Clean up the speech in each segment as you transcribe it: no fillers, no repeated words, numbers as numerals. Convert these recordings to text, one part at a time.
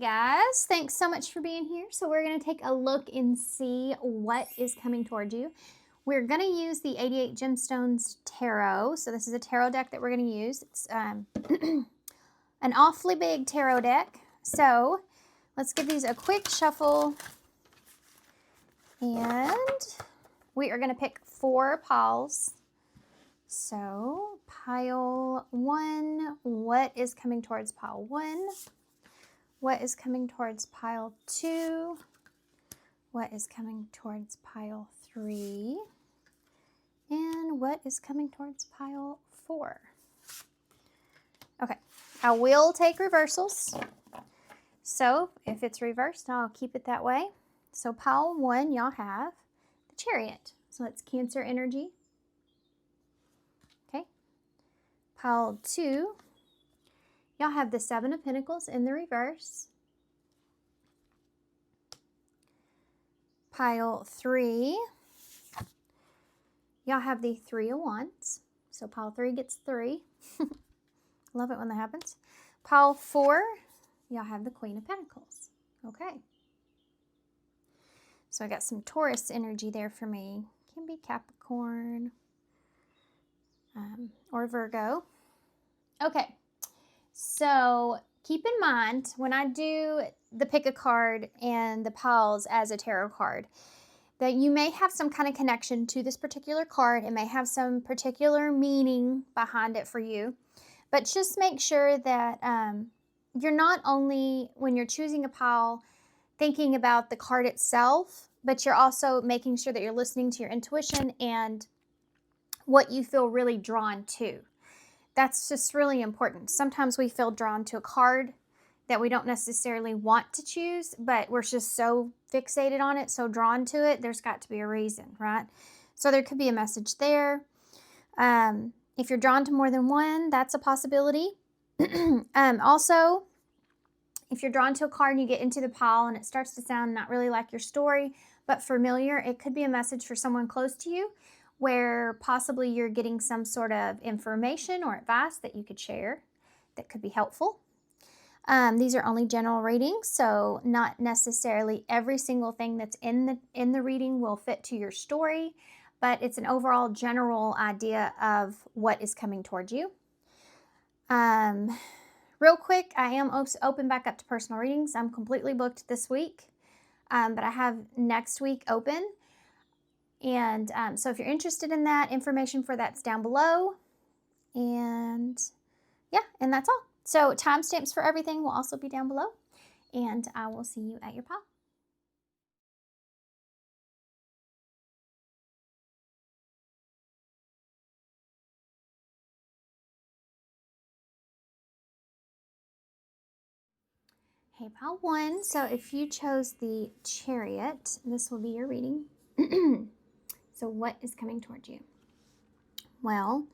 guys, thanks so much for being here. So we're going to take a look and see what is coming towards you. We're going to use the 88 Gemstones Tarot. So this is a tarot deck that we're going to use. It's an awfully big tarot deck. So let's give these a quick shuffle. And we are going to pick 4 piles. So pile 1, what is coming towards pile 1? What is coming towards pile 2? What is coming towards pile 3? And what is coming towards pile 4? Okay, I will take reversals. So if it's reversed, I'll keep it that way. So pile 1, y'all have the Chariot. So that's Cancer energy. Okay. Pile 2, y'all have the 7 of Pentacles in the reverse. Pile 3, y'all have the 3 of Wands. So pile 3 gets 3. Love it when that happens. Pile 4, y'all have the Queen of Pentacles. Okay. So I got some Taurus energy there for me. Can be Capricorn or Virgo. Okay. So keep in mind when I do the pick a card and the piles as a tarot card that you may have some kind of connection to this particular card. It may have some particular meaning behind it for you. But just make sure that you're not only, when you're choosing a pile, thinking about the card itself, but you're also making sure that you're listening to your intuition and what you feel really drawn to. That's just really important. Sometimes we feel drawn to a card that we don't necessarily want to choose, but we're just so fixated on it, so drawn to it, there's got to be a reason, right? So there could be a message there. If you're drawn to more than one, that's a possibility. Also, if you're drawn to a card and you get into the pile and it starts to sound not really like your story, but familiar, it could be a message for someone close to you where possibly you're getting some sort of information or advice that you could share that could be helpful. These are only general readings, so not necessarily every single thing that's in the reading will fit to your story, but it's an overall general idea of what is coming towards you. Real quick, I am open back up to personal readings. I'm completely booked this week, but I have next week open. And so if you're interested in that, information for that's down below. And yeah, and that's all. So timestamps for everything will also be down below. And I will see you at your pile. Hey, pile 1. So if you chose the Chariot, this will be your reading. So what is coming towards you? Well,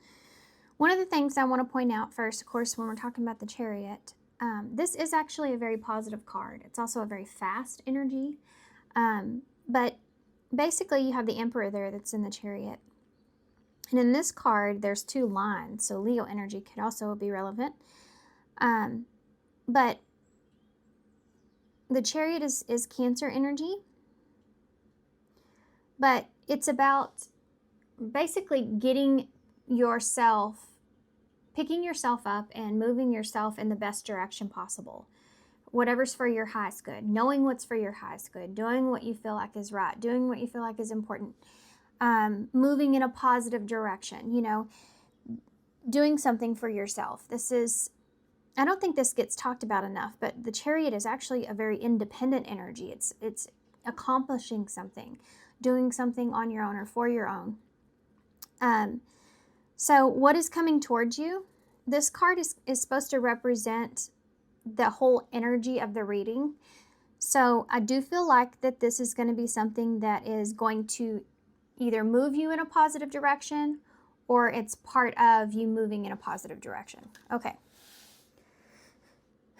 one of the things I want to point out first, of course, when we're talking about the Chariot, this is actually a very positive card. It's also a very fast energy. But basically, you have the Emperor there that's in the Chariot. And in this card, there's 2 lines. So Leo energy could also be relevant. But the Chariot is Cancer energy. But it's about basically getting yourself, picking yourself up and moving yourself in the best direction possible. Whatever's for your highest good, knowing what's for your highest good, doing what you feel like is right, doing what you feel like is important, moving in a positive direction, you know, doing something for yourself. This is, I don't think this gets talked about enough, but the Chariot is actually a very independent energy. It's accomplishing something, doing something on your own or for your own. So what is coming towards you? This card is supposed to represent the whole energy of the reading. So I do feel like that this is going to be something that is going to either move you in a positive direction or it's part of you moving in a positive direction. Okay.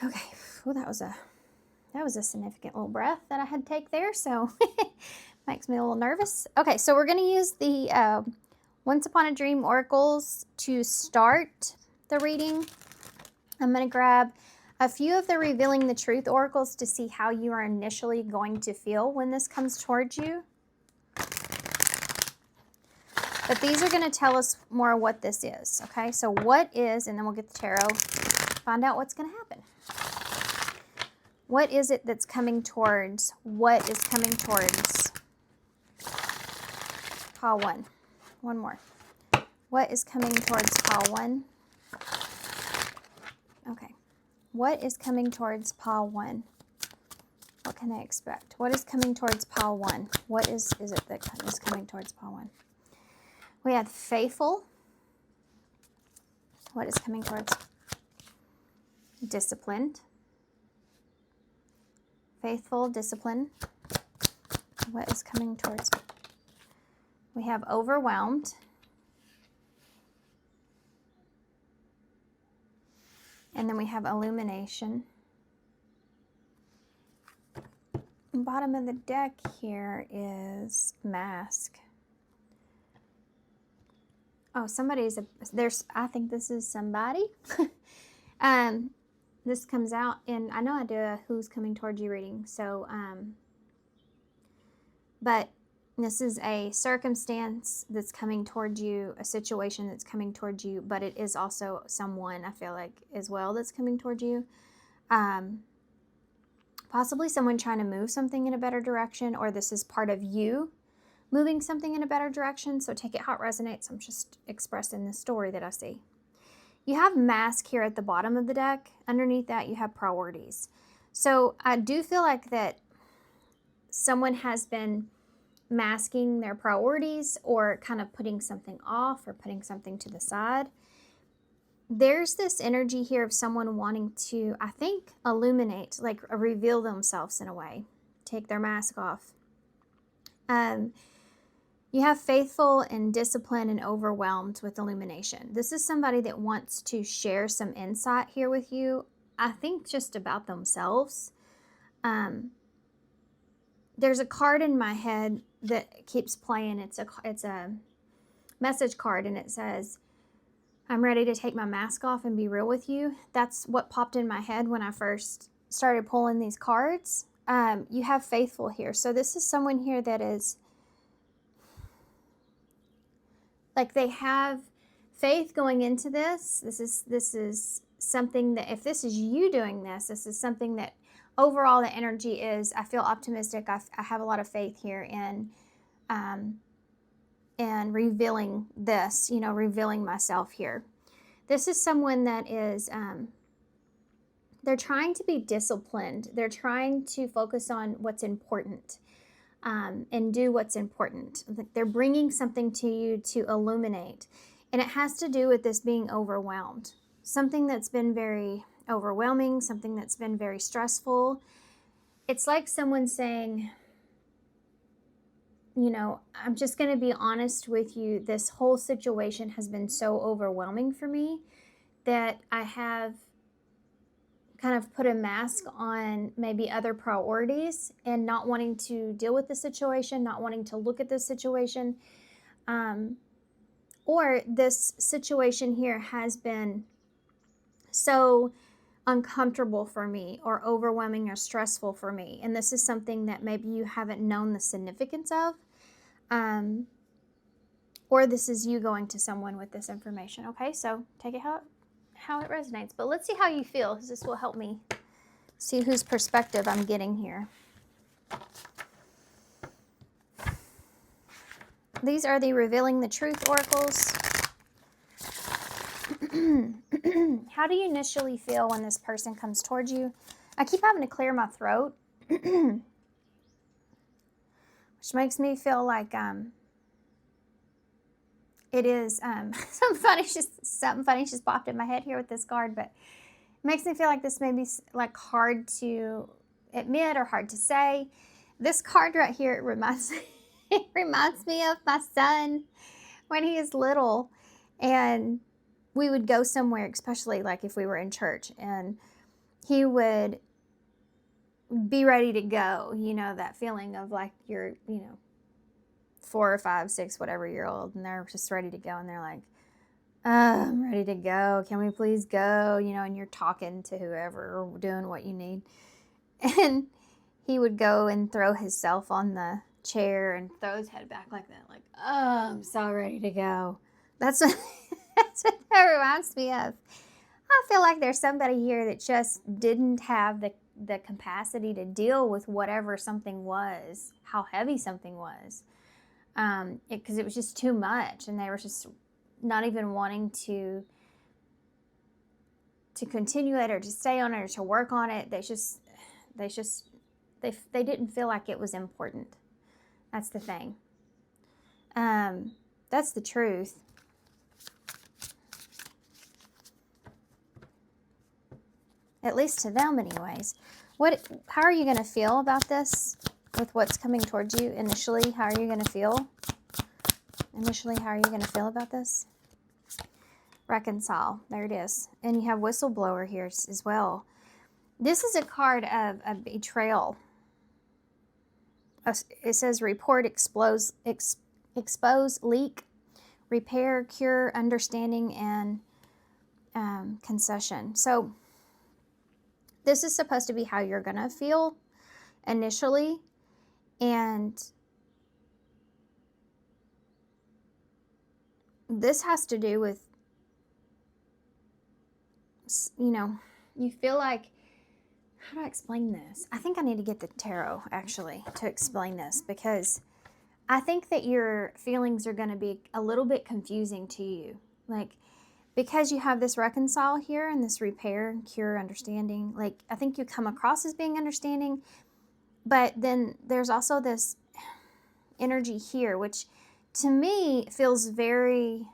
Okay. Well, that was a significant little breath that I had to take there. So makes me a little nervous. Okay. So we're going to use the Once Upon a Dream oracles to start the reading. I'm going to grab a few of the revealing the truth oracles to see how you are initially going to feel when this comes towards you. But these are going to tell us more what this is, okay? So what is, and then we'll get the tarot, find out what's going to happen. What is it that's coming towards, what is coming towards pile 1? One more. What is coming towards pile 1? Okay. What is coming towards pile 1? What can I expect? What is coming towards pile 1? What is it that is coming towards pile 1? We have faithful. What is coming towards? Disciplined. Faithful, discipline. What is coming towards? We have overwhelmed. And then we have illumination. Bottom of the deck here is mask. Oh, I think this is somebody. This comes out, and I know I do a who's coming towards you reading. So, but this is a circumstance that's coming towards you, a situation that's coming towards you, but it is also someone, I feel like, as well, that's coming towards you. Possibly someone trying to move something in a better direction, or this is part of you moving something in a better direction. So take it how it resonates. I'm just expressing the story that I see. You have mask here at the bottom of the deck. Underneath that, you have priorities. So I do feel like that someone has been masking their priorities or kind of putting something off or putting something to the side. There's this energy here of someone wanting to, I think, illuminate, like reveal themselves in a way, take their mask off. You have faithful and disciplined and overwhelmed with illumination. This is somebody that wants to share some insight here with you, I think just about themselves. There's a card in my head that keeps playing. It's a message card, and it says, I'm ready to take my mask off and be real with you. That's what popped in my head when I first started pulling these cards. You have faithful here. So this is someone here that is like, they have faith going into this. This is something that, if this is you doing this is something that overall the energy is, I feel optimistic. I have a lot of faith here in revealing this, revealing myself here. This is someone that is, they're trying to be disciplined. They're trying to focus on what's important. And do what's important. They're bringing something to you to illuminate. And it has to do with this being overwhelmed. Something that's been very overwhelming, something that's been very stressful. It's like someone saying, I'm just going to be honest with you. This whole situation has been so overwhelming for me that I have kind of put a mask on maybe other priorities and not wanting to deal with the situation, not wanting to look at this situation. Or this situation here has been so uncomfortable for me or overwhelming or stressful for me. And this is something that maybe you haven't known the significance of. Or this is you going to someone with this information. Okay, so take it how it resonates. But let's see how you feel, because this will help me see whose perspective I'm getting here. These are the Revealing the Truth oracles. How do you initially feel when this person comes towards you? I keep having to clear my throat, which makes me feel like it is something funny just popped in my head here with this card, but it makes me feel like this may be like hard to admit or hard to say. This card right here, it reminds me of my son when he is little, and we would go somewhere, especially like if we were in church, and he would be ready to go. That feeling of like you're 4 or 5, 6, whatever year old, and they're just ready to go, and they're like, I'm ready to go. Can we please go? And you're talking to whoever or doing what you need. And he would go and throw himself on the chair and throw his head back like that, like, oh, I'm so ready to go. That's what, that's what that reminds me of. I feel like there's somebody here that just didn't have the capacity to deal with whatever something was, how heavy something was. Because it was just too much, and they were just not even wanting to continue it or to stay on it or to work on it. They didn't feel like it was important. That's the thing. That's the truth. At least to them, anyways. How are you going to feel about this with what's coming towards you initially? How are you going to feel? Initially, how are you going to feel about this? Reconcile. There it is. And you have whistleblower here as well. This is a card of a betrayal. It says report, expose, leak, repair, cure, understanding, and concession. So this is supposed to be how you're going to feel initially. And this has to do with, you feel like, how do I explain this? I think I need to get the tarot, actually, to explain this, because I think that your feelings are going to be a little bit confusing to you. Like, because you have this reconcile here and this repair, cure, understanding, like, I think you come across as being understanding, but then there's also this energy here, which to me feels very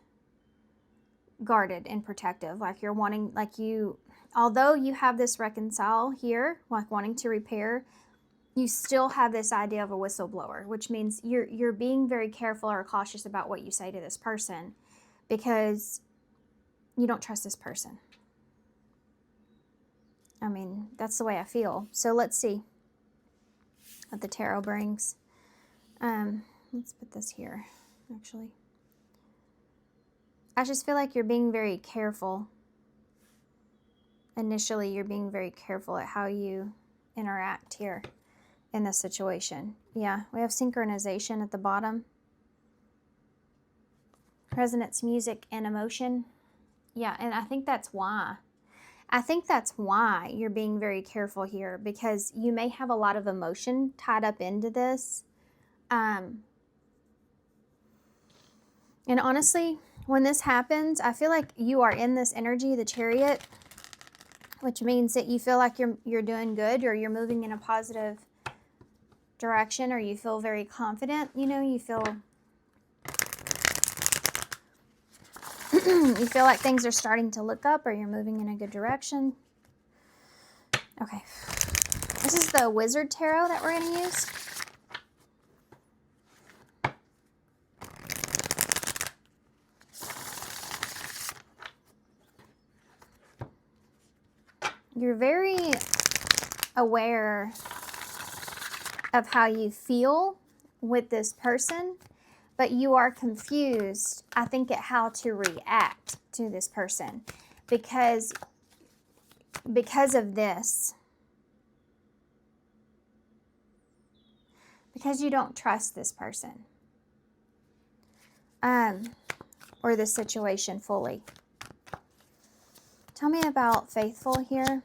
guarded and protective. Like you're wanting, although you have this reconcile here, like wanting to repair, you still have this idea of a whistleblower, which means you're being very careful or cautious about what you say to this person because you don't trust this person. I mean, that's the way I feel. So let's see what the tarot brings. Let's put this here, actually. I just feel like you're being very careful. Initially, you're being very careful at how you interact here in this situation. Yeah, we have synchronization at the bottom. Resonance, music, and emotion. Yeah, and I think that's why. I think that's why you're being very careful here, because you may have a lot of emotion tied up into this. And honestly, when this happens, I feel like you are in this energy, the Chariot, which means that you feel like you're doing good, or you're moving in a positive direction, or you feel very confident. You feel you feel like things are starting to look up, or you're moving in a good direction. Okay. This is the Wizard Tarot that we're going to use. You're very aware of how you feel with this person, but you are confused, I think, at how to react to this person because of this. Because you don't trust this person or this situation fully. Tell me about Faithful here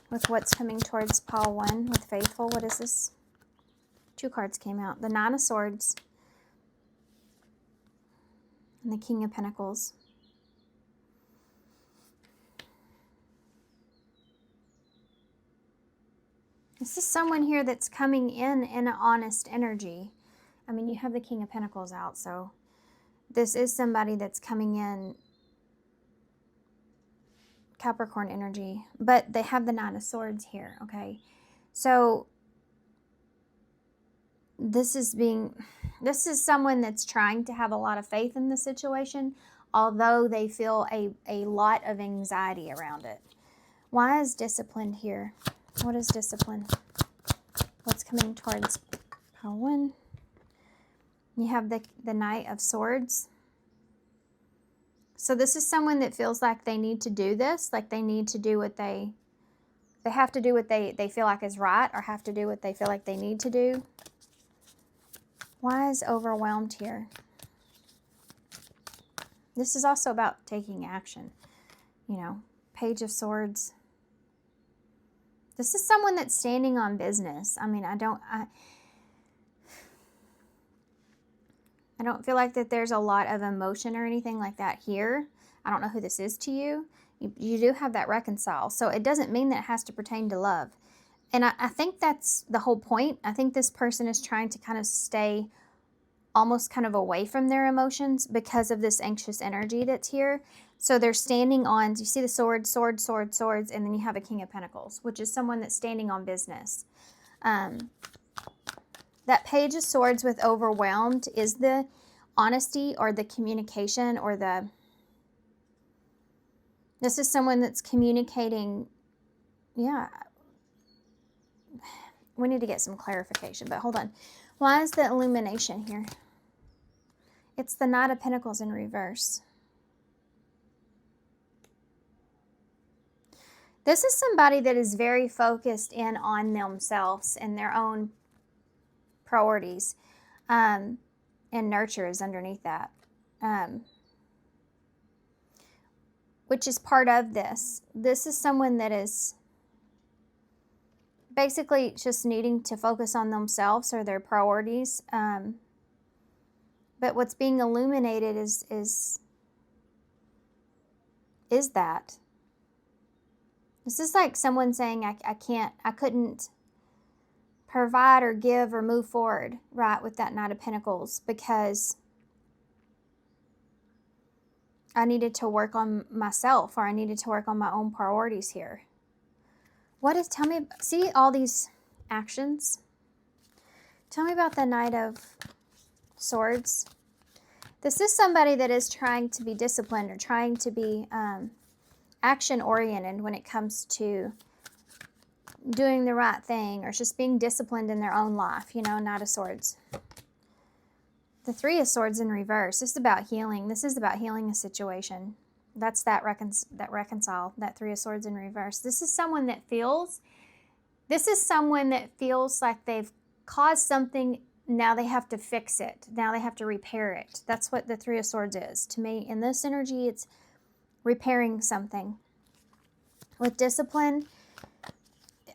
with what's coming towards pile 1 with Faithful. What is this? 2 cards came out. The Nine of Swords and the King of Pentacles. This is someone here that's coming in an honest energy. I mean, you have the King of Pentacles out, so this is somebody that's coming in Capricorn energy, but they have the Nine of Swords here, okay? So this is someone that's trying to have a lot of faith in the situation, although they feel a lot of anxiety around it. Why is discipline here? What is discipline? What's coming towards pile 1? You have the Knight of Swords. So this is someone that feels like they need to do this, like they need to do what they have to do what they feel like is right, or have to do what they feel like they need to do. Why is overwhelmed here? This is also about taking action. You know, Page of Swords. This is someone that's standing on business. I mean, I don't feel like that there's a lot of emotion or anything like that here. I don't know who this is to you. You do have that reconcile. So it doesn't mean that it has to pertain to love. And I think that's the whole point. I think this person is trying to kind of stay almost kind of away from their emotions because of this anxious energy that's here. So they're standing on, you see the swords, swords, swords, swords, and then you have a King of Pentacles, which is someone that's standing on business. That Page of Swords with overwhelmed is the honesty or the communication or the... This is someone that's communicating, yeah. We need to get some clarification, but hold on. Why is the illumination here? It's the Knight of Pentacles in reverse. This is somebody that is very focused in on themselves and their own priorities. And nurture is underneath that. Which is part of this. This is someone that is basically just needing to focus on themselves or their priorities. But what's being illuminated is that. This is like someone saying, I couldn't provide or give or move forward, right, with that Knight of Pentacles because I needed to work on myself, or I needed to work on my own priorities here. Tell me, see all these actions? Tell me about the Knight of Swords. This is somebody that is trying to be disciplined or trying to be action-oriented when it comes to doing the right thing or just being disciplined in their own life, you know, Knight of Swords. The Three of Swords in reverse. This is about healing. This is about healing a situation. That's that reconcile, that Three of Swords in reverse. This is someone that feels like they've caused something. Now they have to fix it. Now they have to repair it. That's what the Three of Swords is. To me, in this energy, it's repairing something. With discipline,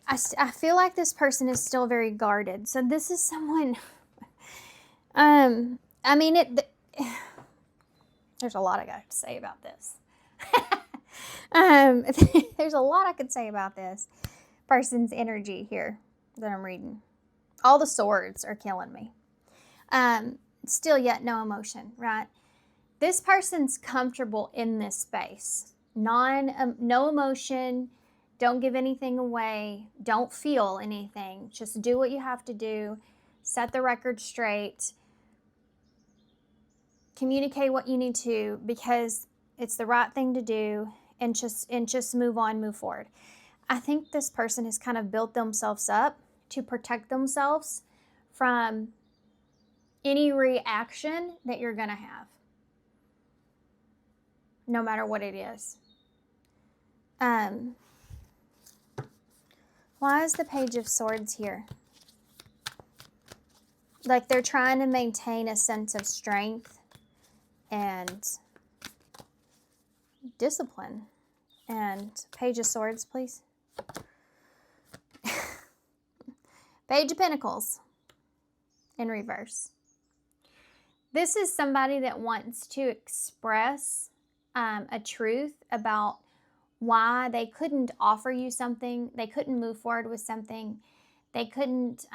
I feel like this person is still very guarded. So this is someone, I mean, there's a lot I got to say about this. There's a lot I could say about this person's energy here that I'm reading. All the swords are killing me. Still yet no emotion, right? This person's comfortable in this space. No emotion. Don't give anything away. Don't feel anything. Just do what you have to do. Set the record straight. Communicate what you need to because it's the right thing to do, and just move on, move forward. I think this person has kind of built themselves up to protect themselves from any reaction that you're going to have, no matter what it is. Why is the Page of Swords here? Like they're trying to maintain a sense of strength and discipline. And Page of Swords, please. Page of Pentacles in reverse. This is somebody that wants to express a truth about why they couldn't offer you something. They couldn't move forward with something. They couldn't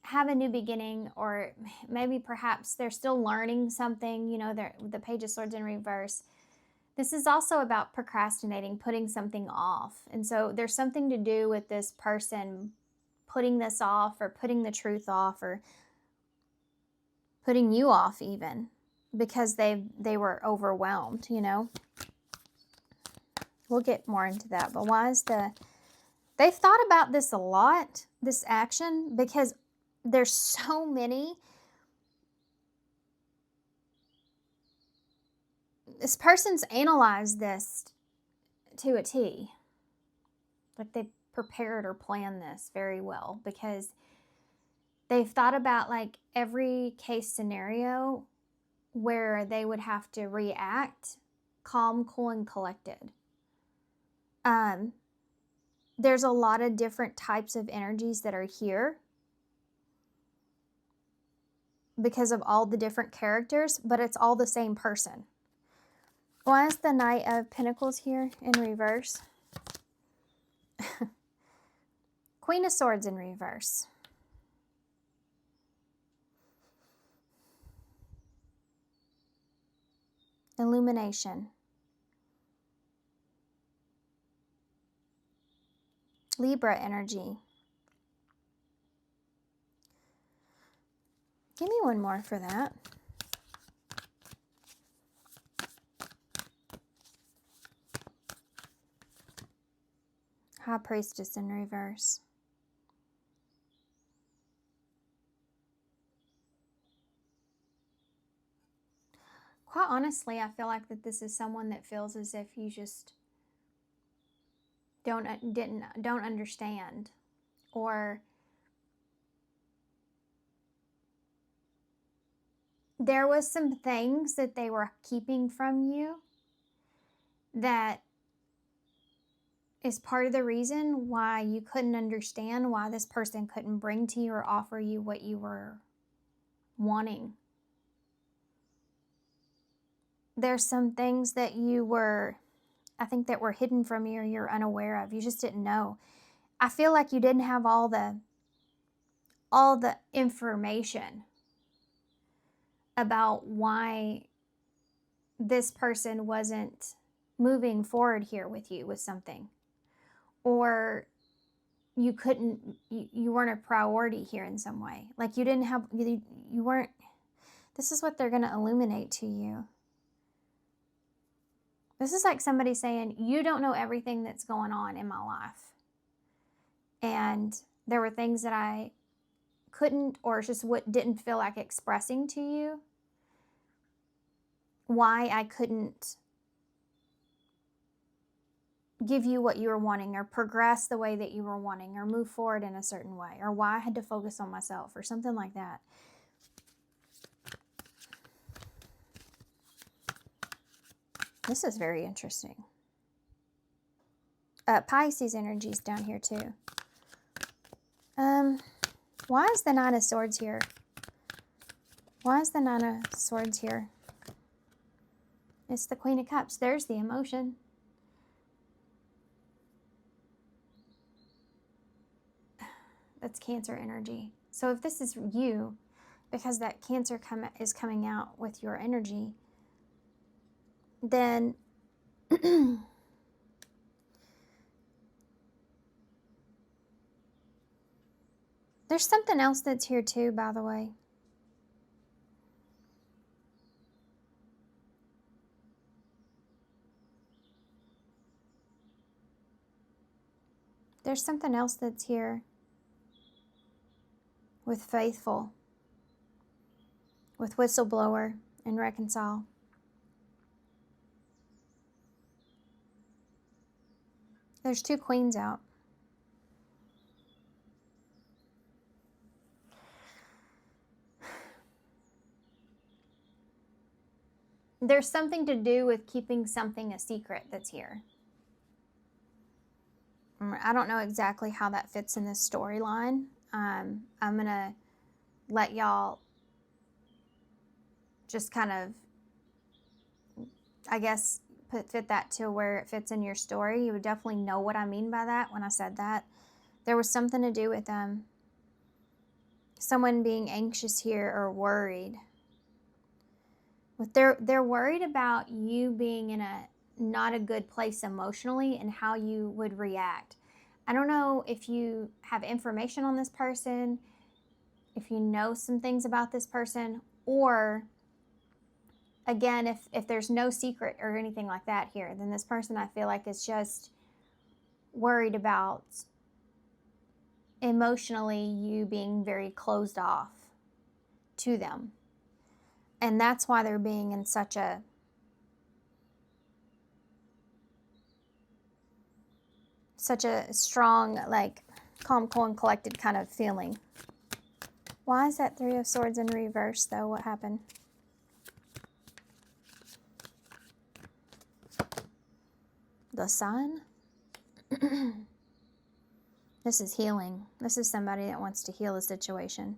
have a new beginning, or maybe perhaps they're still learning something. You know, the Page of Swords in reverse. This is also about procrastinating, putting something off. And so there's something to do with this person putting this off, or putting the truth off, or putting you off even, because they were overwhelmed, you know. We'll get more into that. But why is they've thought about this a lot, this action, because there's so many this person's analyzed this to a T. Like they prepared or planned this very well, because they've thought about like every case scenario where they would have to react calm, cool, and collected. There's a lot of different types of energies that are here because of all the different characters, but it's all the same person. Why is the Knight of Pentacles here in reverse? Queen of Swords in reverse. Illumination. Libra energy. Give me one more for that. High Priestess in reverse. Quite honestly, I feel like that this is someone that feels as if you just don't understand, or there was some things that they were keeping from you that is part of the reason why you couldn't understand why this person couldn't bring to you or offer you what you were wanting. There's some things that you were, I think, that were hidden from you or you're unaware of. You just didn't know. I feel like you didn't have all the information about why this person wasn't moving forward here with you with something, or you weren't a priority here in some way. Like you didn't have, you weren't, this is what they're going to illuminate to you. This is like somebody saying, you don't know everything that's going on in my life. And there were things that I couldn't, or just what didn't feel like expressing to you, why I couldn't give you what you were wanting, or progress the way that you were wanting, or move forward in a certain way, or why I had to focus on myself, or something like that. This is very interesting. Pisces energy is down here too. Why is the Nine of Swords here? Why is the Nine of Swords here? It's the Queen of Cups. There's the emotion. That's Cancer energy. So if this is you, because that Cancer is coming out with your energy, then there's something else that's here too, by the way. There's something else that's here with Faithful, with Whistleblower, and Reconcile. There's two queens out. There's something to do with keeping something a secret that's here. I don't know exactly how that fits in this storyline. I'm going to let y'all just kind of, I guess, fit that to where it fits in your story. You would definitely know what I mean by that when I said that. There was something to do with someone being anxious here or worried. They're worried about you being in a not a good place emotionally and how you would react. I don't know if you have information on this person, if you know some things about this person, or again, if there's no secret or anything like that here, then this person, I feel like, is just worried about emotionally you being very closed off to them. And that's why they're being in such a such a strong, like, calm, cool, and collected kind of feeling. Why is that Three of Swords in reverse, though? What happened? The Sun? This is healing. This is somebody that wants to heal the situation.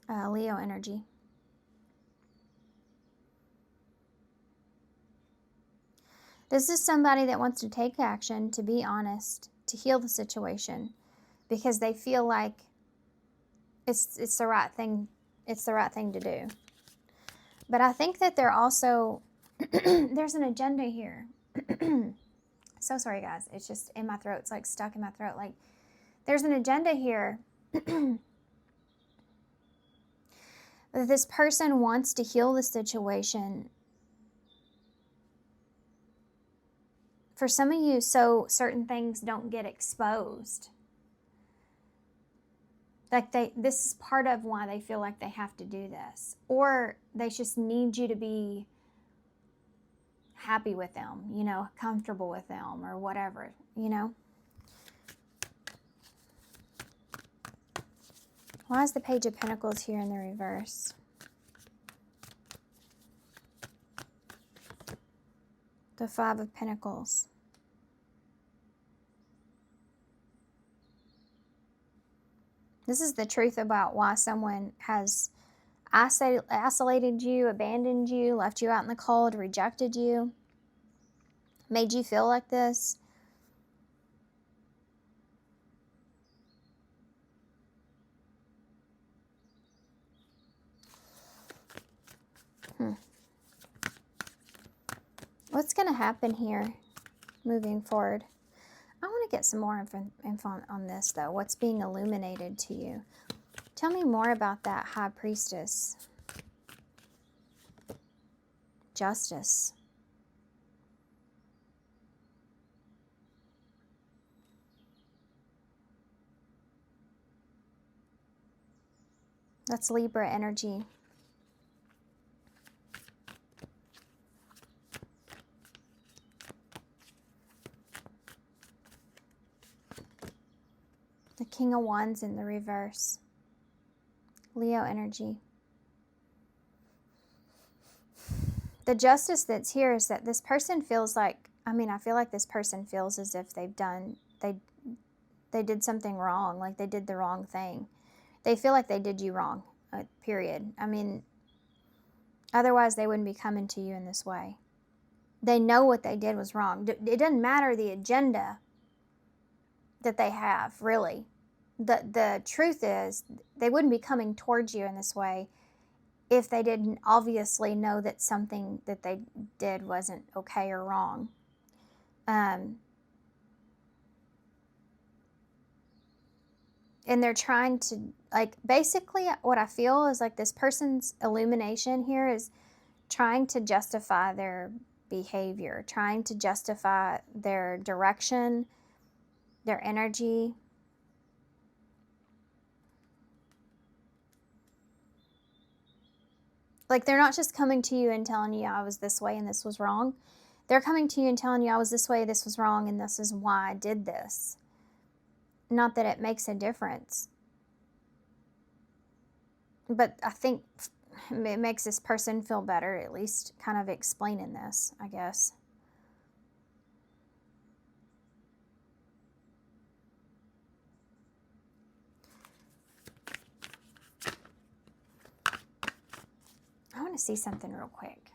Leo energy. This is somebody that wants to take action, to be honest, to heal the situation, because they feel like it's the right thing. It's the right thing to do. But I think that they're also there's an agenda here. So sorry, guys. It's just in my throat. It's like stuck in my throat. Like, there's an agenda here. That this person wants to heal the situation. For some of you, so certain things don't get exposed. Like this is part of why they feel like they have to do this. Or they just need you to be happy with them, you know, comfortable with them, or whatever, you know. Why is the Page of Pentacles here in the reverse? The Five of Pentacles. This is the truth about why someone has isolated you, abandoned you, left you out in the cold, rejected you, made you feel like this. What's going to happen here moving forward? I want to get some more info on this, though. What's being illuminated to you? Tell me more about that High Priestess. Justice. That's Libra energy. The King of Wands in the reverse. Leo energy. The justice that's here is that this person feels like, I feel like this person feels as if they did something wrong, like they did the wrong thing. They feel like they did you wrong, period. Otherwise they wouldn't be coming to you in this way. They know what they did was wrong. It doesn't matter the agenda that they have, really. The truth is, they wouldn't be coming towards you in this way if they didn't obviously know that something that they did wasn't okay or wrong. And they're trying to, like, basically what I feel is like this person's illumination here is trying to justify their behavior, trying to justify their direction, their energy. Like, they're not just coming to you and telling you I was this way and this was wrong. They're coming to you and telling you I was this way, this was wrong, and this is why I did this. Not that it makes a difference. But I think it makes this person feel better, at least kind of explaining this, I guess. I want to see something real quick.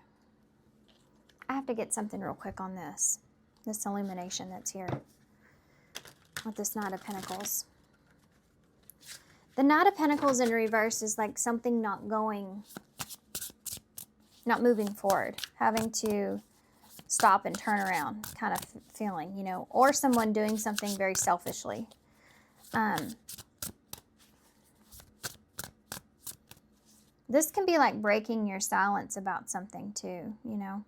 I have to get something real quick on this illumination that's here with this Knight of Pentacles. The Knight of Pentacles in reverse is like something not moving forward, having to stop and turn around kind of feeling, you know, or someone doing something very selfishly. This can be like breaking your silence about something too, you know.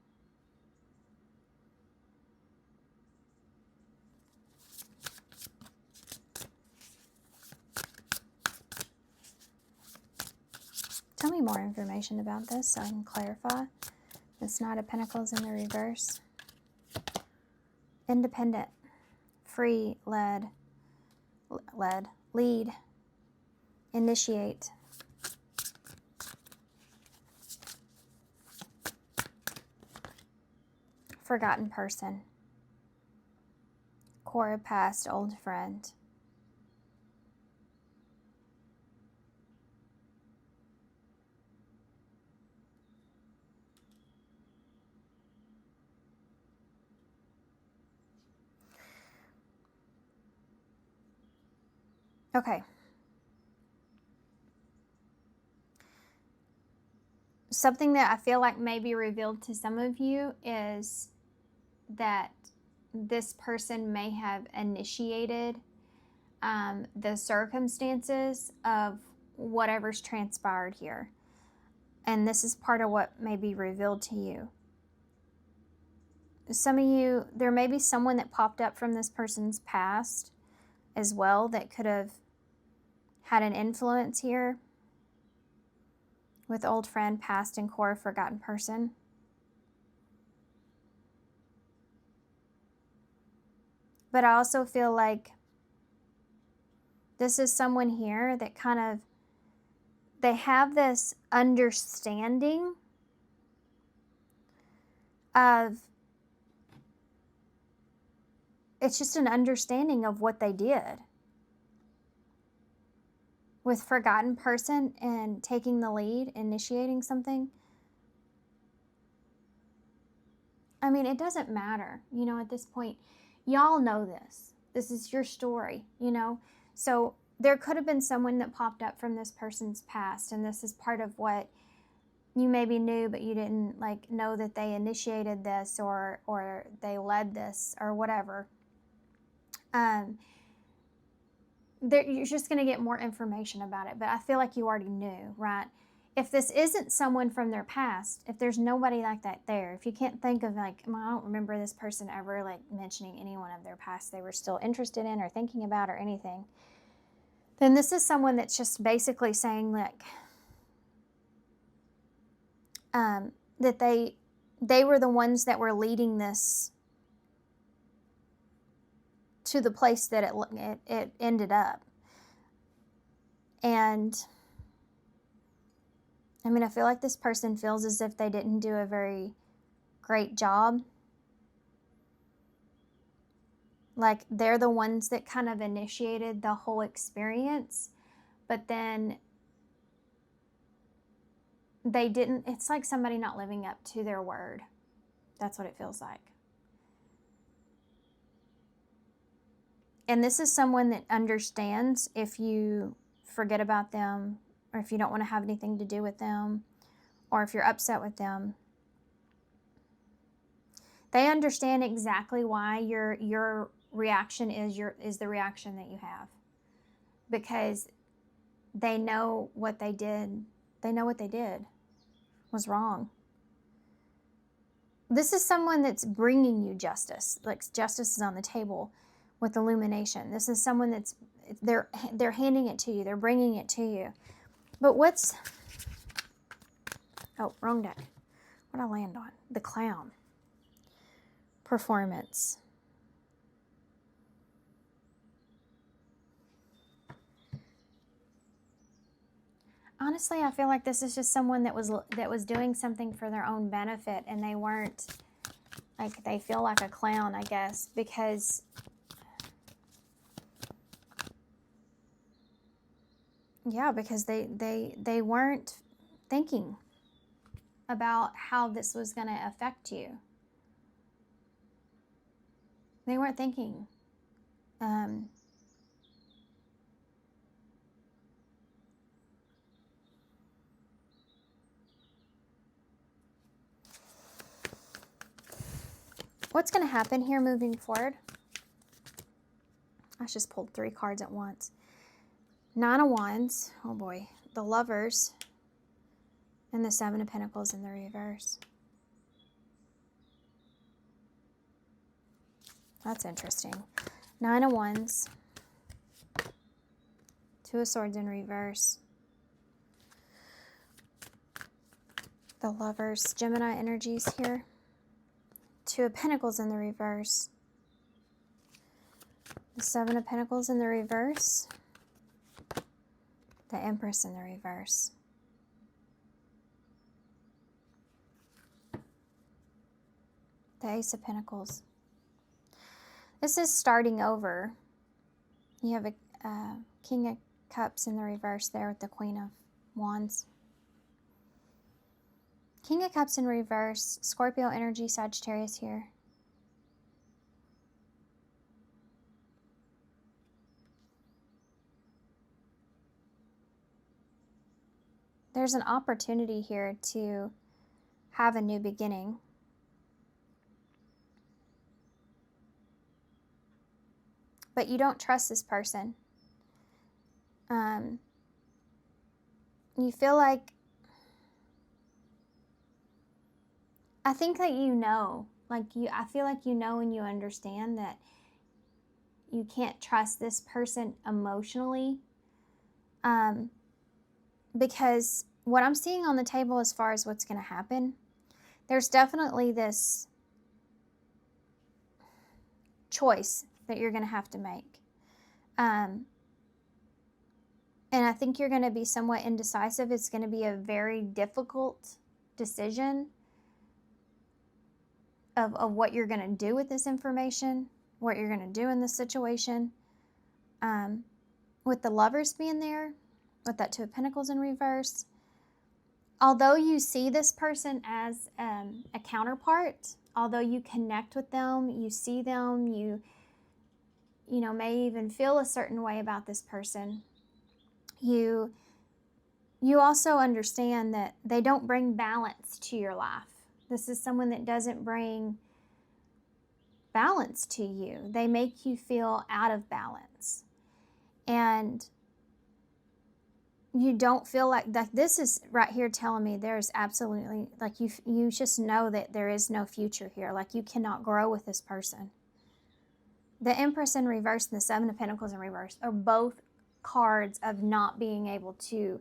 Tell me more information about this so I can clarify. This Knight of Pentacles in the reverse. independent, free, lead, initiate, forgotten person, core of past, old friend. Okay. Something that I feel like may be revealed to some of you is that this person may have initiated the circumstances of whatever's transpired here. And this is part of what may be revealed to you. Some of you, there may be someone that popped up from this person's past as well that could have had an influence here with old friend, past, and core, forgotten person. But I also feel like this is someone here that kind of, they have this understanding of, it's just an understanding of what they did. With forgotten person and taking the lead, initiating something. I mean, it doesn't matter, you know, at this point, y'all know this. This is your story, you know? So there could have been someone that popped up from this person's past, and this is part of what you maybe knew, but you didn't like know that they initiated this or they led this or whatever. You're just going to get more information about it, but I feel like you already knew, right? If this isn't someone from their past, if there's nobody like that there, if you can't think of like, well, I don't remember this person ever like mentioning anyone of their past they were still interested in or thinking about or anything, then this is someone that's just basically saying like, that they were the ones that were leading this to the place that it ended up. And I mean, I feel like this person feels as if they didn't do a very great job. Like they're the ones that kind of initiated the whole experience, but then they didn't, it's like somebody not living up to their word. That's what it feels like. And this is someone that understands if you forget about them, or if you don't want to have anything to do with them, or if you're upset with them. They understand exactly why your reaction is the reaction that you have. Because they know what they did. They know what they did was wrong. This is someone that's bringing you justice. Like justice is on the table with illumination. This is someone that's, they're handing it to you. They're bringing it to you. But what's, oh, wrong deck. What did I land on? The clown. Performance. Honestly, I feel like this is just someone that was doing something for their own benefit, and they weren't, like, they feel like a clown, I guess, because because they weren't thinking about how this was going to affect you. They weren't thinking. What's going to happen here moving forward? I just pulled 3 cards at once. 9 of Wands. Oh boy. The Lovers. And the 7 of Pentacles in the reverse. That's interesting. 9 of Wands. 2 of Swords in reverse. The Lovers. Gemini energies here. 2 of Pentacles in the reverse. The Seven of Pentacles in the reverse. The Empress in the reverse. The Ace of Pentacles. This is starting over. You have a King of Cups in the reverse there with the Queen of Wands. King of Cups in reverse. Scorpio energy, Sagittarius here. There's an opportunity here to have a new beginning. But you don't trust this person. You feel like, I think that you know, I feel like you know and you understand that you can't trust this person emotionally. Because what I'm seeing on the table as far as what's going to happen, there's definitely this choice that you're going to have to make. And I think you're going to be somewhat indecisive. It's going to be a very difficult decision of what you're going to do with this information, what you're going to do in this situation. With the Lovers being there, with that Two of Pentacles in reverse, although you see this person as a counterpart, although you connect with them, you see them, you know, may even feel a certain way about this person, you also understand that they don't bring balance to your life. This is someone that doesn't bring balance to you. They make you feel out of balance. And you don't feel like this is right here telling me there's absolutely, like, you just know that there is no future here. Like, you cannot grow with this person. The Empress in reverse and the Seven of Pentacles in reverse are both cards of not being able to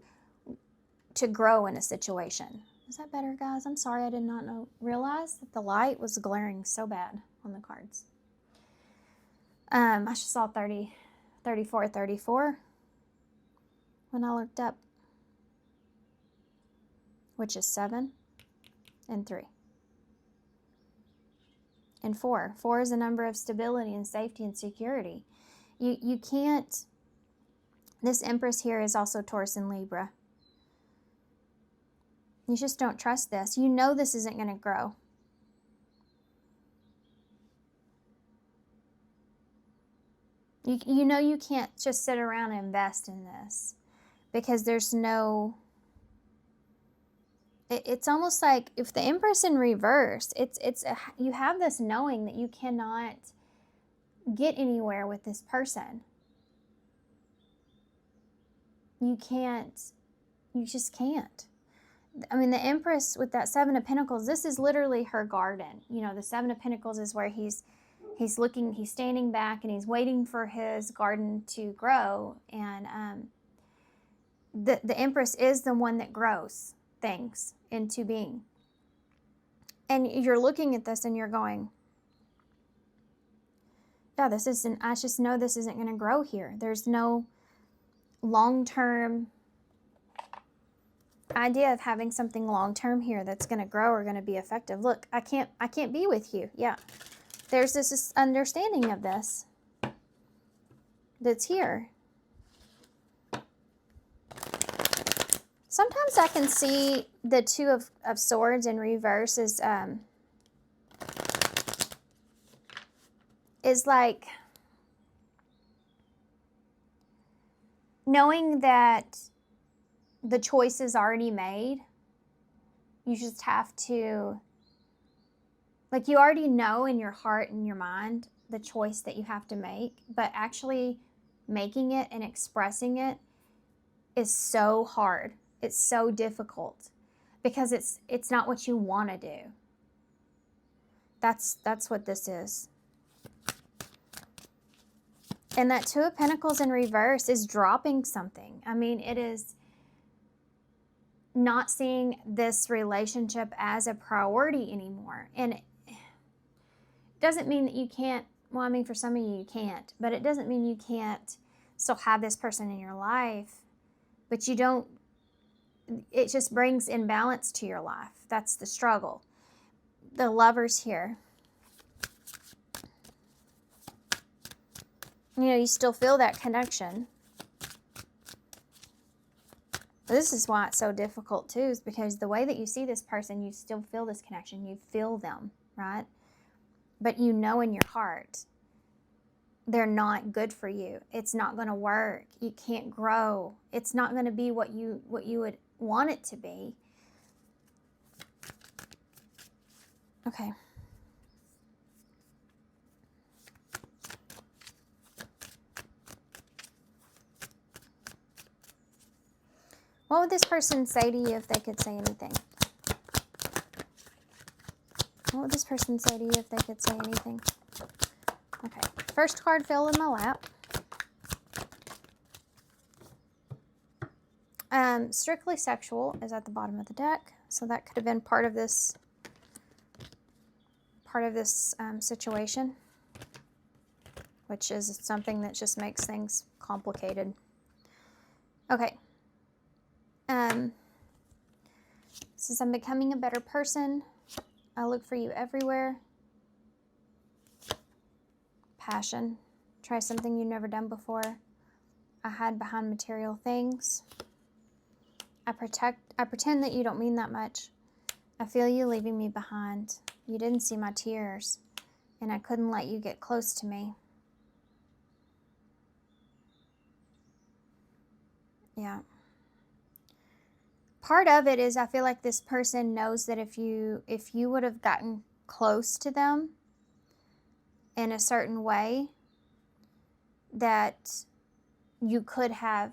grow in a situation. Is that better, guys? I'm sorry, I did not realize that the light was glaring so bad on the cards. I just saw 34 when I looked up, which is 7 and 3 and 4. 4 is a number of stability and safety and security. You can't. This Empress here is also Taurus and Libra. You just don't trust this. You know this isn't going to grow. You know you can't just sit around and invest in this because there's no... It's almost like if the Empress in reverse, you have this knowing that you cannot get anywhere with this person. You just can't. I mean, the Empress with that Seven of Pentacles, this is literally her garden. You know, the Seven of Pentacles is where he's standing back and he's waiting for his garden to grow. And the Empress is the one that grows things into being. And you're looking at this and you're going, yeah, I just know this isn't going to grow here. There's no long-term idea of having something long-term here that's going to grow or going to be effective. Look, I can't be with you. Yeah. There's this understanding of this that's here. Sometimes I can see the Two of Swords in reverse is like knowing that the choice is already made. You just have to, like, you already know in your heart and your mind the choice that you have to make, but actually making it and expressing it is so hard. It's so difficult because it's not what you want to do. That's what this is. And that Two of Pentacles in reverse is dropping something. I mean, it is not seeing this relationship as a priority anymore. And it doesn't mean that you can't Well, I mean, for some of you, you can't. But it doesn't mean you can't still have this person in your life. But you don't, it just brings imbalance to your life. That's the struggle. The Lovers here. You know, you still feel that connection. This is why it's so difficult too, is because the way that you see this person, you still feel this connection. You feel them, right? But you know in your heart, they're not good for you. It's not going to work. You can't grow. It's not going to be what you would want it to be. Okay. What would this person say to you if they could say anything? What would this person say to you if they could say anything? Okay. First card fell in my lap. Strictly sexual is at the bottom of the deck. So that could have been part of this situation, which is something that just makes things complicated. Okay. Since I'm becoming a better person, I look for you everywhere. Passion. Try something you've never done before. I hide behind material things. I pretend that you don't mean that much. I feel you leaving me behind. You didn't see my tears, and I couldn't let you get close to me. Yeah. Part of it is I feel like this person knows that if you would have gotten close to them in a certain way, that you could have,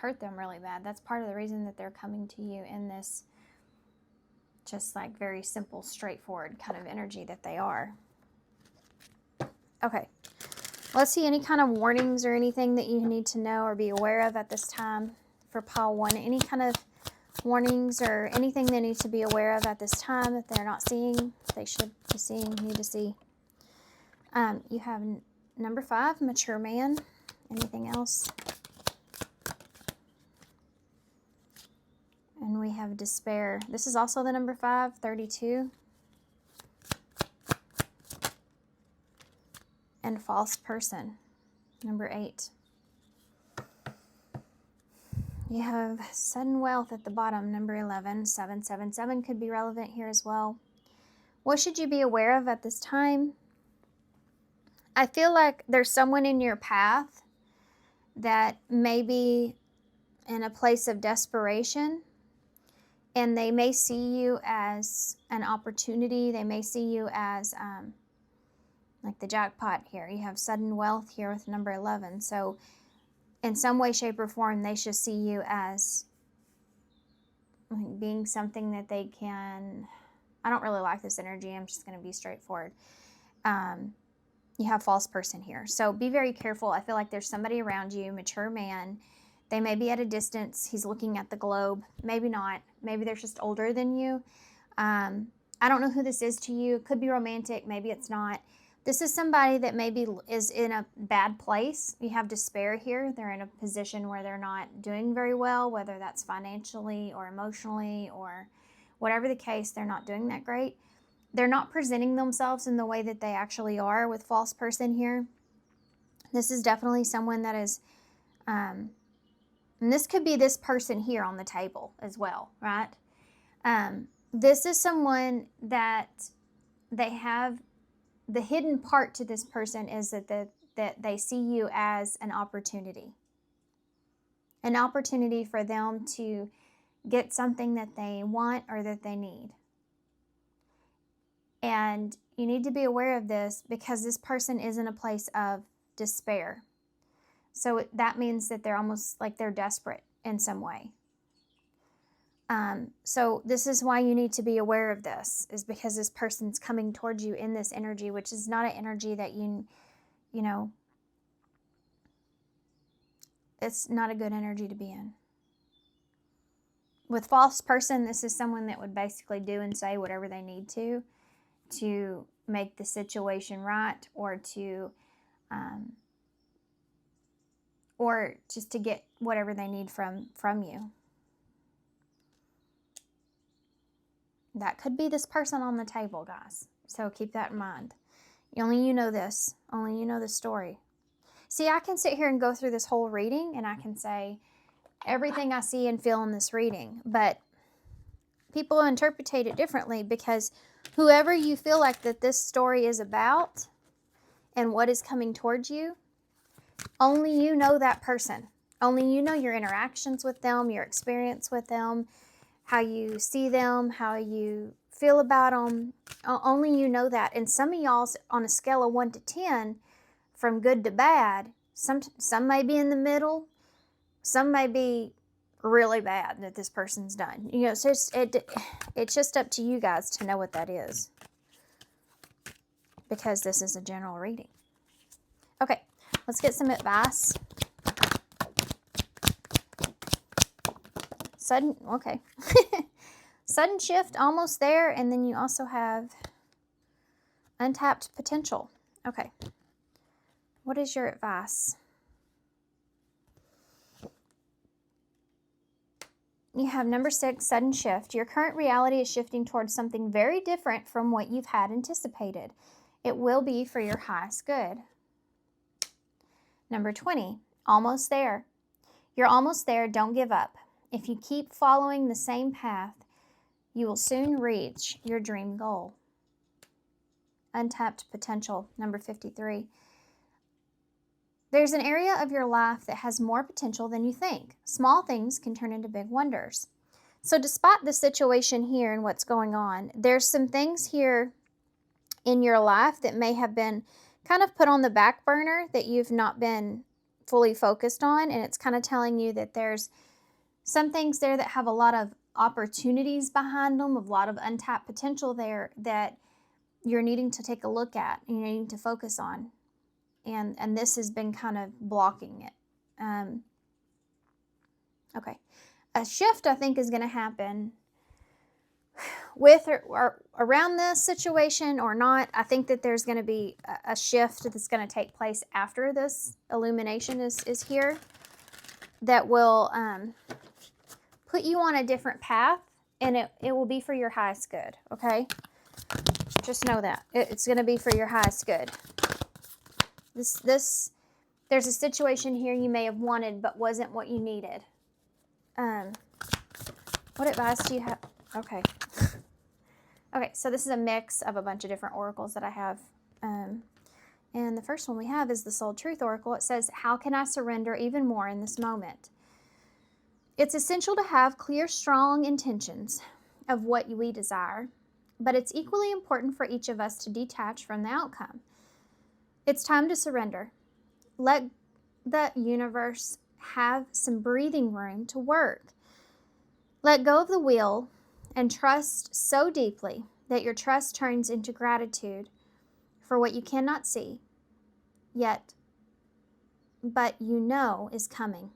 hurt them really bad. That's part of the reason that they're coming to you in this just like very simple, straightforward kind of energy that they are. Okay. Let's see any kind of warnings or anything that you need to know or be aware of at this time for pile 1. Any kind of warnings or anything they need to be aware of at this time that they're not seeing, they should be seeing, need to see. You have number 5, mature man. Anything else? And we have despair. This is also the number 5, 32. And false person, number 8. You have sudden wealth at the bottom, number 11. 777 could be relevant here as well. What should you be aware of at this time? I feel like there's someone in your path that may be in a place of desperation, and they may see you as an opportunity. They may see you as like the jackpot here. You have sudden wealth here with number 11. So in some way, shape, or form, they should see you as being something that they can... I don't really like this energy. I'm just going to be straightforward. You have false person here. So be very careful. I feel like there's somebody around you, mature man. They may be at a distance. He's looking at the globe. Maybe not. Maybe they're just older than you. I don't know who this is to you. It could be romantic. Maybe it's not. This is somebody that maybe is in a bad place. You have despair here. They're in a position where they're not doing very well, whether that's financially or emotionally or whatever the case, they're not doing that great. They're not presenting themselves in the way that they actually are with false person here. This is definitely someone that is, and this could be this person here on the table as well, right? This is someone that they have, the hidden part to this person is that they see you as an opportunity for them to get something that they want or that they need. And you need to be aware of this because this person is in a place of despair. So that means that they're almost like they're desperate in some way. So this is why you need to be aware of this, is because this person's coming towards you in this energy, which is not an energy that you know, it's not a good energy to be in. With false person, this is someone that would basically do and say whatever they need to to make the situation right, or just to get whatever they need from you. That could be this person on the table, guys. So keep that in mind. Only you know this. Only you know the story. See, I can sit here and go through this whole reading and I can say everything I see and feel in this reading, but people interpret it differently, because whoever you feel like that this story is about and what is coming towards you, only you know that person. Only you know your interactions with them, your experience with them, how you see them, how you feel about them. Only you know that. And some of y'all's on a scale of 1 to 10, from good to bad, some may be in the middle, some may be really bad that this person's done. So it's just up to you guys to know what that is, because this is a general reading. Okay, let's get some advice. Okay. Sudden shift, almost there, and then you also have untapped potential. Okay. What is your advice? You have number 6, sudden shift. Your current reality is shifting towards something very different from what you've had anticipated. It will be for your highest good. Number 20, almost there. You're almost there. Don't give up. If you keep following the same path, you will soon reach your dream goal. Untapped potential, number 53. There's an area of your life that has more potential than you think. Small things can turn into big wonders. So despite the situation here and what's going on, there's some things here in your life that may have been kind of put on the back burner that you've not been fully focused on. And it's kind of telling you that there's some things there that have a lot of opportunities behind them, a lot of untapped potential there that you're needing to take a look at, you're needing to focus on. And this has been kind of blocking it. Okay. A shift, I think, is going to happen with or around this situation or not. I think that there's going to be a shift that's going to take place after this illumination is here that will put you on a different path, and it will be for your highest good, okay? Just know that. It's going to be for your highest good. There's a situation here you may have wanted but wasn't what you needed. What advice do you have? Okay. Okay, so this is a mix of a bunch of different oracles that I have. And the first one we have is the Soul Truth Oracle. It says, how can I surrender even more in this moment? It's essential to have clear, strong intentions of what we desire, but it's equally important for each of us to detach from the outcome. It's time to surrender. Let the universe have some breathing room to work. Let go of the will and trust so deeply that your trust turns into gratitude for what you cannot see yet, but you know is coming.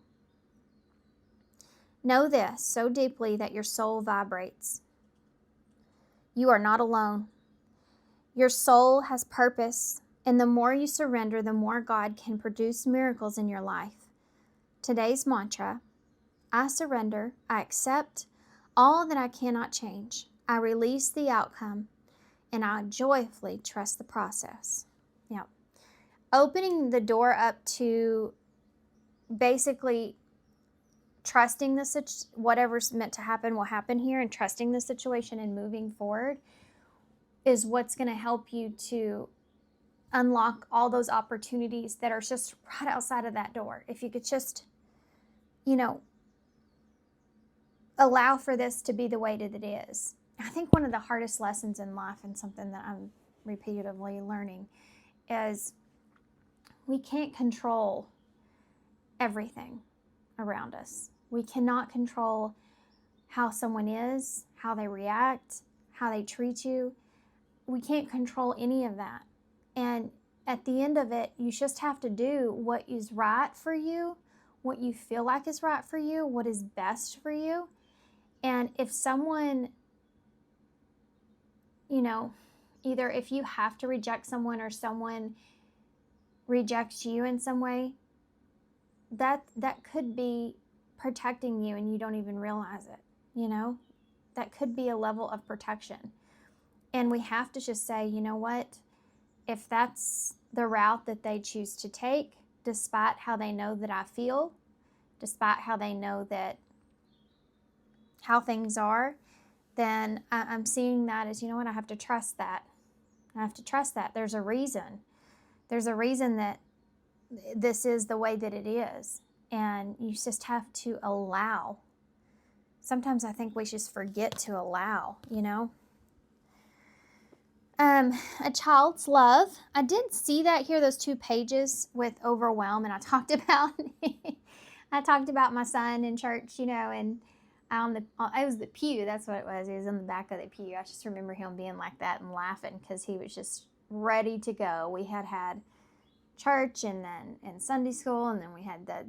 Know this so deeply that your soul vibrates. You are not alone. Your soul has purpose, and the more you surrender, the more God can produce miracles in your life. Today's mantra: I surrender, I accept all that I cannot change. I release the outcome, and I joyfully trust the process. Now, opening the door up to basically trusting whatever's meant to happen will happen here, and trusting the situation and moving forward is what's going to help you to unlock all those opportunities that are just right outside of that door. If you could just, allow for this to be the way that it is. I think one of the hardest lessons in life, and something that I'm repeatedly learning, is we can't control everything around us. We cannot control how someone is, how they react, how they treat you. We can't control any of that. And at the end of it, you just have to do what is right for you, what you feel like is right for you, what is best for you. And if someone, either if you have to reject someone or someone rejects you in some way, that could be protecting you and you don't even realize it, you know? That could be a level of protection. And we have to just say, you know what? If that's the route that they choose to take, despite how they know that I feel, despite how they know that how things are, then I'm seeing that as, you know what, I have to trust that. I have to trust that. There's a reason. There's a reason that this is the way that it is. And you just have to allow. Sometimes I think we just forget to allow, you know. A child's love. I did see that here, those 2 pages with overwhelm, and I talked about my son in church, you know, and it was the pew. That's what it was. He was in the back of the pew. I just remember him being like that and laughing because he was just ready to go. We had church and Sunday school, and then we had the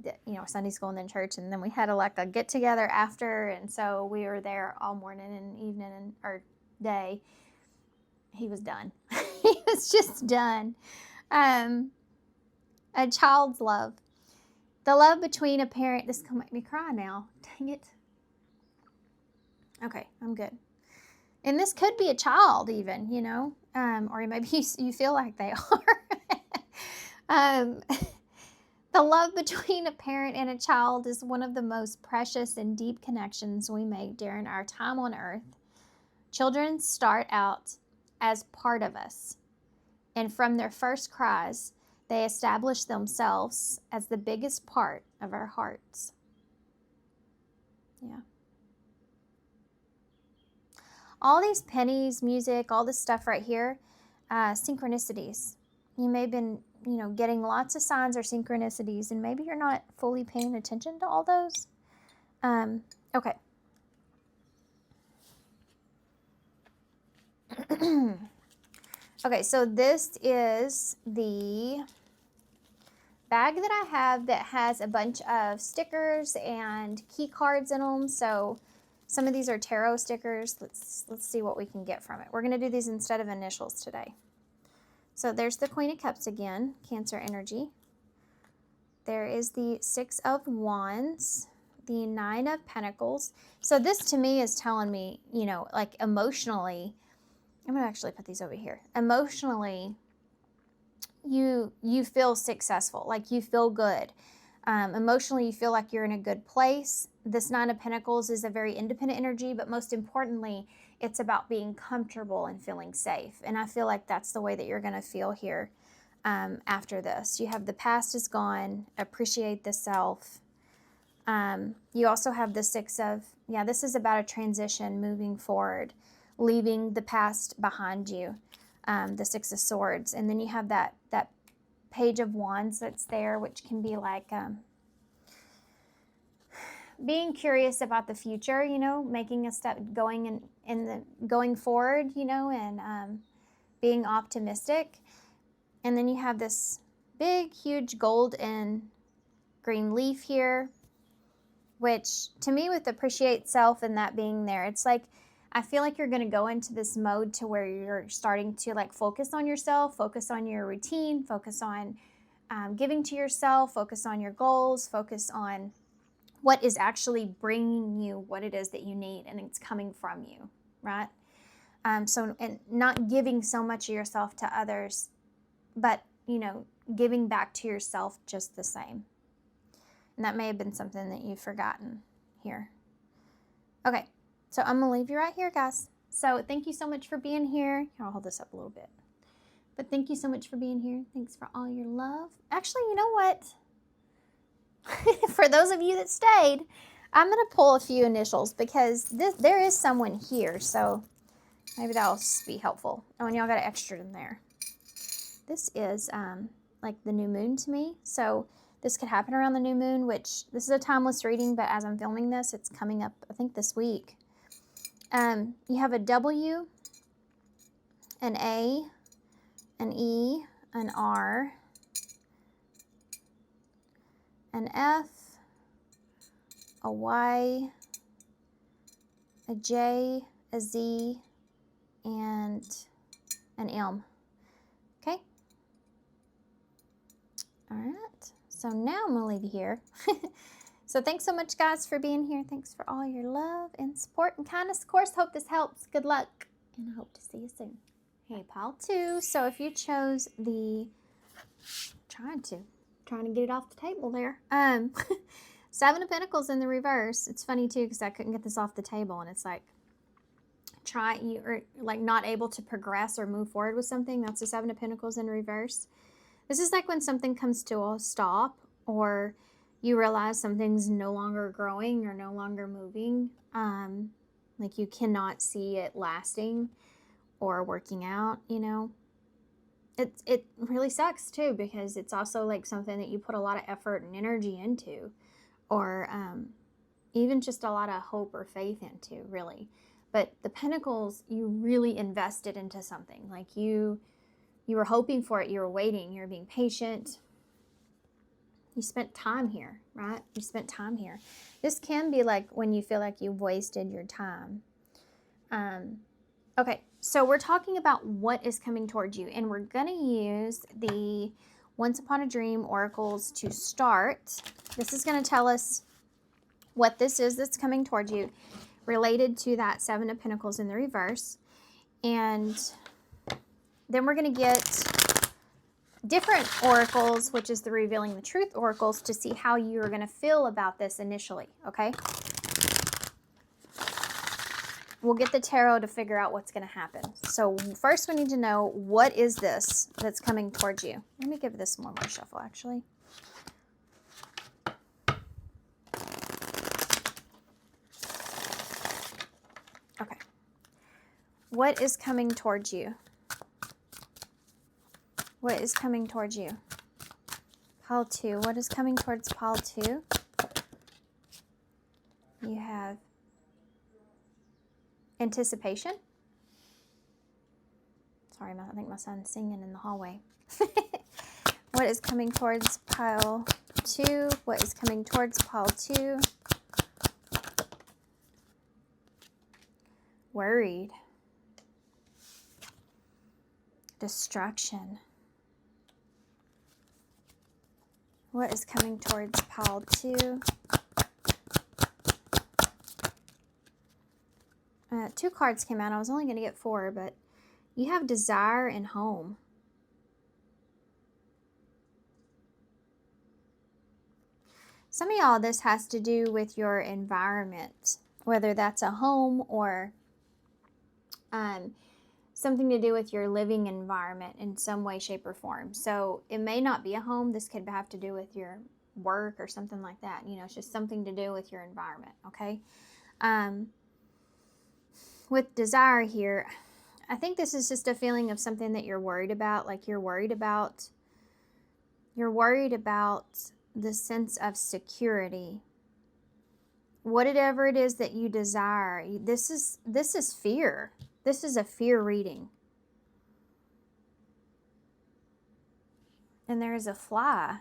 Sunday school and then church, and then we had a get together after, and so we were there all morning and evening or day. He was done. He was just done. A child's love. The love between a parent. This is going to make me cry now. Dang it. Okay, I'm good. And this could be a child even, you know, or maybe you feel like they are. The love between a parent and a child is one of the most precious and deep connections we make during our time on earth. Children start out as part of us, and from their first cries, they establish themselves as the biggest part of our hearts. Yeah. All these pennies, music, all this stuff right here, synchronicities. You may have been, getting lots of signs or synchronicities, and maybe you're not fully paying attention to all those. Okay. Okay, so this is the bag that I have that has a bunch of stickers and key cards in them. So some of these are tarot stickers. Let's see what we can get from it. We're going to do these instead of initials today. So there's the Queen of Cups again, Cancer energy. There is the Six of Wands, the Nine of Pentacles. So this to me is telling me, emotionally, I'm going to actually put these over here. Emotionally, you feel successful, like you feel good. Emotionally, you feel like you're in a good place. This Nine of Pentacles is a very independent energy, but most importantly, it's about being comfortable and feeling safe. And I feel like that's the way that you're going to feel here after this. You have the past is gone, appreciate the self. You also have the Six of, this is about a transition, moving forward, leaving the past behind you, the Six of Swords. And then you have that Page of Wands that's there, which can be like being curious about the future, making a step, going going forward, and being optimistic. And then you have this big, huge gold and green leaf here, which to me with appreciate self and that being there, it's like, I feel like you're going to go into this mode to where you're starting to focus on yourself, focus on your routine, focus on giving to yourself, focus on your goals, focus on what is actually bringing you what it is that you need, and it's coming from you, right? So, and not giving so much of yourself to others, but, giving back to yourself just the same. And that may have been something that you've forgotten here. Okay. So I'm going to leave you right here, guys. So thank you so much for being here. Here, I'll hold this up a little bit. But thank you so much for being here. Thanks for all your love. Actually, you know what? For those of you that stayed, I'm going to pull a few initials because there is someone here. So maybe that'll be helpful. Oh, and y'all got an extra in there. This is like the new moon to me. So this could happen around the new moon, which this is a timeless reading, but as I'm filming this, it's coming up, I think, this week. You have a W, an A, an E, an R, an F, a Y, a J, a Z, and an M. Okay. All right. So now I'm going to leave you here. So thanks so much, guys, for being here. Thanks for all your love and support and kindness. Of course, hope this helps. Good luck, and I hope to see you soon. Hey, pile 2. So if you chose the, trying to get it off the table there. 7 of Pentacles in the reverse. It's funny too because I couldn't get this off the table, and it's like you are like not able to progress or move forward with something. That's the 7 of Pentacles in reverse. This is like when something comes to a stop, or you realize something's no longer growing or no longer moving. Like you cannot see it lasting or working out, you know. It really sucks too, because it's also like something that you put a lot of effort and energy into, or even just a lot of hope or faith into, really. But the Pentacles, you really invested into something. Like you were hoping for it, you were waiting, you were being patient. You spent time here, right? You spent time here. This can be like when you feel like you've wasted your time. Okay, so we're talking about what is coming towards you, and we're going to use the Once Upon a Dream oracles to start. This is going to tell us what this is that's coming towards you related to that 7 of Pentacles in the reverse. And then we're going to get different oracles, which is the Revealing the Truth oracles, to see how you're going to feel about this initially, okay? We'll get the tarot to figure out what's going to happen. So first we need to know, what is this that's coming towards you? Let me give this one more shuffle, actually. Okay. What is coming towards you? What is coming towards you? Pile 2. What is coming towards pile 2? You have anticipation. Sorry, I think my son's singing in the hallway. What is coming towards pile 2? What is coming towards pile 2? Worried. Distraction. What is coming towards pile 2? 2 cards came out. I was only going to get 4, but you have desire and home. Some of y'all, this has to do with your environment, whether that's a home or something to do with your living environment in some way, shape, or form. So it may not be a home. This could have to do with your work or something like that. You know, it's just something to do with your environment, okay? With desire here, I think this is just a feeling of something that you're worried about. Like you're worried about the sense of security. Whatever it is that you desire, this is fear. This is a fear reading. And there is a fly.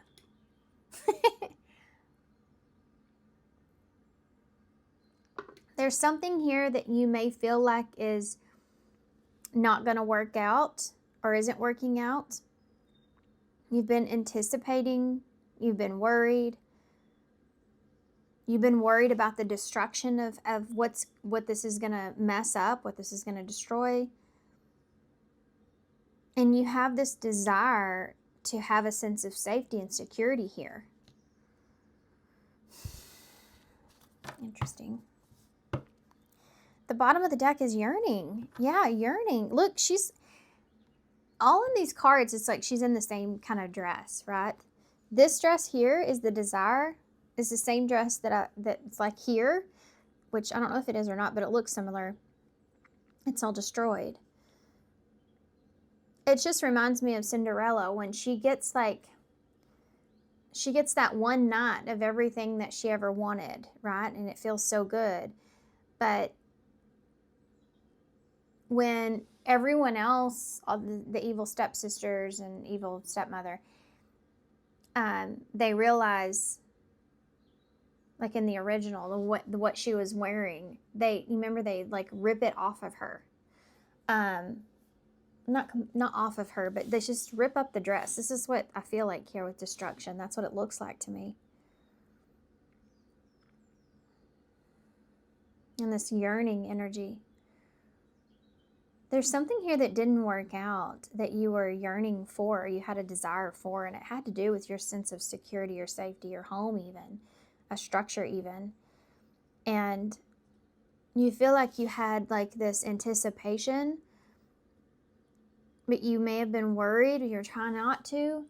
There's something here that you may feel like is not going to work out or isn't working out. You've been anticipating. You've been worried. You've been worried about the destruction of what this is going to mess up, what this is going to destroy. And you have this desire to have a sense of safety and security here. Interesting. The bottom of the deck is yearning. Yeah, yearning. Look, she's all in these cards. It's like she's in the same kind of dress, right? This dress here is the desire. Is the same dress that's like here, which I don't know if it is or not, but it looks similar. It's all destroyed. It just reminds me of Cinderella when she gets that one night of everything that she ever wanted, right? And it feels so good. But when everyone else, all the evil stepsisters and evil stepmother, they realize, like in the original, what she was wearing, you remember they like rip it off of her. not off of her, but they just rip up the dress. This is what I feel like here with destruction. That's what it looks like to me. And this yearning energy. There's something here that didn't work out that you were yearning for, you had a desire for, and it had to do with your sense of security or safety, your home even, a structure even. And you feel like you had like this anticipation, but you may have been worried, or you're trying not to.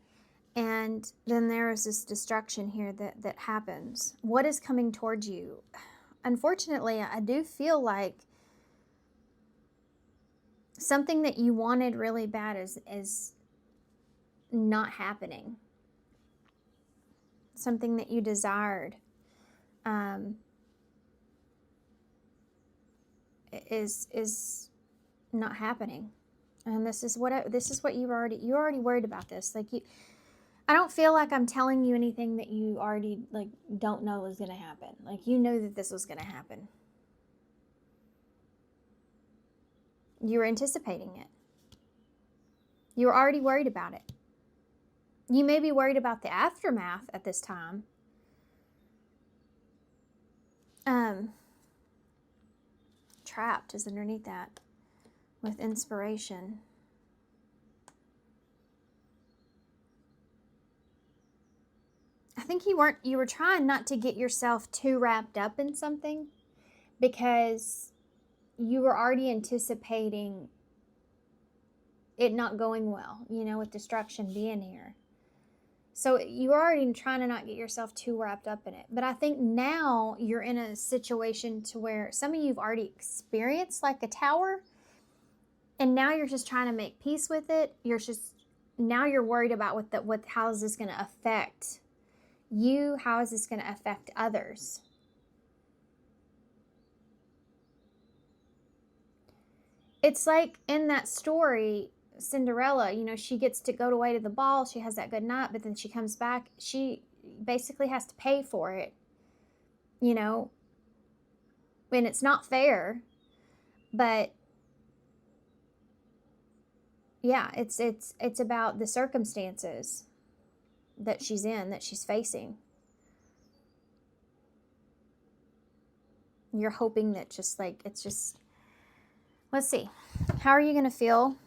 And then there is this destruction here that happens. What is coming towards you? Unfortunately, I do feel like something that you wanted really bad is not happening. Something that you desired is not happening. And this is what you're already worried about this. Like I don't feel like I'm telling you anything that you already like don't know is going to happen. Like you know that this was going to happen. You were anticipating it. You were already worried about it. You may be worried about the aftermath at this time. Trapped is underneath that with inspiration. I think you were trying not to get yourself too wrapped up in something because you were already anticipating it not going well, with destruction being here. So you're already trying to not get yourself too wrapped up in it. But I think now you're in a situation to where some of you've already experienced like a tower, and now you're just trying to make peace with it. Now you're worried about how is this going to affect you? How is this going to affect others? It's like in that story, Cinderella, she gets to go away to the ball. She has that good night, but then she comes back. She basically has to pay for it, and it's not fair, but yeah, it's about the circumstances that she's in, that she's facing. You're hoping that let's see. How are you going to feel?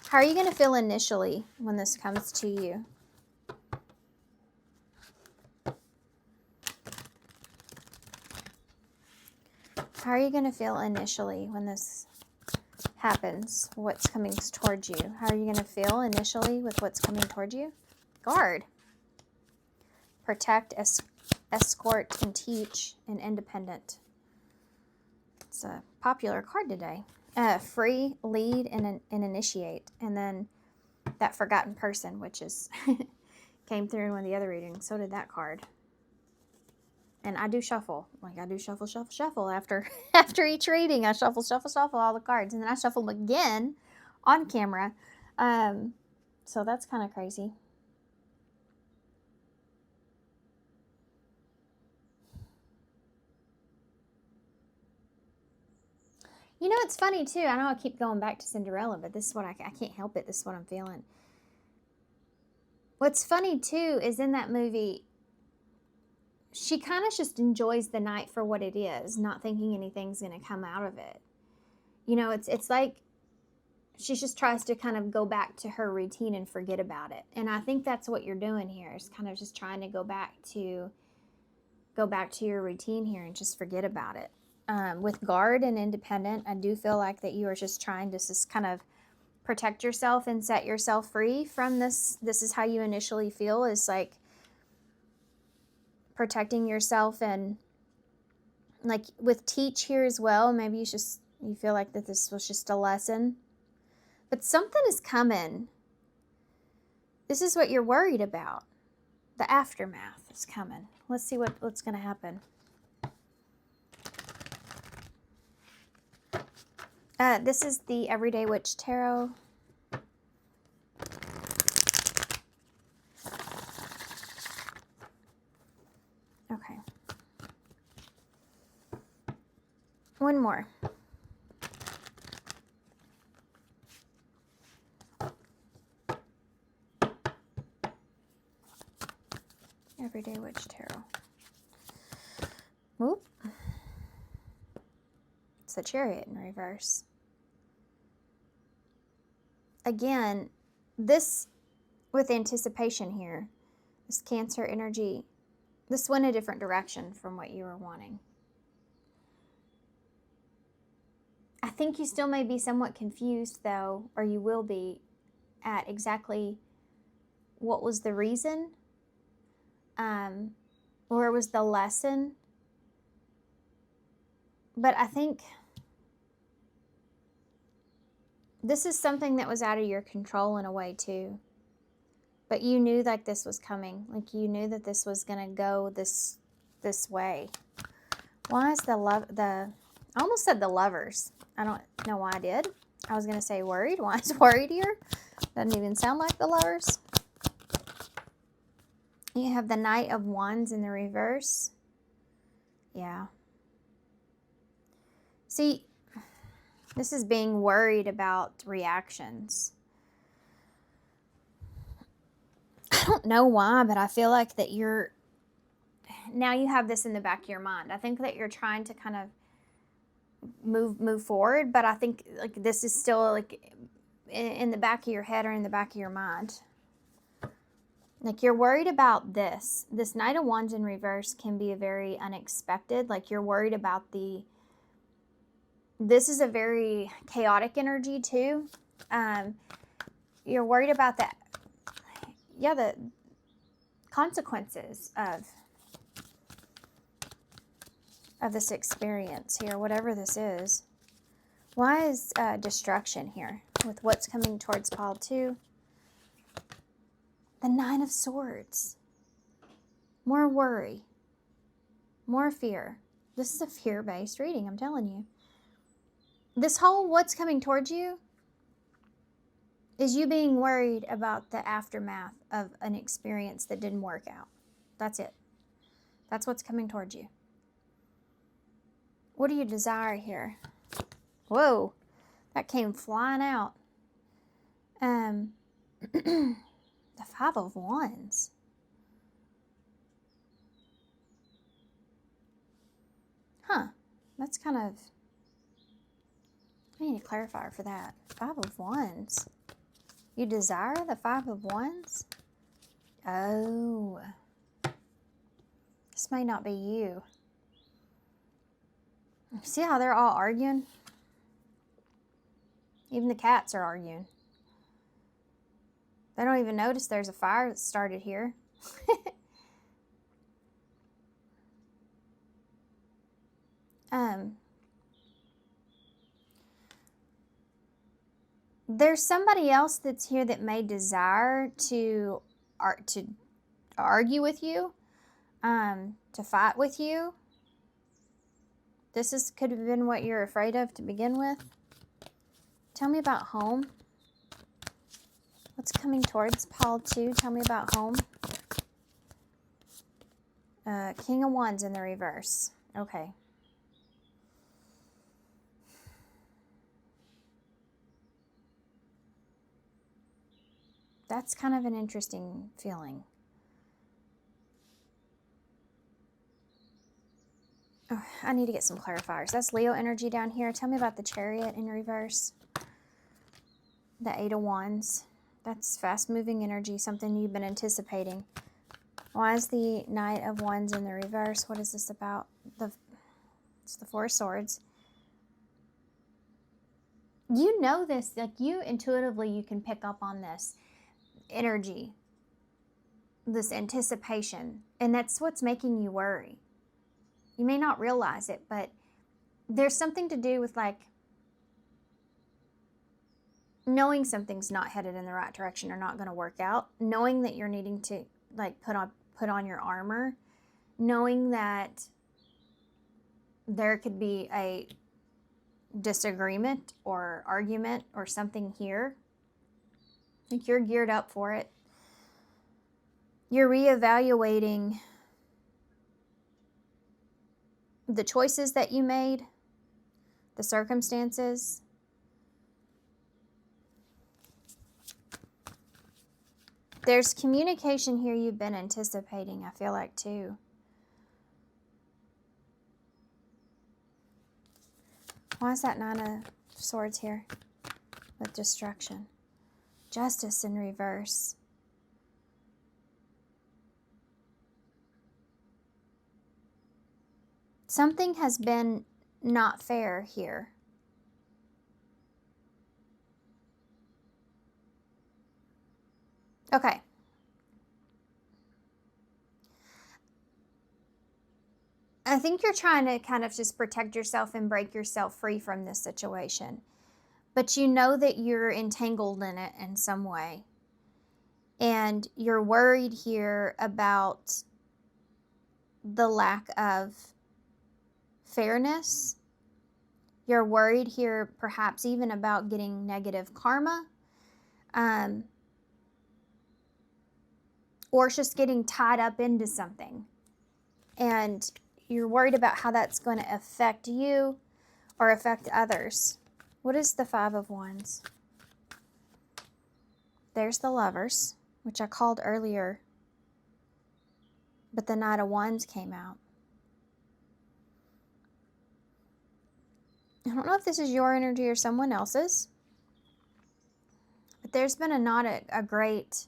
How are you going to feel initially when this comes to you? How are you going to feel initially when this happens? What's coming towards you? How are you going to feel initially with what's coming towards you? Guard. Protect, escort, and teach, and independent. It's a popular card today. Free, lead, and initiate. And then that forgotten person, which is came through in one of the other readings. So did that card. And I do shuffle. Like I do shuffle after each reading. I shuffle all the cards. And then I shuffle them again on camera. So that's kind of crazy. It's funny too. I know I keep going back to Cinderella, but this is what I can't help it. This is what I'm feeling. What's funny too is in that movie, she kind of just enjoys the night for what it is, not thinking anything's going to come out of it. It's like she just tries to kind of go back to her routine and forget about it. And I think that's what you're doing here, is kind of just trying to go back to your routine here and just forget about it. With guard and independent, I do feel like that you are just trying to just kind of protect yourself and set yourself free from this. This is how you initially feel, is like protecting yourself. And like with teach here as well, maybe you feel like that this was just a lesson, but something is coming. This is what you're worried about. The aftermath is coming. Let's see what's going to happen. This is the Everyday Witch Tarot. Okay. One more. Everyday Witch Tarot. Whoop. It's the Chariot in reverse. Again, this with anticipation here, this Cancer energy, this went a different direction from what you were wanting. I think you still may be somewhat confused, though, or you will be, at exactly what was the reason, or was the lesson. But I think this is something that was out of your control in a way, too. But you knew like this was coming. Like you knew that this was going to go this way. Why is I almost said the Lovers. I don't know why I did. I was going to say worried. Why is worried here? Doesn't even sound like the Lovers. You have the Knight of Wands in the reverse. Yeah. See, this is being worried about reactions. I don't know why, but I feel like that now you have this in the back of your mind. I think that you're trying to kind of move forward, but I think like this is still like in the back of your head or in the back of your mind. Like you're worried about this. This Knight of Wands in reverse can be a very unexpected. Like you're worried about this is a very chaotic energy too. You're worried about that. Yeah, the consequences of this experience here, whatever this is. Why is destruction here with what's coming towards Paul too? The Nine of Swords. More worry. More fear. This is a fear-based reading, I'm telling you. This whole what's coming towards you is you being worried about the aftermath of an experience that didn't work out. That's it. That's what's coming towards you. What do you desire here? Whoa, that came flying out. The Five of Wands. Huh, that's kind of, I need a clarifier for that. Five of Wands. You desire the Five of Wands? Oh. This may not be you. See how they're all arguing? Even the cats are arguing. They don't even notice there's a fire that started here. There's somebody else that's here that may desire to argue with you, to fight with you. This could have been what you're afraid of to begin with. Tell me about home. What's coming towards Paul too? Tell me about home. King of Wands in the reverse. Okay. That's kind of an interesting feeling. Oh, I need to get some clarifiers. That's Leo energy down here. Tell me about the Chariot in reverse. The Eight of Wands. That's fast-moving energy, something you've been anticipating. Why is the Knight of Wands in the reverse? What is this about? It's the Four of Swords. You know this, like you intuitively, you can pick up on this energy, this anticipation, and that's what's making you worry. You may not realize it, but there's something to do with like knowing something's not headed in the right direction or not going to work out, knowing that you're needing to like put on your armor, knowing that there could be a disagreement or argument or something here. Like you're geared up for it. You're reevaluating the choices that you made, the circumstances. There's communication here you've been anticipating, I feel like, too. Why is that 9 of Swords here with destruction? Justice in reverse. Something has been not fair here. Okay. I think you're trying to kind of just protect yourself and break yourself free from this situation. But you know that you're entangled in it in some way. And you're worried here about the lack of fairness. You're worried here perhaps even about getting negative karma. Or just getting tied up into something. And you're worried about how that's going to affect you or affect others. What is the 5 of Wands? There's the Lovers, which I called earlier, but the Knight of Wands came out. I don't know if this is your energy or someone else's, but there's been not a great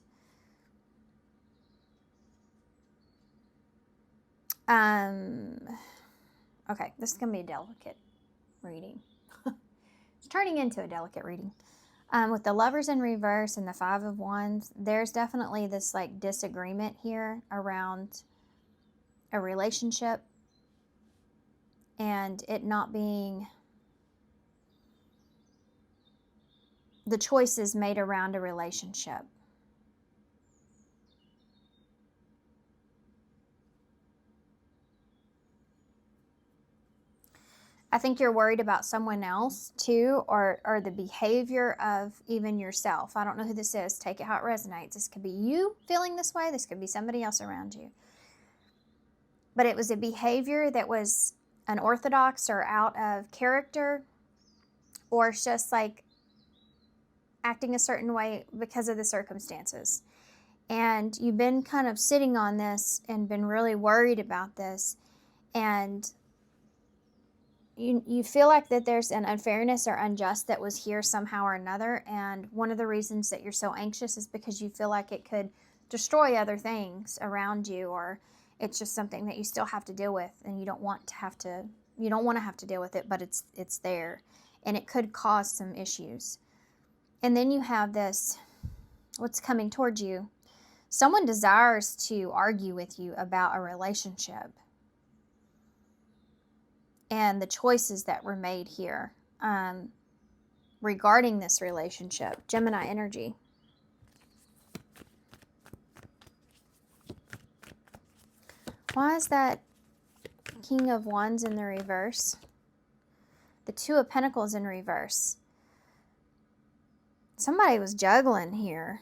okay, this is going to be a delicate reading. It's turning into a delicate reading. With the Lovers in reverse and the 5 of Wands, there's definitely this like disagreement here around a relationship and it not being the choices made around a relationship. I think you're worried about someone else too, or the behavior of even yourself. I don't know who this is. Take it how it resonates. This could be you feeling this way. This could be somebody else around you. But it was a behavior that was unorthodox or out of character, or it's just like acting a certain way because of the circumstances. And you've been kind of sitting on this and been really worried about this. And you feel like that there's an unfairness or unjust that was here somehow or another, and one of the reasons that you're so anxious is because you feel like it could destroy other things around you, or it's just something that you still have to deal with and you don't want to have to deal with it, but it's there and it could cause some issues. And then you have this, what's coming towards you. Someone desires to argue with you about a relationship and the choices that were made here regarding this relationship. Gemini energy. Why is that King of Wands in the reverse? The 2 of Pentacles in reverse. Somebody was juggling here.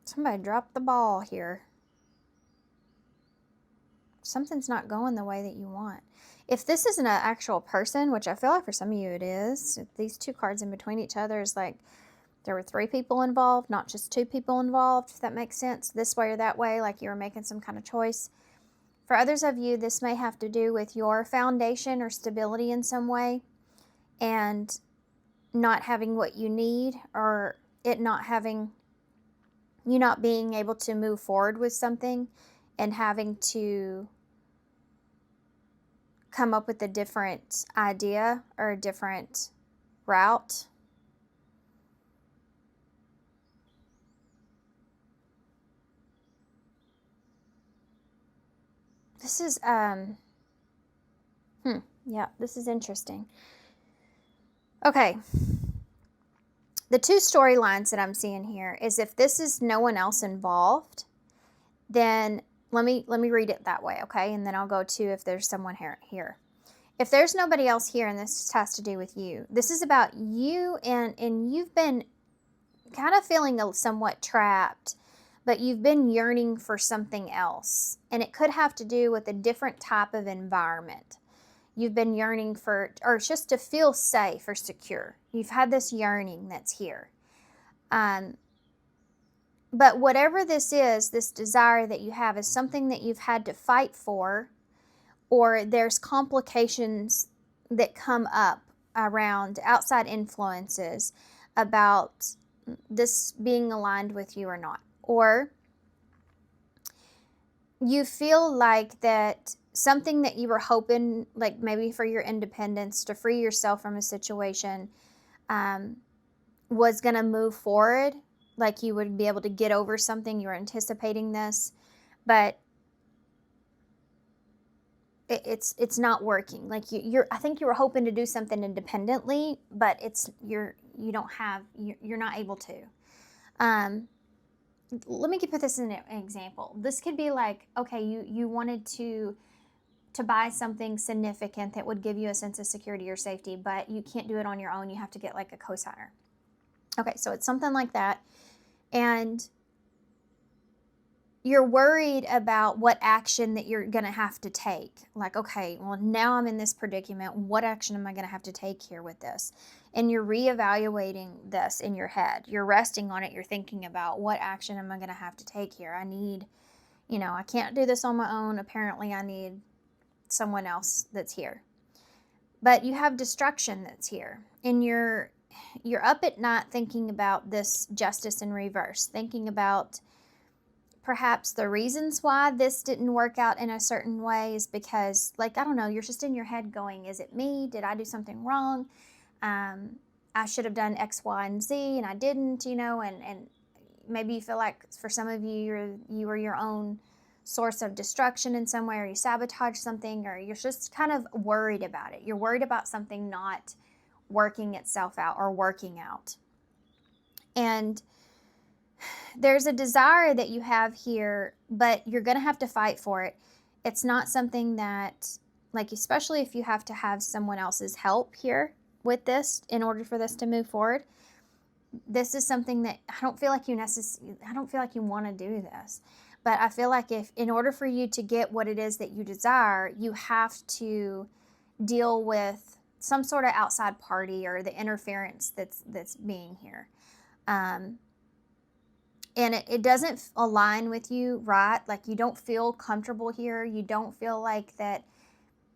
Somebody dropped the ball here. Something's not going the way that you want. If this isn't an actual person, which I feel like for some of you it is, these 2 cards in between each other is like there were 3 people involved, not just 2 people involved, if that makes sense. This way or that way, like you were making some kind of choice. For others of you, this may have to do with your foundation or stability in some way and not having what you need, or it not having, you not being able to move forward with something and having to come up with a different idea or a different route. This is, yeah, this is interesting. Okay. The 2 storylines that I'm seeing here is if this is no one else involved, then let me read it that way, okay? And then I'll go to if there's someone here. If there's nobody else here and this just has to do with you, this is about you and you've been kind of feeling somewhat trapped but you've been yearning for something else. And it could have to do with a different type of environment. You've been yearning for, or just to feel safe or secure. You've had this yearning that's here. But whatever this is, this desire that you have is something that you've had to fight for, or there's complications that come up around outside influences about this being aligned with you or not. Or you feel like that something that you were hoping, like maybe for your independence, to free yourself from a situation, was going to move forward, like you would be able to get over something. You were anticipating this, but it's not working. Like I think you were hoping to do something independently, but you're not able to. Let me put this in an example. This could be like, okay, you wanted to buy something significant that would give you a sense of security or safety, but you can't do it on your own. You have to get like a cosigner. Okay, so it's something like that. And you're worried about what action that you're going to have to take. Like, okay, well, now I'm in this predicament. What action am I going to have to take here with this? And you're reevaluating this in your head. You're resting on it. You're thinking about, what action am I going to have to take here? I need, I can't do this on my own. Apparently, I need someone else that's here. But you have destruction that's here. And you're up at night thinking about this justice in reverse, thinking about perhaps the reasons why this didn't work out in a certain way is because, like, I don't know, you're just in your head going, is it me? Did I do something wrong? I should have done X, Y, and Z, and I didn't, and maybe you feel like for some of you, you were your own source of destruction in some way, or you sabotage something, or you're just kind of worried about it. You're worried about something not working itself out or working out. And there's a desire that you have here, but you're going to have to fight for it. It's not something that, like, especially if you have to have someone else's help here with this in order for this to move forward. This is something that I don't feel like you want to do this. But I feel like if, in order for you to get what it is that you desire, you have to deal with some sort of outside party or the interference that's being here. And it doesn't align with you, right? Like, you don't feel comfortable here. You don't feel like that,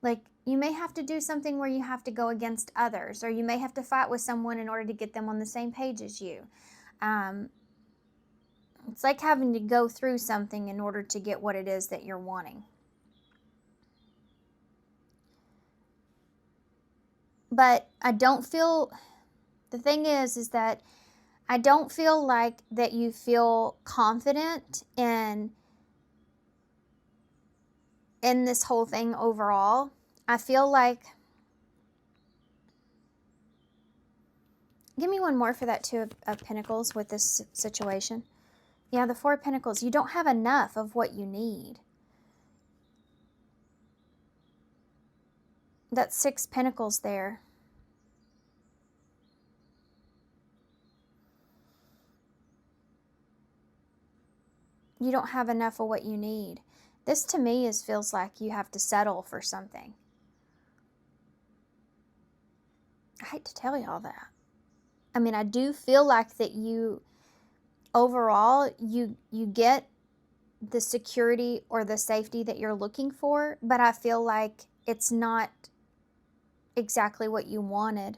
like, you may have to do something where you have to go against others, or you may have to fight with someone in order to get them on the same page as you. It's like having to go through something in order to get what it is that you're wanting. But the thing is that I don't feel like that you feel confident in this whole thing overall. I feel like, give me one more for that Two of Pentacles with this situation. Yeah, the Four of Pentacles. You don't have enough of what you need. That Six Pentacles there. You don't have enough of what you need. This to me feels like you have to settle for something. I hate to tell y'all that. I mean, I do feel like that you, overall, you get the security or the safety that you're looking for, but I feel like it's not exactly what you wanted.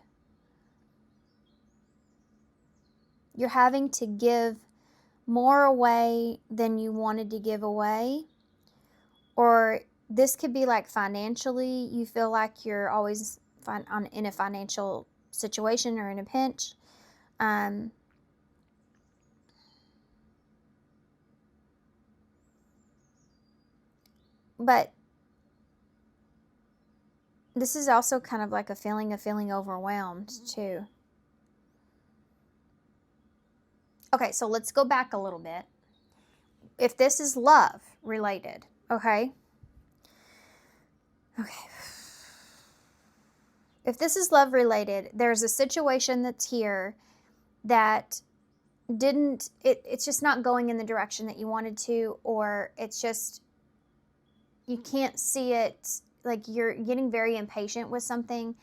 You're having to give more away than you wanted to give away. Or this could be like financially, you feel like you're always in a financial situation or in a pinch. But this is also kind of like a feeling of feeling overwhelmed too. Okay, so let's go back a little bit. If this is love related, okay? Okay. If this is love related, there's a situation that's here that it's just not going in the direction that you wanted to, or it's just, you can't see it, like you're getting very impatient with something.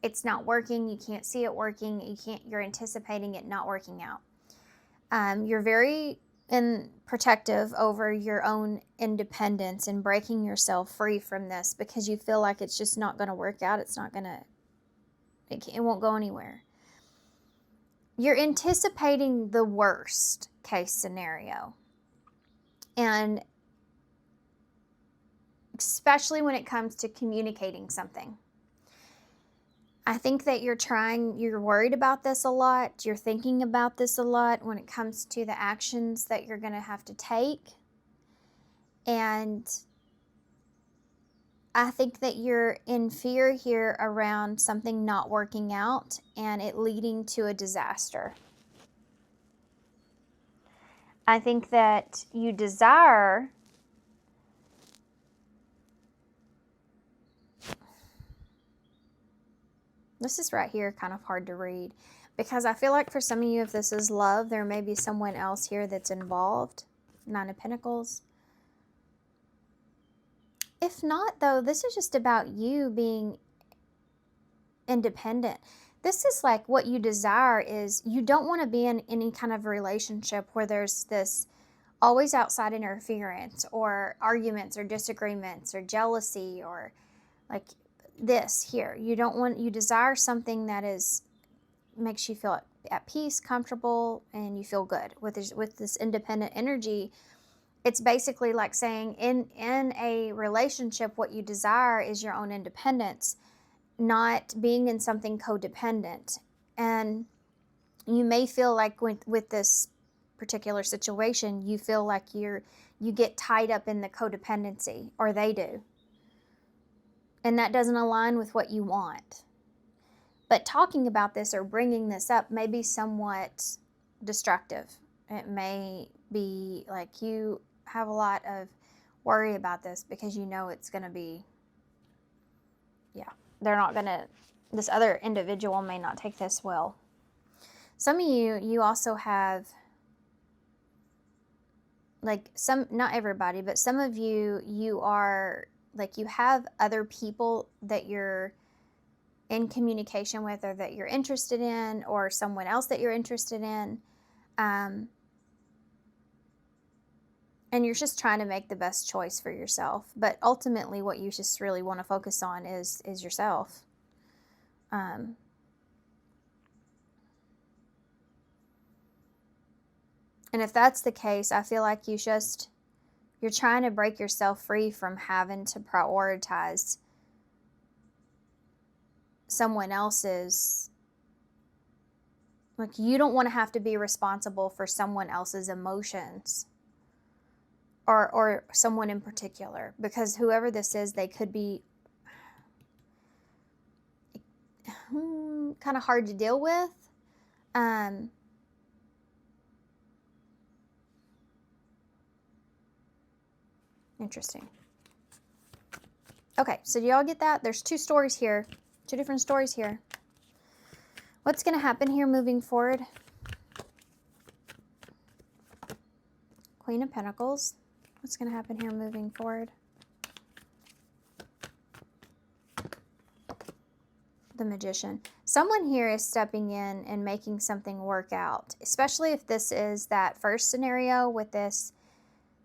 It's not working. You can't see it working. You're anticipating it not working out. You're very protective over your own independence and breaking yourself free from this because you feel like it's just not going to work out. It won't go anywhere. You're anticipating the worst case scenario. And especially when it comes to communicating something. I think that you're worried about this a lot. You're thinking about this a lot when it comes to the actions that you're going to have to take. And I think that you're in fear here around something not working out and it leading to a disaster. I think that you desire this is right here kind of hard to read because I feel like for some of you, if this is love, there may be someone else here that's involved. 9 of Pentacles. If not, though, this is just about you being independent. This is like what you desire is you don't want to be in any kind of relationship where there's this always outside interference or arguments or disagreements or jealousy or like this here. You desire something that makes you feel at peace, comfortable, and you feel good with this independent energy. It's basically like saying in a relationship, what you desire is your own independence, not being in something codependent. And you may feel like with this particular situation, you feel like you get tied up in the codependency, or they do. And that doesn't align with what you want. But talking about this or bringing this up may be somewhat destructive. It may be like you have a lot of worry about this because you know it's going to be, this other individual may not take this well. Some of you also have, not everybody, but some of you are, you have other people that you're in communication with or that you're interested in, or someone else that you're interested in. And you're just trying to make the best choice for yourself. But ultimately what you just really want to focus on is yourself. And if that's the case, I feel like you're trying to break yourself free from having to prioritize someone else's, you don't want to have to be responsible for someone else's emotions or someone in particular, because whoever this is, they could be kind of hard to deal with. Interesting. Okay, so do y'all get that? There's 2 stories here. 2 different stories here. What's going to happen here moving forward? Queen of Pentacles. What's going to happen here moving forward? The Magician. Someone here is stepping in and making something work out, especially if this is that first scenario with this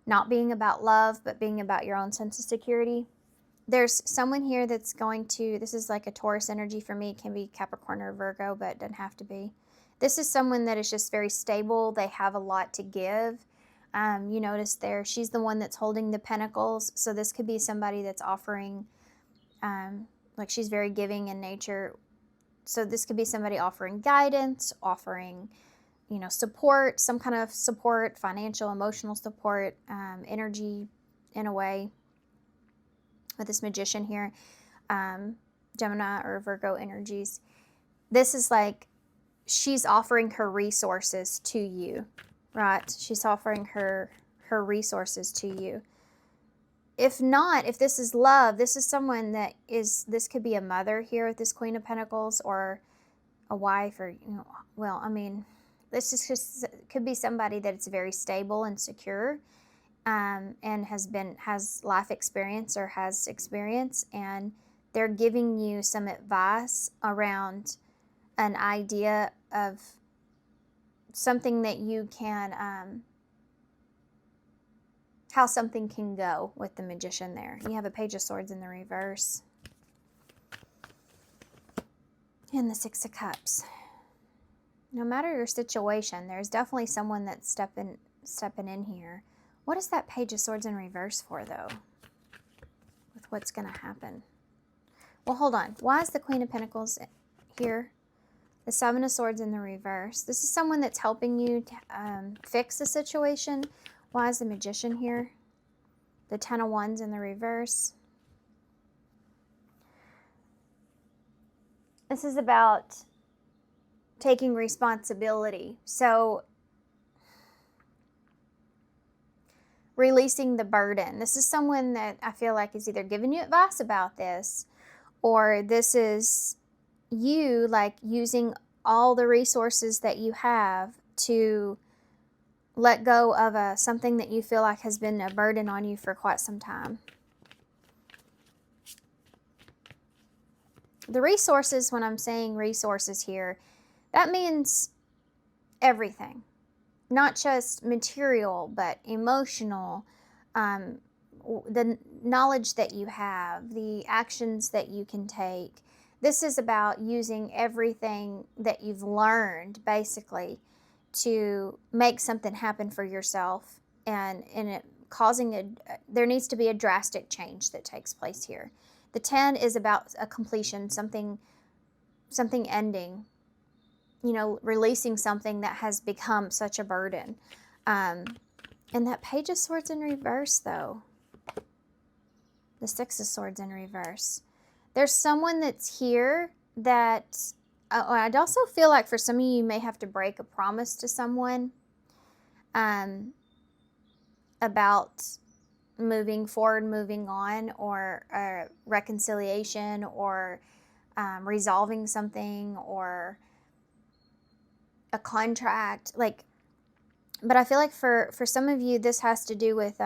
not being about love, but being about your own sense of security. There's someone here that's going to, this is like a Taurus energy for me. It can be Capricorn or Virgo, but it doesn't have to be. This is someone that is just very stable. They have a lot to give. You notice there, she's the one that's holding the pentacles. So this could be somebody that's offering, she's very giving in nature. So this could be somebody offering guidance, offering, support, some kind of support, financial, emotional support, energy in a way. With this Magician here, Gemini or Virgo energies. This is like she's offering her resources to you, right? She's offering her resources to you. If not, if this is love, this is someone this could be a mother here with this Queen of Pentacles, or a wife, or, this is just could be somebody that's very stable and secure, and has life experience or has experience, and they're giving you some advice around an idea of something that you can, how something can go with the Magician there. You have a Page of Swords in the reverse. And the Six of Cups. No matter your situation, there's definitely someone that's stepping in here. What is that Page of Swords in reverse for, though? With what's going to happen? Well, hold on. Why is the Queen of Pentacles here? The Seven of Swords in the reverse. This is someone that's helping you to, fix the situation. Why is the Magician here? The Ten of Wands in the reverse. This is about taking responsibility. So, releasing the burden. This is someone that I feel like is either giving you advice about this, or this is you like using all the resources that you have to let go of something that you feel like has been a burden on you for quite some time. The resources, when I'm saying resources here, that means everything. Not just material, but emotional, the knowledge that you have, the actions that you can take. This is about using everything that you've learned, basically, to make something happen for yourself, and it causing there needs to be a drastic change that takes place here. The 10 is about a completion, something ending, releasing something that has become such a burden. And that Page of Swords in reverse, though, the Six of Swords in reverse. There's someone that's here that, I'd also feel like for some of you may have to break a promise to someone about moving forward, moving on, or a reconciliation, or resolving something, or a contract. But I feel like for some of you, this has to do with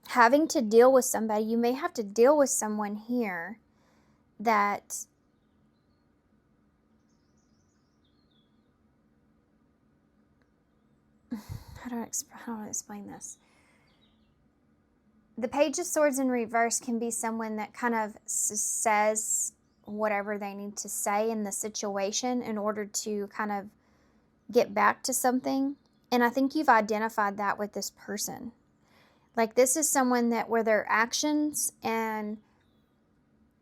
having to deal with somebody. You may have to deal with someone here that how do I explain this? The Page of Swords in reverse can be someone that kind of says whatever they need to say in the situation in order to kind of get back to something. And I think you've identified that with this person. Like, this is someone that where their actions and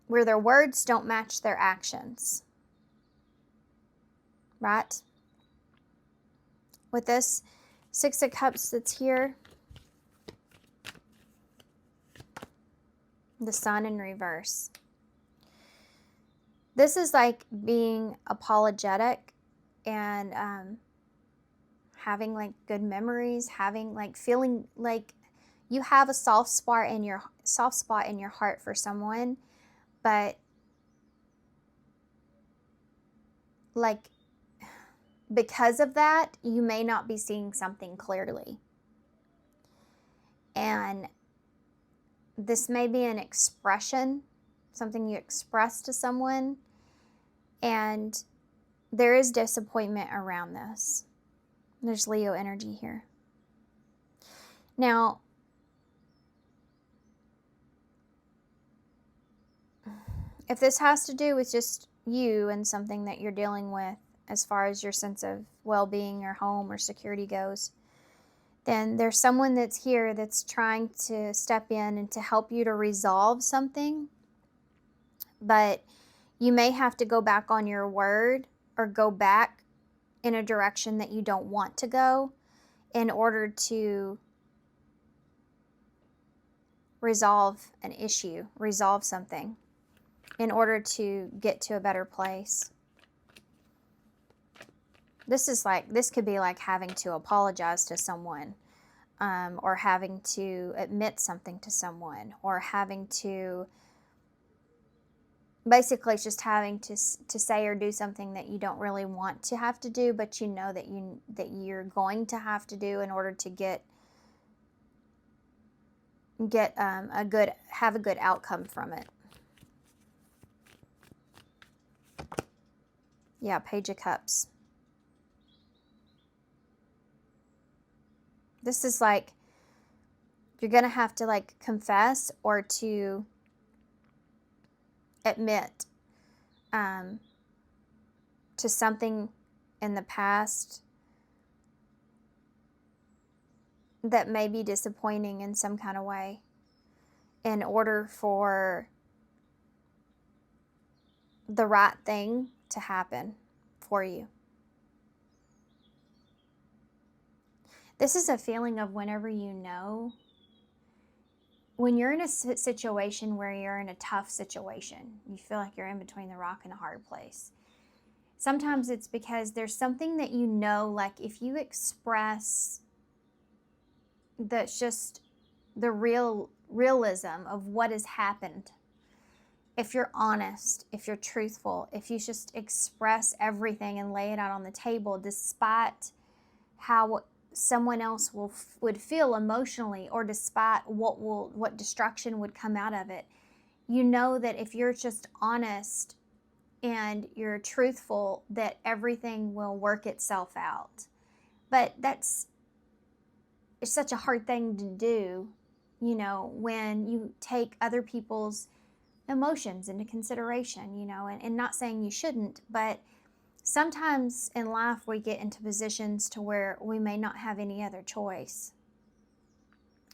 where their words don't match their actions. Right? With this Six of Cups that's here, the Sun in reverse. This is like being apologetic and having like good memories, having like feeling like you have a soft spot in your heart for someone, but like because of that, you may not be seeing something clearly. And this may be an expression, something you express to someone, and there is disappointment around this. There's Leo energy here. Now, if this has to do with just you and something that you're dealing with as far as your sense of well-being or home or security goes, then there's someone that's here that's trying to step in and to help you to resolve something. But you may have to go back on your word or go back in a direction that you don't want to go in order to resolve an issue, resolve something, in order to get to a better place. This could be like having to apologize to someone, or having to admit something to someone, or having to basically it's just having to say or do something that you don't really want to have to do, but you know that you're going to have to do in order to have a good outcome from it. Yeah, Page of Cups. This is like you're going to have to like confess or to admit to something in the past that may be disappointing in some kind of way in order for the right thing to happen for you. This is a feeling of whenever you know, when you're in a situation where you're in a tough situation, you feel like you're in between the rock and a hard place. Sometimes it's because there's something that you know, like if you express that's just the realism of what has happened, if you're honest, if you're truthful, if you just express everything and lay it out on the table, despite how someone else would feel emotionally, or despite what destruction would come out of it, you know that if you're just honest and you're truthful, that everything will work itself out. But it's such a hard thing to do, when you take other people's emotions into consideration, and not saying you shouldn't, but sometimes in life we get into positions to where we may not have any other choice.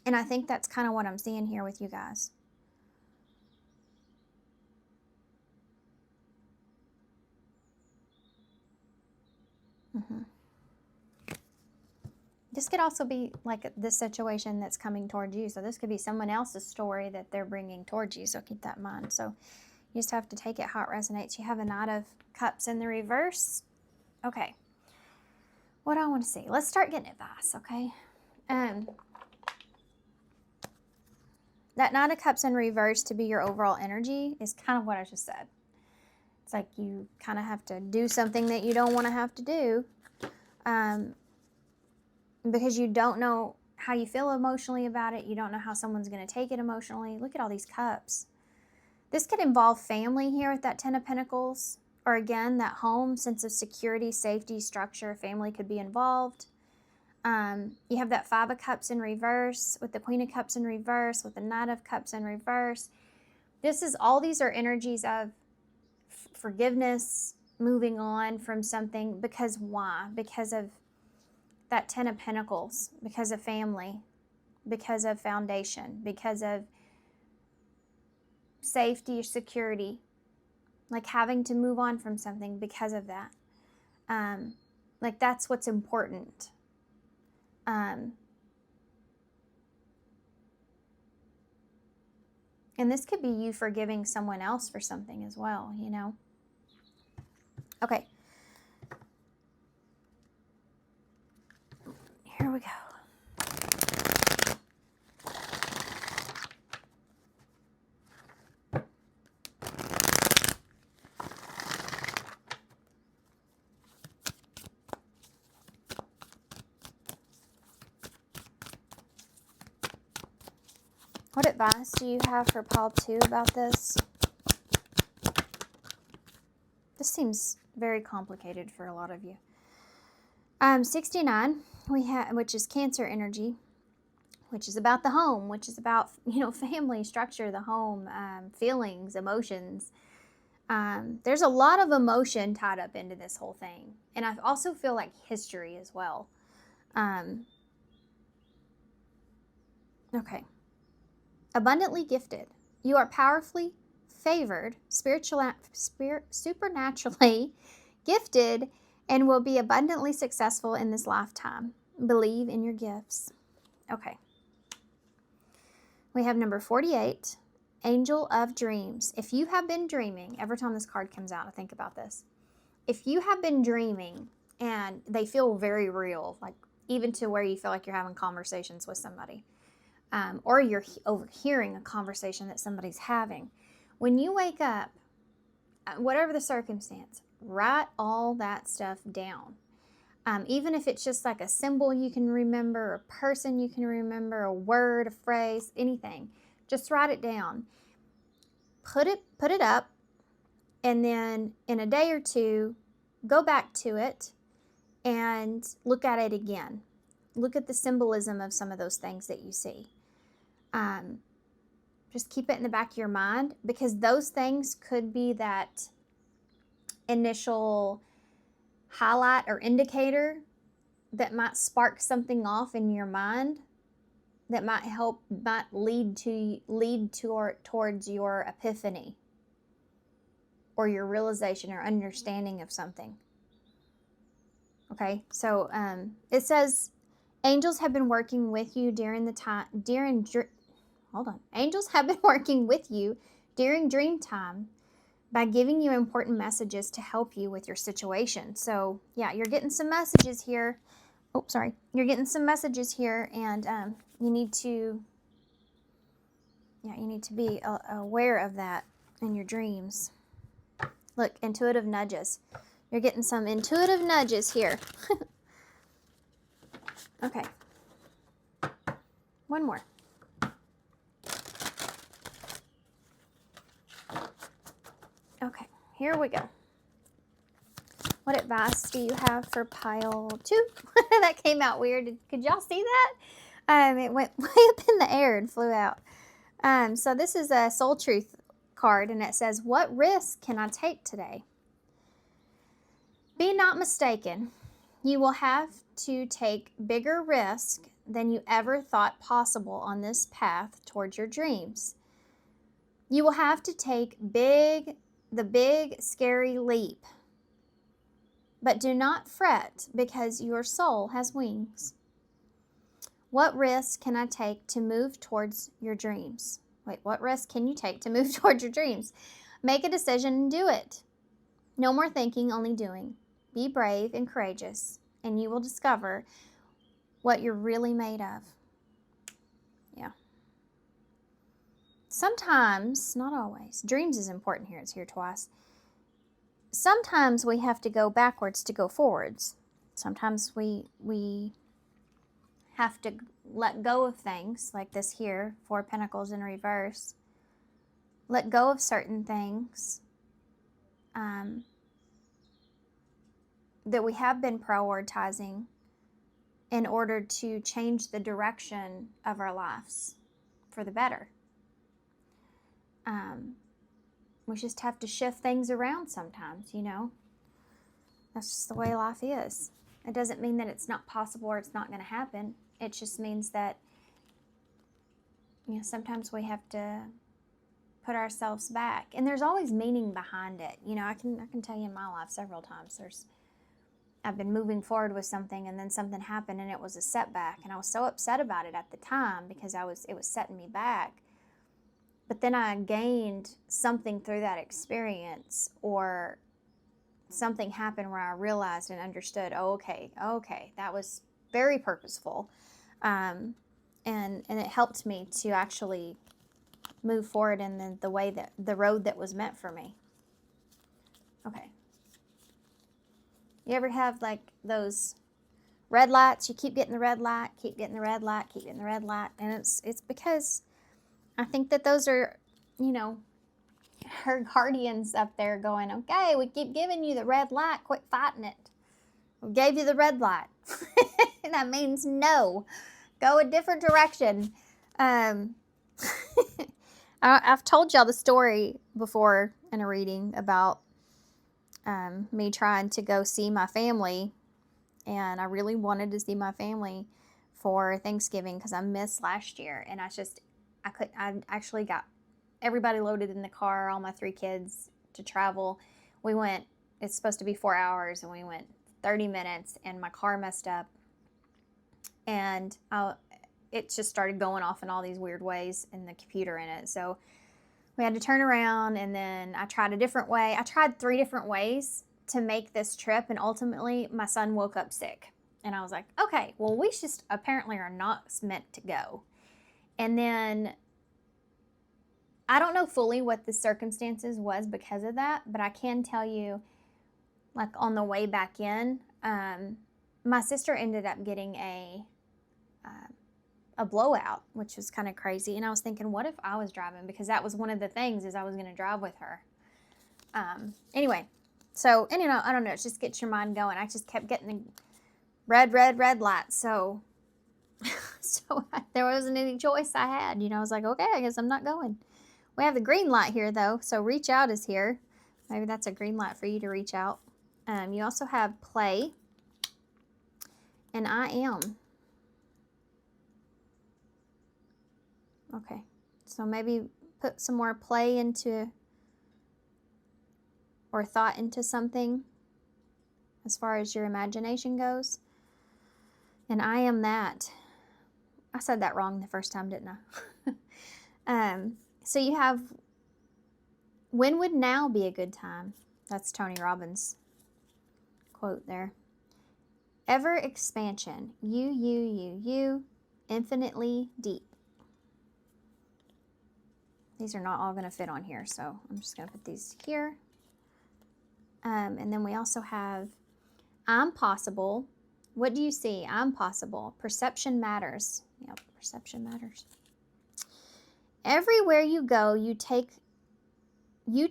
And I think that's kind of what I'm seeing here with you guys. This could also be like this situation that's coming towards you. So this could be someone else's story that they're bringing towards you. So keep that in mind. So you just have to take it how it resonates. You have a Knight of Cups in the reverse. Okay. What do I want to see? Let's start getting advice, okay? That Knight of Cups in reverse to be your overall energy is kind of what I just said. It's like you kind of have to do something that you don't want to have to do. Because you don't know how you feel emotionally about it. You don't know how someone's going to take it emotionally. Look at all these cups. This could involve family here with that Ten of Pentacles. Or again, that home, sense of security, safety, structure. Family could be involved. You have that Five of Cups in reverse with the Queen of Cups in reverse with the Knight of Cups in reverse. All these are energies of forgiveness, moving on from something. Because why? Because of that Ten of Pentacles, because of family, because of foundation, because of safety or security, like having to move on from something because of that. Like that's what's important. And this could be you forgiving someone else for something as well, Okay. Here we go. What advice do you have for pile 2 about this? This seems very complicated for a lot of you. 69, which is Cancer energy, which is about the home, which is about, family, structure, the home, feelings, emotions. There's a lot of emotion tied up into this whole thing. And I also feel like history as well. Okay. Abundantly gifted. You are powerfully favored, supernaturally gifted, and will be abundantly successful in this lifetime. Believe in your gifts. Okay. We have number 48, Angel of Dreams. If you have been dreaming, every time this card comes out, I think about this. If you have been dreaming and they feel very real, like even to where you feel like you're having conversations with somebody, or you're overhearing a conversation that somebody's having, when you wake up, whatever the circumstance, write all that stuff down. Even if it's just like a symbol you can remember, a person you can remember, a word, a phrase, anything, just write it down. Put it up, and then in a day or two, go back to it and look at it again. Look at the symbolism of some of those things that you see. Just keep it in the back of your mind, because those things could be that initial highlight or indicator that might spark something off in your mind that might lead towards your epiphany or your realization or understanding of something. Okay, so it says, angels have been working with you angels have been working with you during dream time by giving you important messages to help you with your situation. So yeah, you're getting some messages here. You're getting some messages here, and you need to be aware of that in your dreams. Look, intuitive nudges. You're getting some intuitive nudges here. Okay. One more. Okay, here we go. What advice do you have for pile 2? That came out weird. Could y'all see that? It went way up in the air and flew out. So this is a Soul Truth card, and it says, what risk can I take today? Be not mistaken. You will have to take bigger risk than you ever thought possible on this path towards your dreams. You will have to take the big, scary leap. But do not fret, because your soul has wings. What risk can I take to move towards your dreams? What risk can you take to move towards your dreams? Make a decision and do it. No more thinking, only doing. Be brave and courageous, and you will discover what you're really made of. Yeah. Sometimes, not always, dreams is important here. It's here twice. Sometimes we have to go backwards to go forwards. Sometimes we have to let go of things, like this here, 4 Pentacles in reverse. Let go of certain things that we have been prioritizing in order to change the direction of our lives for the better. We just have to shift things around sometimes, you know. That's just the way life is. It doesn't mean that it's not possible or it's not going to happen. It just means that, you know, sometimes we have to put ourselves back. And there's always meaning behind it. You know, I can tell you in my life several times I've been moving forward with something, and then something happened and it was a setback, and I was so upset about it at the time because it was setting me back. But then I gained something through that experience, or something happened where I realized and understood, okay, that was very purposeful. And it helped me to actually move forward in the road that was meant for me. Okay. You ever have like those red lights? You keep getting the red light, keep getting the red light, keep getting the red light. And it's because I think that those are, you know, her guardians up there going, okay, we keep giving you the red light, quit fighting it. We gave you the red light. That means no. Go a different direction. I've told y'all the story before in a reading about me trying to go see my family, and I really wanted to see my family for Thanksgiving because I missed last year, and I actually got everybody loaded in the car, all my 3 kids, to travel. We went, it's supposed to be 4 hours, and we went 30 minutes, and my car messed up, and it just started going off in all these weird ways in the computer in it. So we had to turn around, and then I tried a different way. I tried 3 different ways to make this trip, and ultimately my son woke up sick. And I was like, okay, well, we just apparently are not meant to go. And then I don't know fully what the circumstances was because of that, but I can tell you, like on the way back in, my sister ended up getting a blowout, which was kind of crazy. And I was thinking, what if I was driving? Because that was one of the things, is I was going to drive with her. Anyway, so, and I don't know, it just gets your mind going. I just kept getting the red light. So there wasn't any choice I had. I was like, okay, I guess I'm not going. We have the green light here though. So reach out is here. Maybe that's a green light for you to reach out. You also have play and I am. Okay, so maybe put some more play into, or thought into something as far as your imagination goes. And I am that. I said that wrong the first time, didn't I? So you have, when would now be a good time? That's Tony Robbins' quote there. Ever expansion. You, infinitely deep. These are not all going to fit on here, so I'm just going to put these here. And then we also have I'm possible. What do you see? I'm possible. Perception matters. Yep, perception matters. Everywhere you go, you take you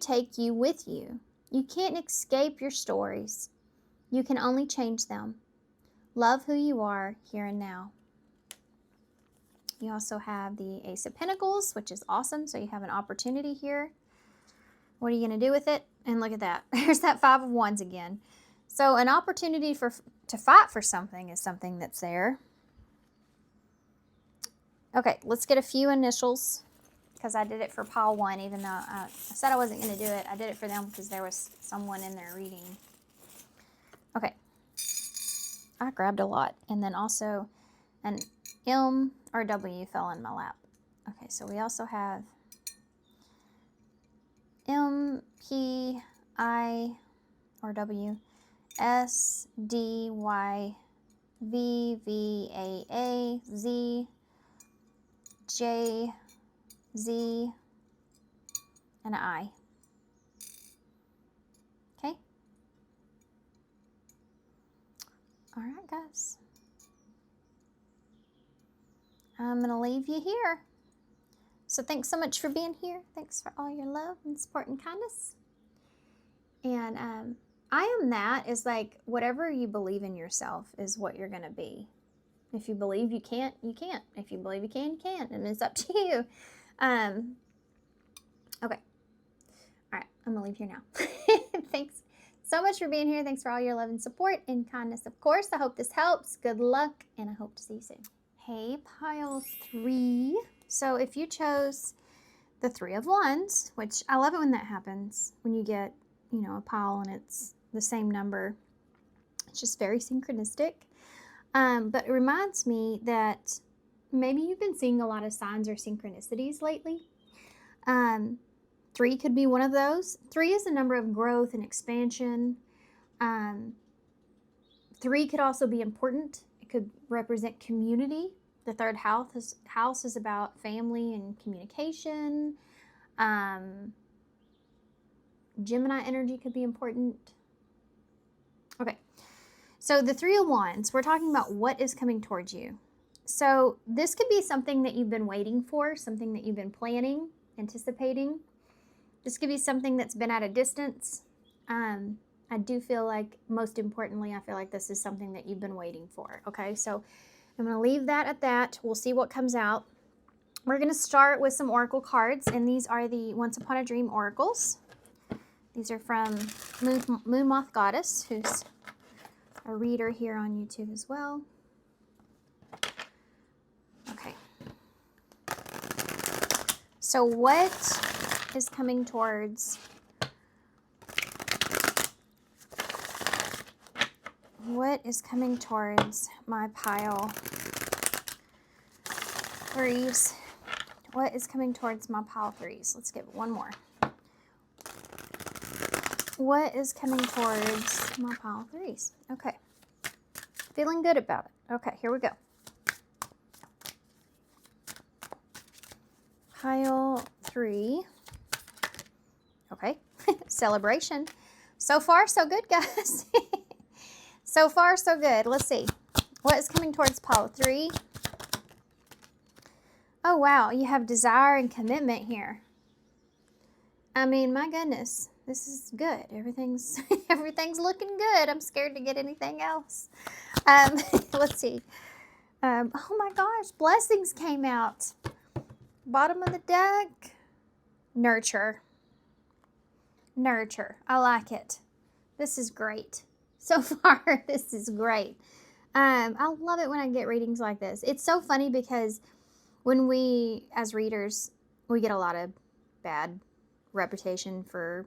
with you. You can't escape your stories. You can only change them. Love who you are here and now. You also have the Ace of Pentacles, which is awesome. So you have an opportunity here. What are you going to do with it? And look at that. There's that Five of Wands again. So an opportunity to fight for something is something that's there. Okay, let's get a few initials, because I did it for pile 1, even though I said I wasn't going to do it. I did it for them because there was someone in there reading. Okay. I grabbed a lot. And then also an M or W fell in my lap. Okay, so we also have M, P, I, or W, S, D, Y, V, V, A, Z, J, Z, and an I. Okay? All right, guys. I'm going to leave you here. So thanks so much for being here. Thanks for all your love and support and kindness. And I am that is like whatever you believe in yourself is what you're going to be. If you believe you can't, you can't. If you believe you can, you can. And it's up to you. Okay. All right. I'm going to leave here now. Thanks so much for being here. Thanks for all your love and support and kindness, of course. I hope this helps. Good luck, and I hope to see you soon. Hey, pile 3. So if you chose the 3 of Wands, which I love it when that happens, when you get, a pile and it's the same number. It's just very synchronistic. But it reminds me that maybe you've been seeing a lot of signs or synchronicities lately. 3 could be one of those. 3 is a number of growth and expansion. 3 could also be important. It could represent community. The 3rd house is about family and communication. Gemini energy could be important. Okay, so the 3 of Wands, we're talking about what is coming towards you. So this could be something that you've been waiting for, something that you've been planning, anticipating. This could be something that's been at a distance. I do feel like, most importantly, I feel like this is something that you've been waiting for. Okay, so I'm going to leave that at that. We'll see what comes out. We're going to start with some oracle cards, and these are the Once Upon a Dream oracles. These are from Moon Moth Goddess, who's a reader here on YouTube as well. Okay. So what is coming towards my pile 3s? What is coming towards my pile 3s? Let's get one more. What is coming towards my pile 3s? Okay. Feeling good about it. Okay, here we go. Pile 3. Okay, celebration. So far, so good, guys. So far, so good. Let's see. What is coming towards pile 3? Oh, wow. You have desire and commitment here. I mean, my goodness. This is good. Everything's everything's looking good. I'm scared to get anything else. Let's see. Oh, my gosh. Blessings came out. Bottom of the deck. Nurture. Nurture. I like it. This is great. So far, this is great. I love it when I get readings like this. It's so funny because when we, as readers, we get a lot of bad reputation for,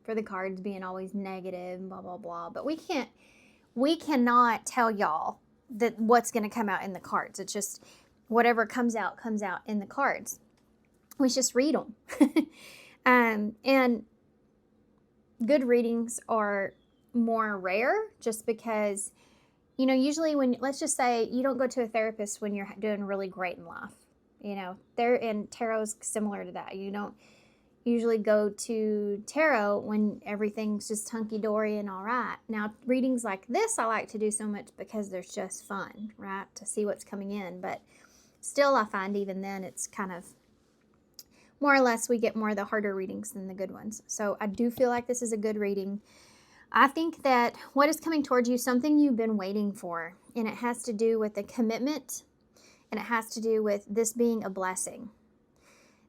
for the cards being always negative, blah, blah, blah. But we cannot tell y'all that what's going to come out in the cards. It's just whatever comes out in the cards. We just read them. And good readings are more rare just because, usually let's just say you don't go to a therapist when you're doing really great in life. And tarot's similar to that. You don't usually go to tarot when everything's just hunky-dory and all right. Now, readings like this I like to do so much because there's just fun, right, to see what's coming in. But still, I find even then it's kind of more or less we get more of the harder readings than the good ones. So I do feel like this is a good reading. I think that what is coming towards you, something you've been waiting for, and it has to do with a commitment, and it has to do with this being a blessing.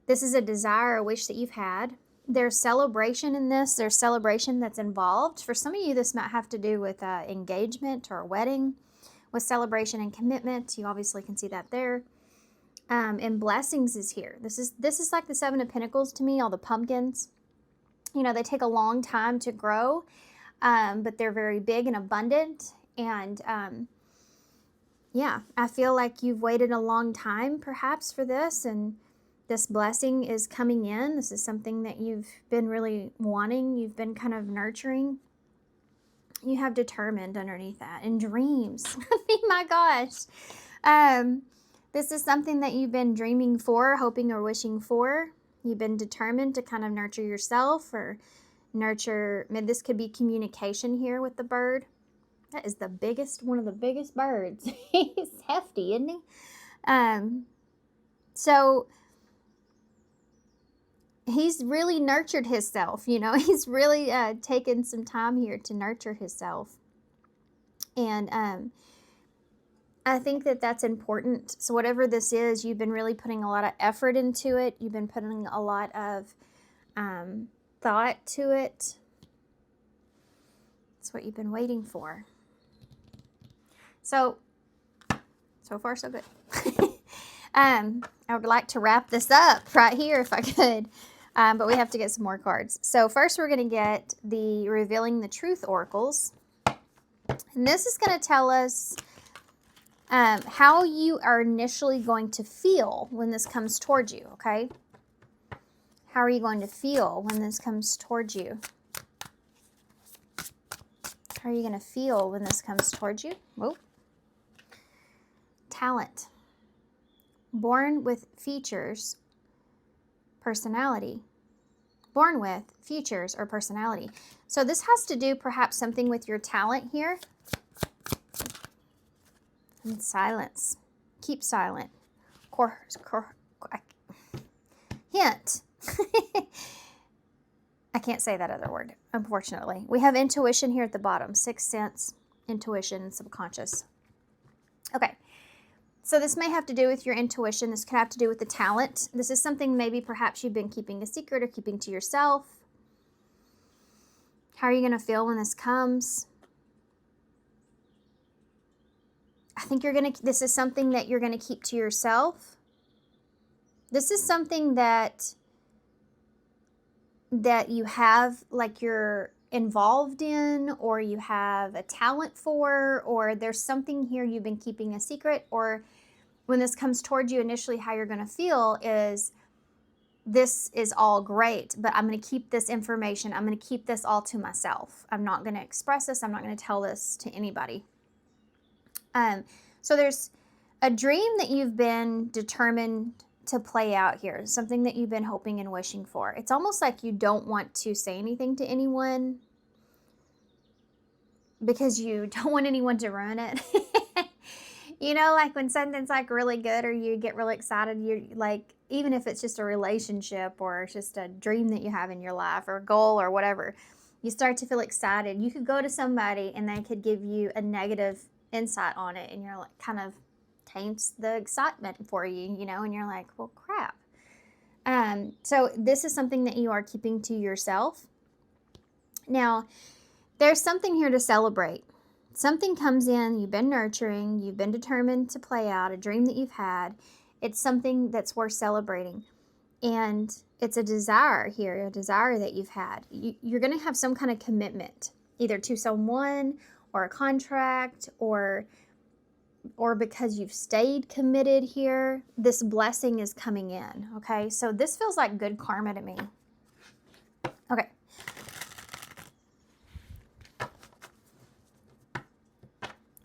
This is a desire, a wish that you've had. There's celebration in this. There's celebration that's involved. For some of you, this might have to do with engagement or a wedding with celebration and commitment. You obviously can see that there. And blessings is here. This is like the 7 of Pentacles to me, all the pumpkins. They take a long time to grow, but they're very big and abundant. And yeah, I feel like you've waited a long time perhaps for this, and this blessing is coming in. This is something that you've been really wanting. You've been kind of nurturing. You have determined underneath that, and dreams. I mean, my gosh. This is something that you've been dreaming for, hoping or wishing for. You've been determined to kind of nurture yourself or nurture. I mean, this could be communication here with the bird. That is one of the biggest birds. He's hefty, isn't he? So he's really nurtured himself, He's really taken some time here to nurture himself. And I think that that's important. So whatever this is, you've been really putting a lot of effort into it. You've been putting a lot of thought to it. That's what you've been waiting for. So far, so good. I would like to wrap this up right here if I could, but we have to get some more cards. So first we're going to get the Revealing the Truth Oracles. And this is going to tell us how you are initially going to feel when this comes towards you, okay? How are you going to feel when this comes towards you? How are you going to feel when this comes towards you? Whoa. Talent. Born with features, personality. Born with features or personality. So this has to do perhaps something with your talent here. And silence. Keep silent. Hint. I can't say that other word, unfortunately. We have intuition here at the bottom. Sixth sense, intuition, subconscious. Okay. So this may have to do with your intuition. This could have to do with the talent. This is something maybe perhaps you've been keeping a secret or keeping to yourself. How are you going to feel when this comes? I think this is something that you're going to keep to yourself. This is something that you have, like you're involved in, or you have a talent for, or there's something here you've been keeping a secret, or when this comes towards you initially, how you're going to feel is, this is all great, but I'm going to keep this information. I'm going to keep this all to myself. I'm not going to express this. I'm not going to tell this to anybody. So there's a dream that you've been determined to play out here, something that you've been hoping and wishing for. It's almost like you don't want to say anything to anyone because you don't want anyone to ruin it. You know, like when something's like really good or you get really excited, you're like, even if it's just a relationship or it's just a dream that you have in your life or a goal or whatever, you start to feel excited. You could go to somebody and they could give you a negative insight on it, and you're like, kind of taints the excitement for you, you know, and you're like, well, crap. So this is something that you are keeping to yourself. Now, there's something here to celebrate. Something comes in, you've been nurturing, you've been determined to play out, a dream that you've had. It's something that's worth celebrating. And it's a desire here, a desire that you've had. You're going to have some kind of commitment, either to someone or a contract or because you've stayed committed here. This blessing is coming in, okay? So this feels like good karma to me. Okay.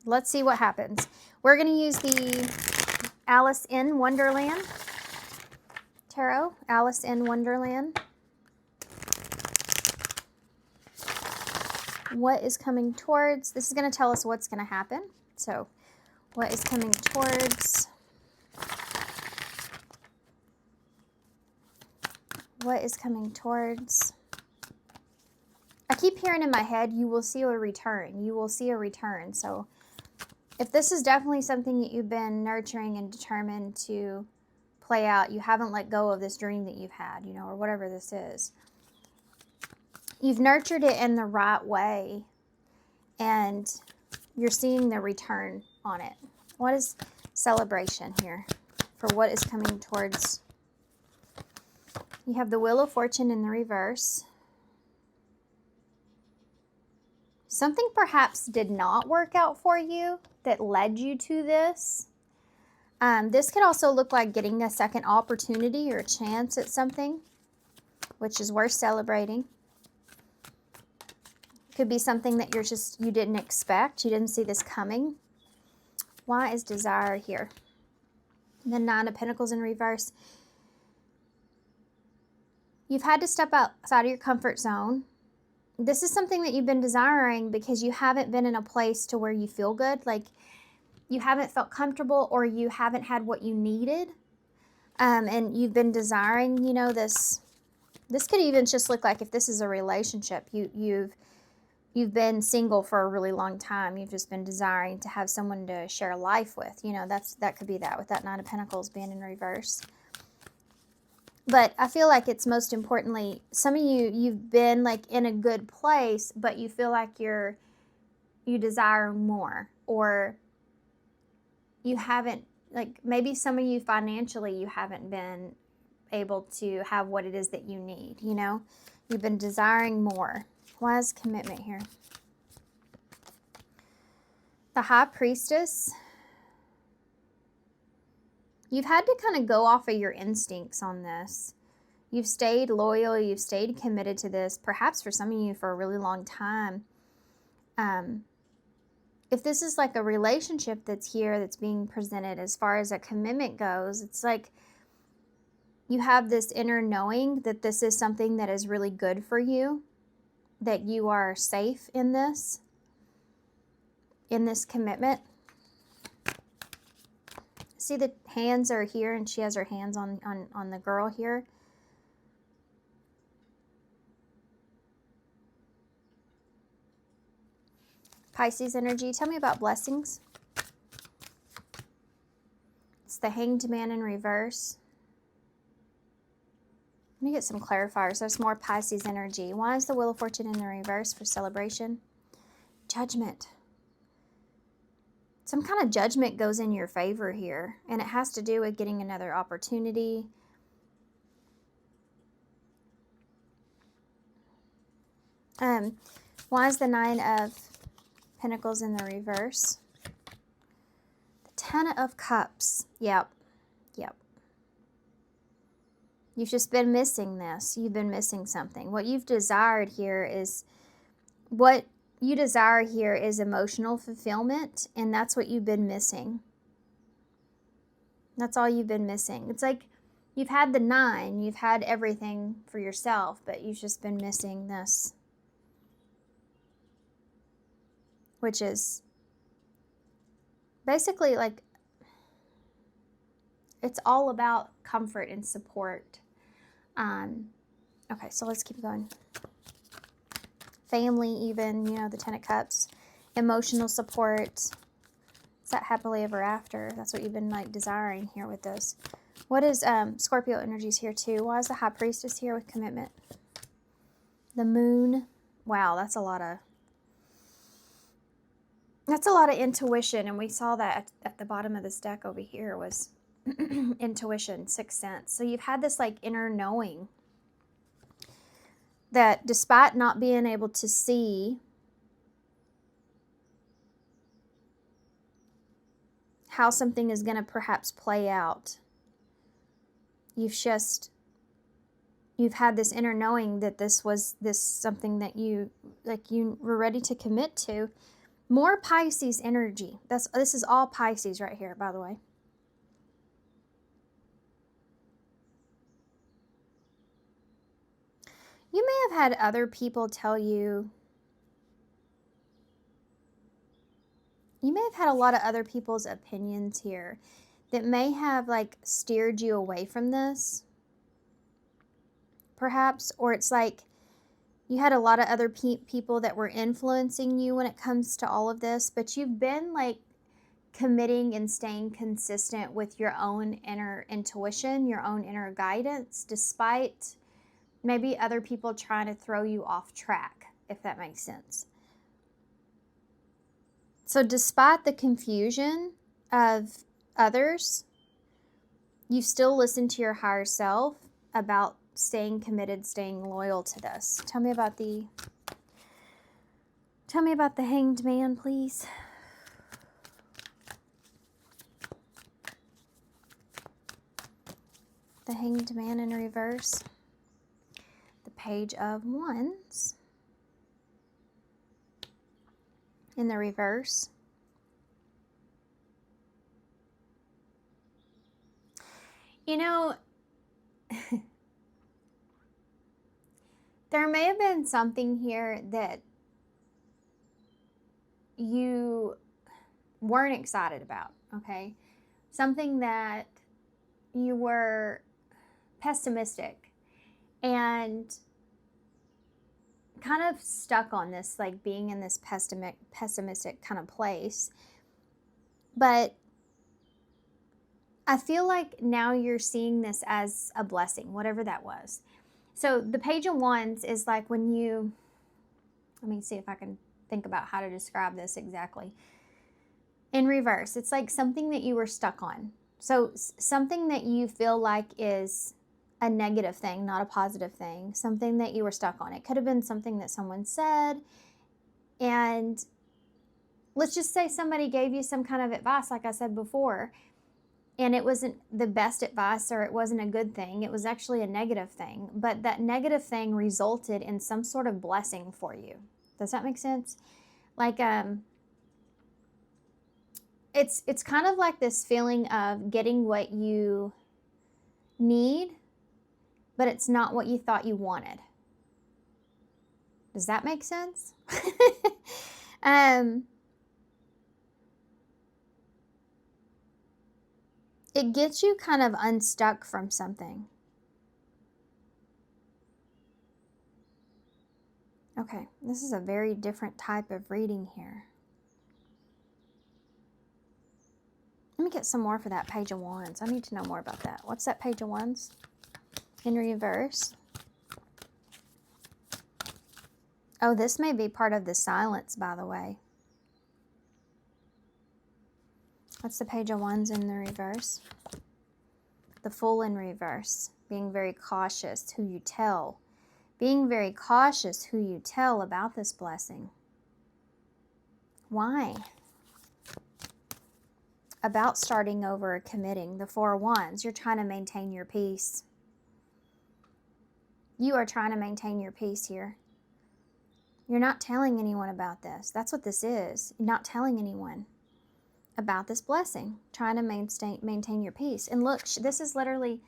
Let's see what happens. We're going to use the Alice in Wonderland Tarot. Alice in Wonderland. What is coming towards? This is going to tell us what's going to happen. So, what is coming towards? What is coming towards? I keep hearing in my head, you will see a return. You will see a return. So, if this is definitely something that you've been nurturing and determined to play out, you haven't let go of this dream that you've had, you know, or whatever this is. You've nurtured it in the right way, and you're seeing the return on it. What is celebration here for what is coming towards? You have the Wheel of Fortune in the reverse. Something perhaps did not work out for you that led you to this. This could also look like getting a second opportunity or a chance at something, which is worth celebrating. Could be something that you didn't expect. You didn't see this coming. Why is desire here? The Nine of Pentacles in reverse. You've had to step outside of your comfort zone. This is something that you've been desiring because you haven't been in a place to where you feel good. Like you haven't felt comfortable or you haven't had what you needed. And you've been desiring, you know, this could even just look like if this is a relationship, you've been single for a really long time. You've just been desiring to have someone to share life with. You know, that could be that with that Nine of Pentacles being in reverse. But I feel like it's most importantly, some of you've been like in a good place, but you feel like you desire more, or you haven't, like maybe some of you financially, you haven't been able to have what it is that you need, you know? You've been desiring more. Why is commitment here? The High Priestess. You've had to kind of go off of your instincts on this. You've stayed loyal. You've stayed committed to this, perhaps for some of you for a really long time. If this is like a relationship that's here, that's being presented as far as a commitment goes, it's like you have this inner knowing that this is something that is really good for you, that you are safe in this commitment. See, the hands are here, and she has her hands on the girl here. Pisces energy. Tell me about blessings. It's the Hanged Man in reverse. Let me get some clarifiers. There's more Pisces energy. Why is the Wheel of Fortune in the reverse for celebration? Judgment. Some kind of judgment goes in your favor here, and it has to do with getting another opportunity. Why is the Nine of Pentacles in the reverse? The Ten of Cups. Yep. You've just been missing this. You've been missing something. What you've desired here is emotional fulfillment, and that's what you've been missing. That's all you've been missing. It's like You've had the 9, you've had everything for yourself, but you've just been missing this, which is basically like, it's all about comfort and support. Okay, so let's keep going. Family, even, you know, the 10 of Cups, emotional support. It's that happily ever after. That's what you've been like desiring here with this. What is Scorpio energies here too? Why is the High Priestess here with commitment? The Moon. Wow, that's a lot of intuition, and we saw that at the bottom of this deck over here was intuition, sixth sense. So you've had this like inner knowing that despite not being able to see how something is going to perhaps play out, you've had this inner knowing that this something that you were ready to commit to. More Pisces energy. This is all Pisces right here, by the way. You may have had other people tell you, you may have had a lot of other people's opinions here that may have like steered you away from this, perhaps, or it's like you had a lot of other people that were influencing you when it comes to all of this, but you've been like committing and staying consistent with your own inner intuition, your own inner guidance, despite maybe other people trying to throw you off track, if that makes sense. So despite the confusion of others, you still listen to your higher self about staying committed, staying loyal to this. Tell me about the Hanged Man, please. The Hanged Man in reverse. The Page of Wands in the reverse. You know, there may have been something here that you weren't excited about, okay? Something that you were pessimistic and kind of stuck on this, like being in this pessimistic kind of place. But I feel like now you're seeing this as a blessing, whatever that was. So the Page of Wands is like when you, let me see if I can think about how to describe this exactly. In reverse, it's like something that you were stuck on. So something that you feel like is a negative thing, not a positive thing, something that you were stuck on. It could have been something that someone said, and let's just say somebody gave you some kind of advice, like I said before, and it wasn't the best advice, or it wasn't a good thing. It was actually a negative thing, but that negative thing resulted in some sort of blessing for you. Does that make sense? Like, it's kind of like this feeling of getting what you need, but it's not what you thought you wanted. Does that make sense? It gets you kind of unstuck from something. Okay, this is a very different type of reading here. Let me get some more for that Page of Wands. I need to know more about that. What's that Page of Wands in reverse? Oh, this may be part of the silence, by the way. What's the Page of Wands in the reverse? The Fool in reverse. Being very cautious who you tell. Being very cautious who you tell about this blessing. Why? About starting over or committing. The Four of Wands. You're trying to maintain your peace. You are trying to maintain your peace here. You're not telling anyone about this. That's what this is. You're not telling anyone about this blessing. Trying to maintain your peace. And look, this is literally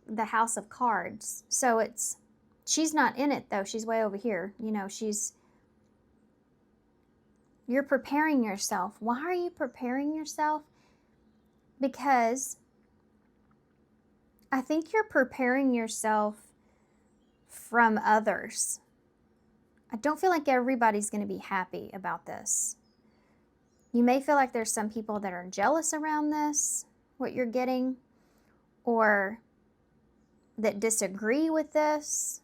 the house of cards. So she's not in it though. She's way over here. You're preparing yourself. Why are you preparing yourself? Because I think you're preparing yourself from others. I don't feel like everybody's going to be happy about this. You may feel like there's some people that are jealous around this, what you're getting, or that disagree with this.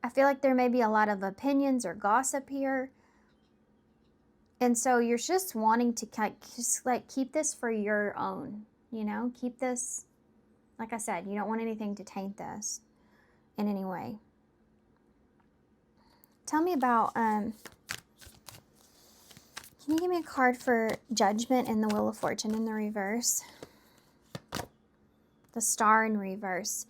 I feel like there may be a lot of opinions or gossip here. And so you're just wanting to keep this for your own, keep this, like I said, you don't want anything to taint this in any way. Tell me about, can you give me a card for Judgment and the Wheel of Fortune in the reverse? The Star in reverse.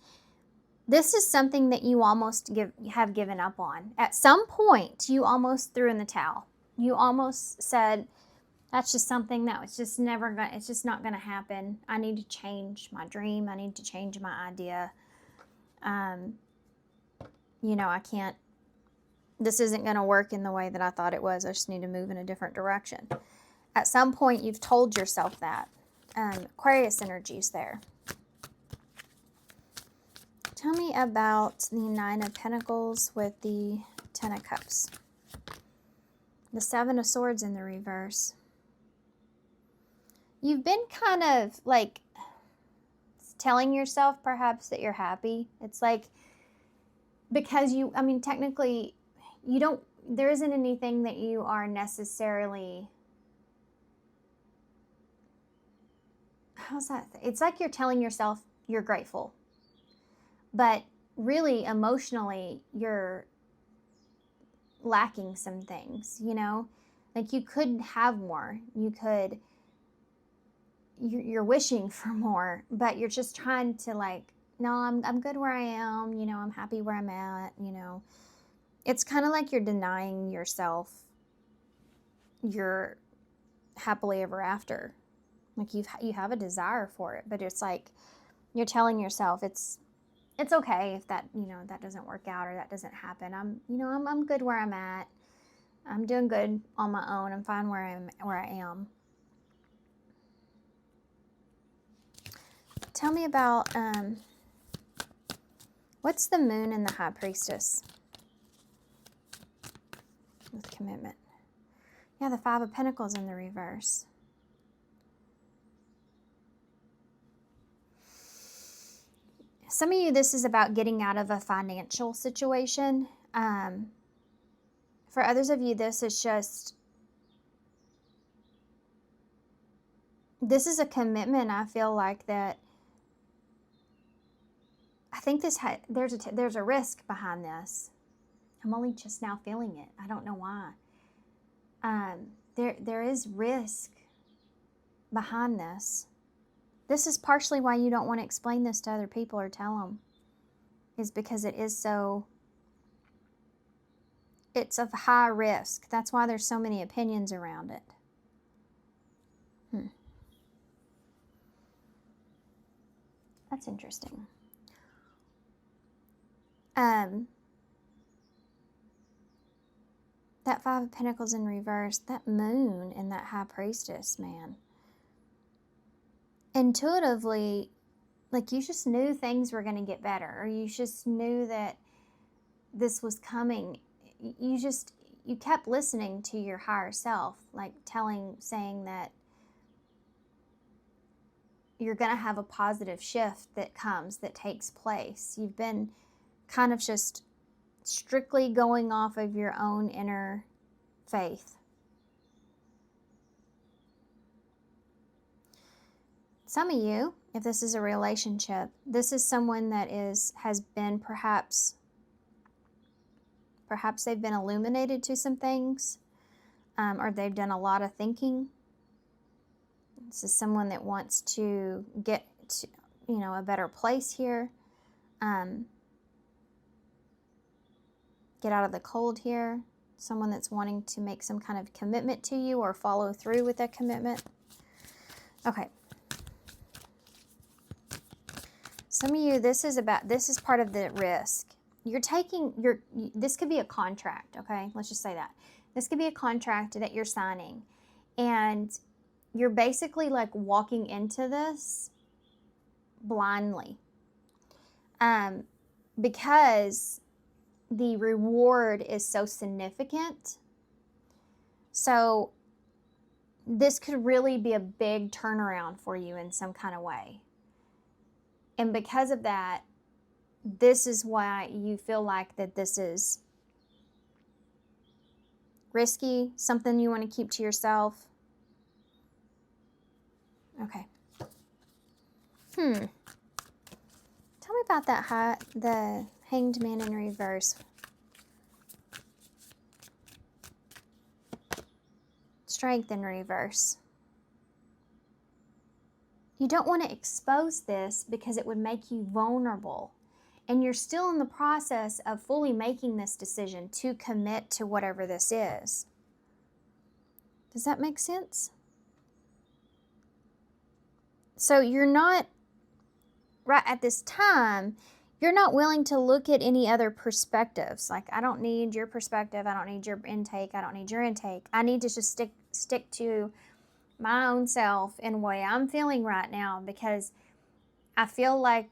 This is something that you almost have given up on. At some point, you almost threw in the towel. You almost said, that's just something that it's just not going to happen. I need to change my dream. I need to change my idea. I can't, this isn't going to work in the way that I thought it was. I just need to move in a different direction. At some point, you've told yourself that. Aquarius energy's there. Tell me about the Nine of Pentacles with the Ten of Cups. The Seven of Swords in the reverse. You've been kind of like telling yourself perhaps that you're happy. It's like, because technically there isn't anything that you are necessarily, how's that? It's like you're telling yourself you're grateful. But really, emotionally, you're lacking some things, Like you could have more. You're wishing for more, but you're just trying to no, I'm good where I am, I'm happy where I'm at, It's kind of like you're denying yourself your happily ever after. Like you have a desire for it, but it's like you're telling yourself it's okay if that, that doesn't work out or that doesn't happen. I'm good where I'm at. I'm doing good on my own. I'm fine where I am. Tell me about, what's the Moon and the High Priestess with commitment? Yeah, the Five of Pentacles in the reverse. Some of you, this is about getting out of a financial situation. For others of you, this is a commitment. I feel like that. I think there's a risk behind this. I'm only just now feeling it. I don't know why. There is risk behind this. This is partially why you don't want to explain this to other people or tell them, is because it's of high risk. That's why there's so many opinions around it. That's interesting. That Five of Pentacles in reverse, that Moon and that High Priestess, man. Intuitively, like you just knew things were going to get better, or you just knew that this was coming. You kept listening to your higher self, like saying that you're going to have a positive shift that takes place. You've been kind of just strictly going off of your own inner faith. Some of you, if this is a relationship, this is someone that has been perhaps they've been illuminated to some things, or they've done a lot of thinking. This is someone that wants to get to, a better place here. Get out of the cold here. Someone that's wanting to make some kind of commitment to you or follow through with that commitment. Okay. Some of you, this is part of the risk. This could be a contract, okay? Let's just say that. This could be a contract that you're signing. And you're basically like walking into this blindly. Because the reward is so significant. So this could really be a big turnaround for you in some kind of way. And because of that, this is why you feel like that this is risky, something you want to keep to yourself. Okay. Tell me about the Hanged Man in reverse. Strength in reverse. You don't want to expose this because it would make you vulnerable. And you're still in the process of fully making this decision to commit to whatever this is. Does that make sense? So you're not, right at this time, you're not willing to look at any other perspectives. Like, I don't need your perspective. I don't need your intake. I don't need your intake. I need to just stick to my own self and the way I'm feeling right now, because I feel like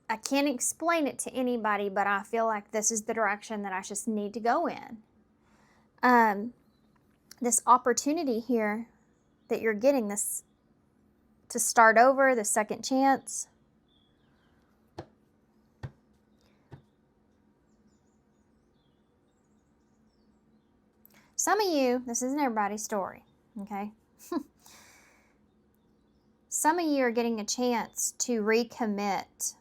I can't explain it to anybody, but I feel like this is the direction that I just need to go in. This opportunity here that you're getting, this to start over, the second chance. Some of you, this isn't everybody's story, okay? Some of you are getting a chance to recommit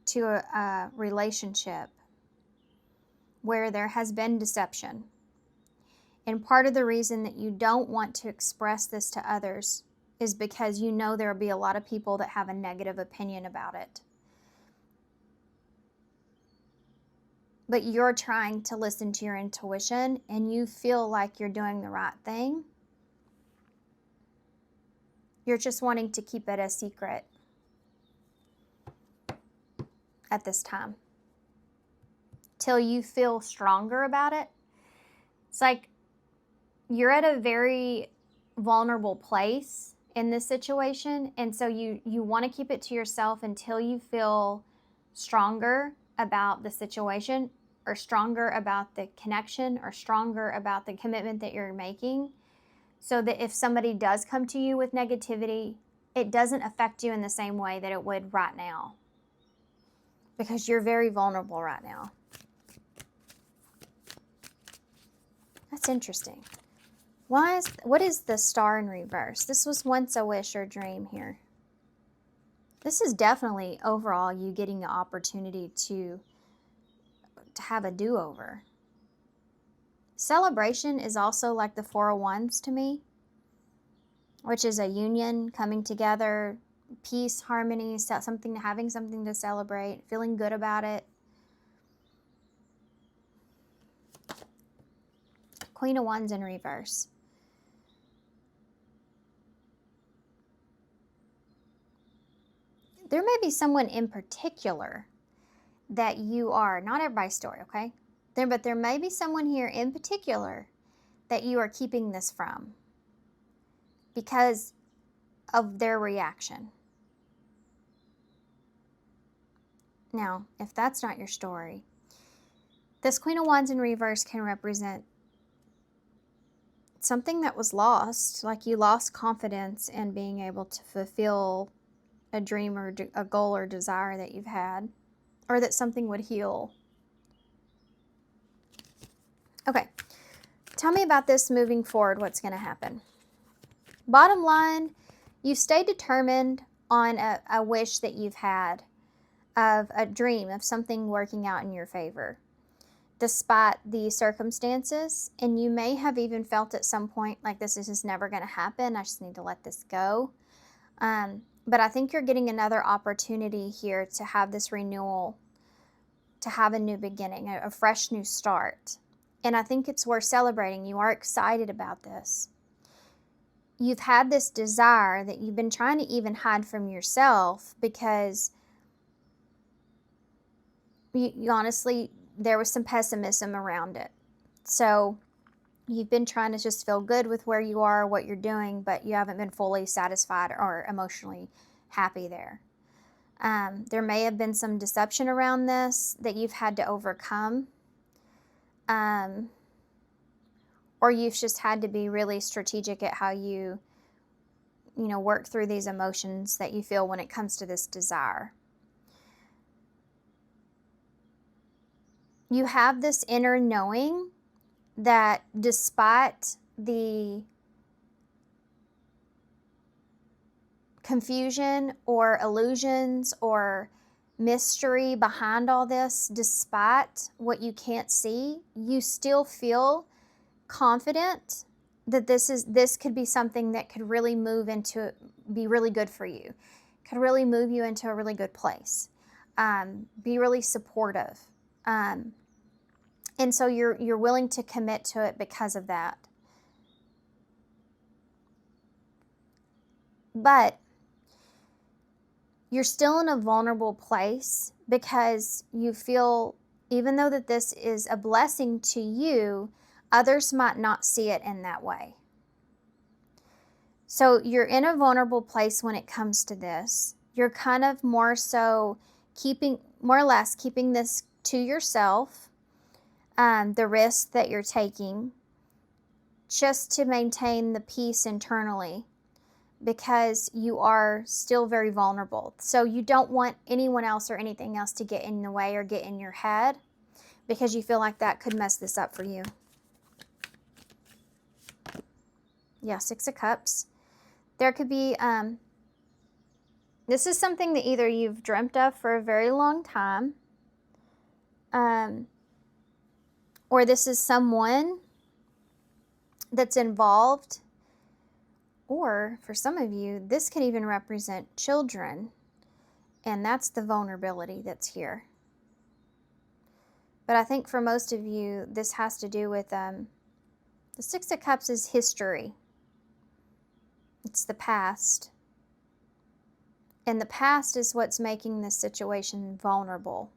to a relationship where there has been deception. And part of the reason that you don't want to express this to others is because you know there will be a lot of people that have a negative opinion about it. But you're trying to listen to your intuition and you feel like you're doing the right thing. You're just wanting to keep it a secret at this time till you feel stronger about it. It's like you're at a very vulnerable place in this situation, and so you want to keep it to yourself until you feel stronger about the situation, or stronger about the connection, or stronger about the commitment that you're making, so that if somebody does come to you with negativity, it doesn't affect you in the same way that it would right now, because you're very vulnerable right now. That's interesting. What is the Star in reverse? This was once a wish or dream here. This is definitely overall you getting the opportunity to have a do-over. Celebration is also like the 401s to me, which is a union, coming together, peace, harmony, having something to celebrate, feeling good about it. Queen of Wands in reverse. There may be someone in particular that you are, not everybody's story, okay? But there may be someone here in particular that you are keeping this from because of their reaction. Now, if that's not your story, this Queen of Wands in reverse can represent something that was lost, like you lost confidence in being able to fulfill a dream or a goal or desire that you've had, or that something would heal. Okay, tell me about this moving forward, what's going to happen. Bottom line, you stay determined on a wish that you've had, of a dream, of something working out in your favor, despite the circumstances. And you may have even felt at some point like this is just never going to happen. I just need to let this go. But I think you're getting another opportunity here to have this renewal, to have a new beginning, a fresh new start. And I think it's worth celebrating. You are excited about this. you've had this desire that you've been trying to even hide from yourself because you honestly, there was some pessimism around it. So you've been trying to just feel good with where you are, what you're doing, but you haven't been fully satisfied or emotionally happy there. There may have been some deception around this that you've had to overcome. Or you've just had to be really strategic at how you work through these emotions that you feel when it comes to this desire. You have this inner knowing that despite the confusion or illusions or mystery behind all this, despite what you can't see, you still feel confident that this could be something that could really be really good for you, could really move you into a really good place, be really supportive, and so you're willing to commit to it because of that. But you're still in a vulnerable place because you feel, even though that this is a blessing to you, others might not see it in that way. So you're in a vulnerable place when it comes to this. You're kind of more or less keeping this to yourself, the risk that you're taking, just to maintain the peace internally, because you are still very vulnerable. So you don't want anyone else or anything else to get in the way or get in your head, because you feel like that could mess this up for you. Yeah, Six of Cups. There could be, this is something that either you've dreamt of for a very long time, or this is someone that's involved, or for some of you, this could even represent children, and that's the vulnerability that's here. But I think for most of you, this has to do with, the Six of Cups is history. It's the past. And the past is what's making this situation vulnerable.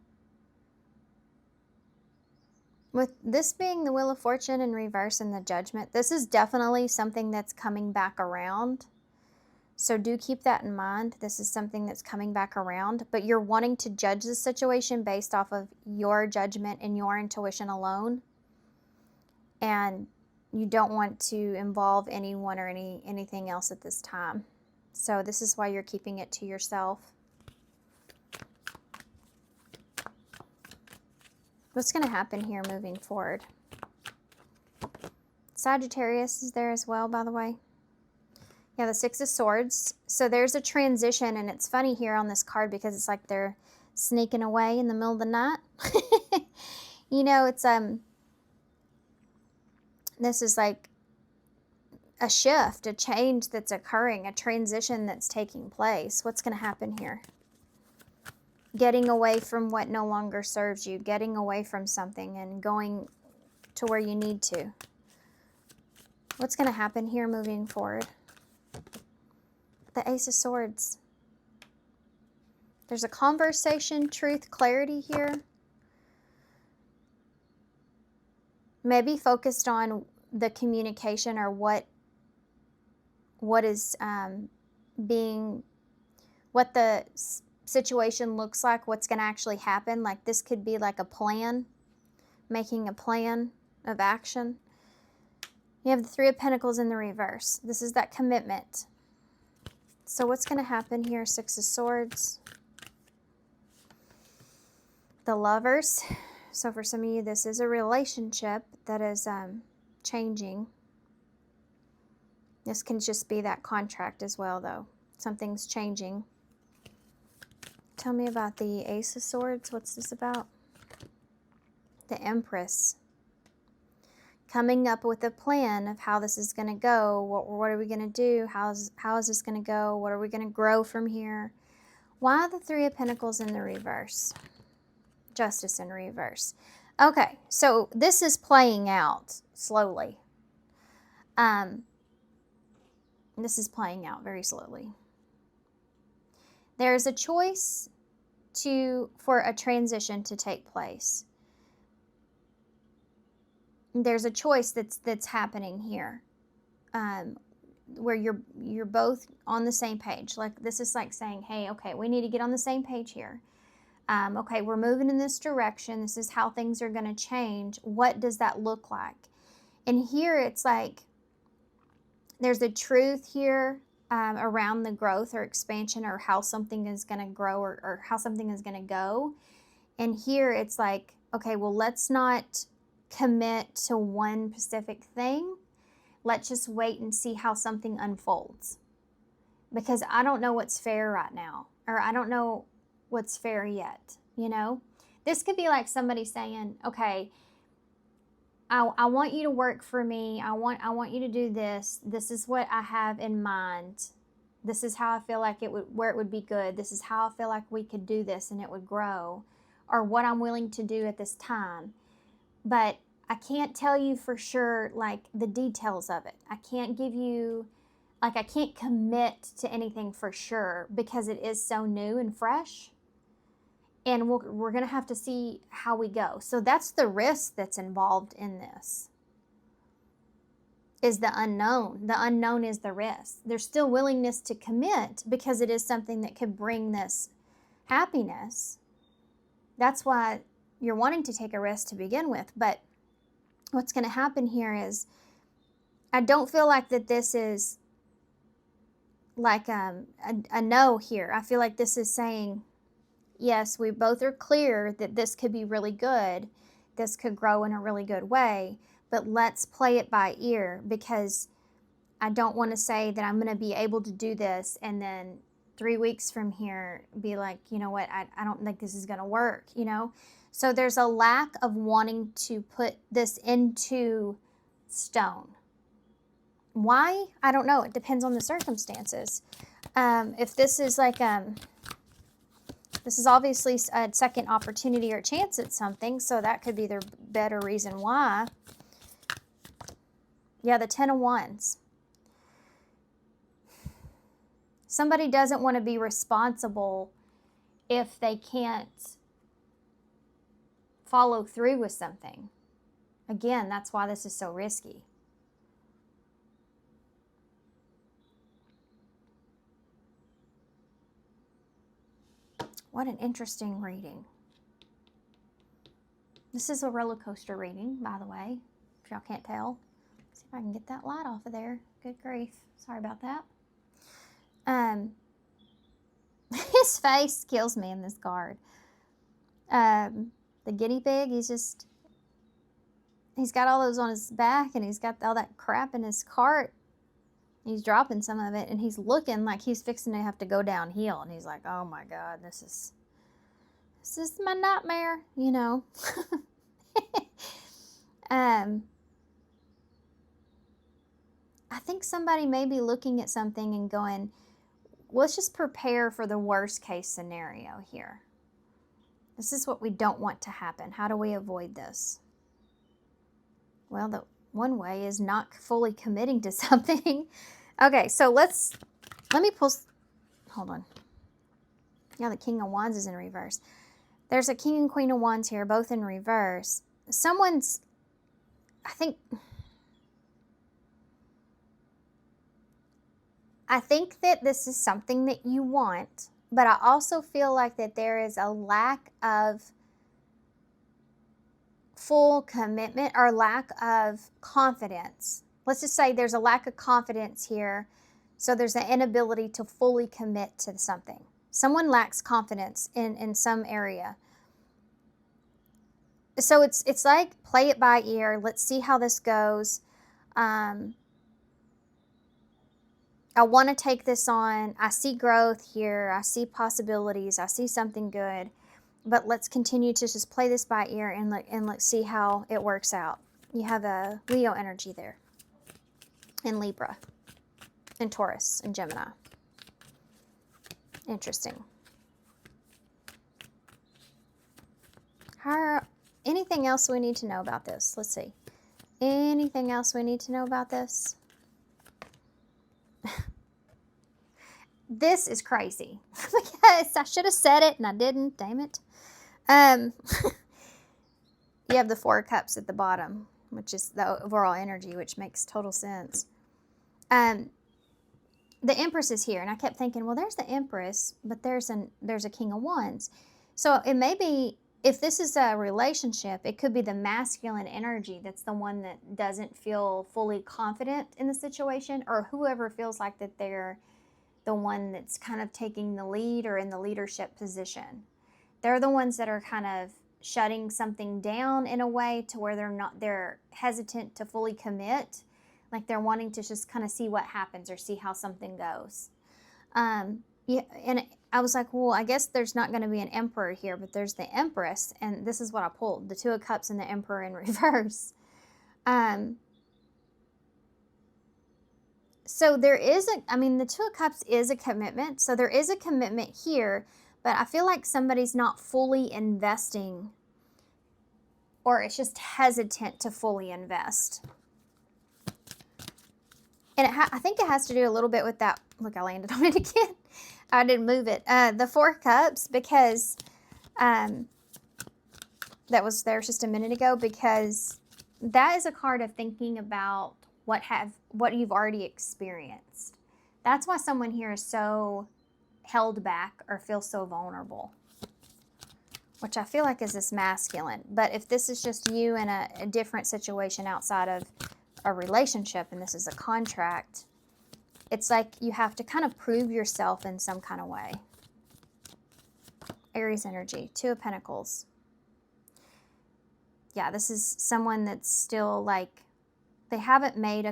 With this being the Wheel of Fortune in reverse and the Judgment, this is definitely something that's coming back around. So do keep that in mind. This is something that's coming back around, but you're wanting to judge the situation based off of your judgment and your intuition alone. And you don't want to involve anyone or anything else at this time. So this is why you're keeping it to yourself. What's going to happen here moving forward? Sagittarius is there as well, by the way. Yeah, the Six of Swords. So there's a transition, and it's funny here on this card because it's like they're sneaking away in the middle of the night. It's this is like a shift, a change that's occurring, a transition that's taking place. What's going to happen here? Getting away from what no longer serves you, getting away from something and going to where you need to. What's going to happen here moving forward? The Ace of Swords. There's a conversation, truth, clarity here. Maybe focused on the communication or what is what the situation looks like, what's going to actually happen. Like this could be like a plan, making a plan of action. You have the Three of Pentacles in the reverse. This is that commitment. So what's going to happen here? Six of Swords. The Lovers. So for some of you, this is a relationship that is changing. This can just be that contract as well, though. Something's changing. Tell me about the Ace of Swords. What's this about? The Empress. Coming up with a plan of how this is going to go. What are we going to do? How is this going to go? What are we going to grow from here? Why the Three of Pentacles in the reverse? Justice in reverse. Okay, so this is playing out slowly. This is playing out very slowly. There's a choice for a transition to take place. There's a choice that's happening here, where you're both on the same page. Like, this is like saying, hey, okay, we need to get on the same page here. Okay, we're moving in this direction. This is how things are going to change. What does that look like? And here it's like there's a truth here around the growth or expansion, or how something is going to grow, or how something is going to go. And here it's like, okay, well, let's not commit to one specific thing. Let's just wait and see how something unfolds. Because I don't know what's fair right now, or I don't know what's fair yet, you know? This could be like somebody saying, okay, I want you to work for me. I want you to do this. This is what I have in mind. This is how I feel like where it would be good. This is how I feel like we could do this and it would grow, or what I'm willing to do at this time. But I can't tell you for sure, like, the details of it. I can't give you, like, I can't commit to anything for sure because it is so new and fresh. And we're going to have to see how we go. So that's the risk that's involved in this, is the unknown. The unknown is the risk. There's still willingness to commit because it is something that could bring this happiness. That's why you're wanting to take a risk to begin with. But what's going to happen here is, I don't feel like that this is like a no here. I feel like this is saying, yes, we both are clear that this could be really good. This could grow in a really good way, but let's play it by ear, because I don't want to say that I'm going to be able to do this and then 3 weeks from here be like, you know what, I don't think this is going to work, you know? So there's a lack of wanting to put this into stone. Why? I don't know. It depends on the circumstances. If this is like, this is obviously a second opportunity or chance at something, so that could be the better reason why. Yeah, the 10 of Wands. Somebody doesn't want to be responsible if they can't follow through with something. Again, that's why this is so risky. What an interesting reading. This is a roller coaster reading, by the way, if y'all can't tell. Let's see if I can get that light off of there. Good grief. Sorry about that. His face kills me in this card. The guinea pig, he's got all those on his back, and he's got all that crap in his cart. He's dropping some of it, and he's looking like he's fixing to have to go downhill. And he's like, oh my God, this is my nightmare, you know. I think somebody may be looking at something and going, let's just prepare for the worst case scenario here. This is what we don't want to happen. How do we avoid this? Well, the one way is not fully committing to something. Okay, so let me pull, hold on. Yeah, the King of Wands is in reverse. There's a King and Queen of Wands here, both in reverse. I think that this is something that you want, but I also feel like that there is a lack of full commitment or lack of confidence. Let's just say there's a lack of confidence here, so there's an inability to fully commit to something. Someone lacks confidence in some area. So it's like, play it by ear. Let's see how this goes. I want to take this on. I see growth here. I see possibilities. I see something good. But let's continue to just play this by ear and let's see how it works out. You have a Leo energy there, and Libra, and Taurus, and Gemini. Interesting. Anything else we need to know about this? Let's see. Anything else we need to know about this? this is crazy because I should have said it and I didn't. Damn it. Um, you have the 4 cups at the bottom, which is the overall energy, which makes total sense. The Empress is here, and I kept thinking, well, there's the Empress, but there's a King of Wands. So it may be, if this is a relationship, it could be the masculine energy that's the one that doesn't feel fully confident in the situation, or whoever feels like that they're the one that's kind of taking the lead or in the leadership position. They're the ones that are kind of shutting something down in a way to where they're hesitant to fully commit. Like they're wanting to just kind of see what happens or see how something goes. Yeah, and I was like, well, I guess there's not going to be an emperor here, but there's the Empress, and this is what I pulled, the 2 of Cups and the Emperor in reverse. So there is the 2 of Cups is a commitment, so there is a commitment here, but I feel like somebody's not fully investing, or it's just hesitant to fully invest. And I think it has to do a little bit with that. Look, I landed on it again. I didn't move it. The 4 Cups, because that was there just a minute ago, because that is a card of thinking about what you've already experienced. That's why someone here is so held back or feels so vulnerable, which I feel like is this masculine. But if this is just you in a different situation outside of a relationship, and this is a contract, it's like you have to kind of prove yourself in some kind of way. Aries energy, 2 of Pentacles. Yeah, this is someone that's still like they haven't made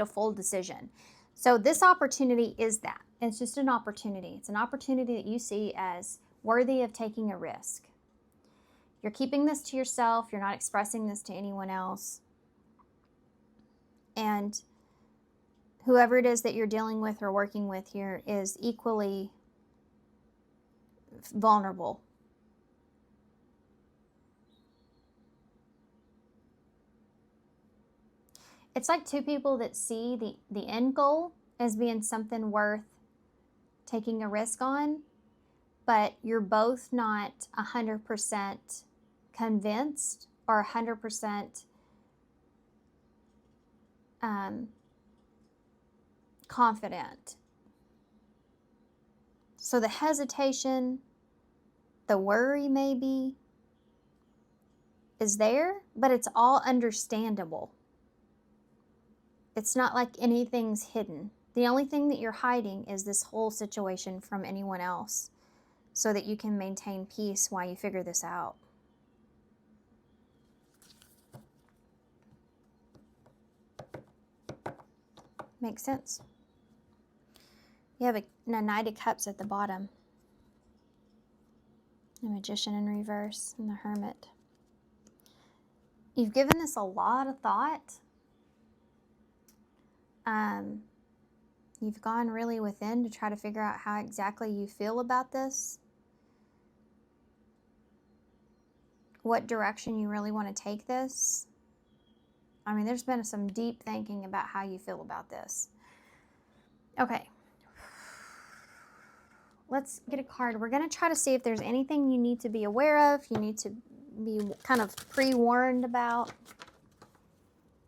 a full decision. So this opportunity is that. It's just an opportunity. It's an opportunity that you see as worthy of taking a risk. You're keeping this to yourself. You're not expressing this to anyone else. And whoever it is that you're dealing with or working with here is equally vulnerable. It's like 2 people that see the end goal as being something worth taking a risk on, but you're both not 100% convinced or 100% confident. So the hesitation, the worry maybe is there, but it's all understandable. It's not like anything's hidden. The only thing that you're hiding is this whole situation from anyone else so that you can maintain peace while you figure this out. Makes sense? You have a Knight of Cups at the bottom. The Magician in reverse and the Hermit. You've given this a lot of thought. You've gone really within to try to figure out how exactly you feel about this. What direction you really want to take this. I mean, there's been some deep thinking about how you feel about this. Okay. Let's get a card. We're going to try to see if there's anything you need to be aware of, you need to be kind of pre-warned about.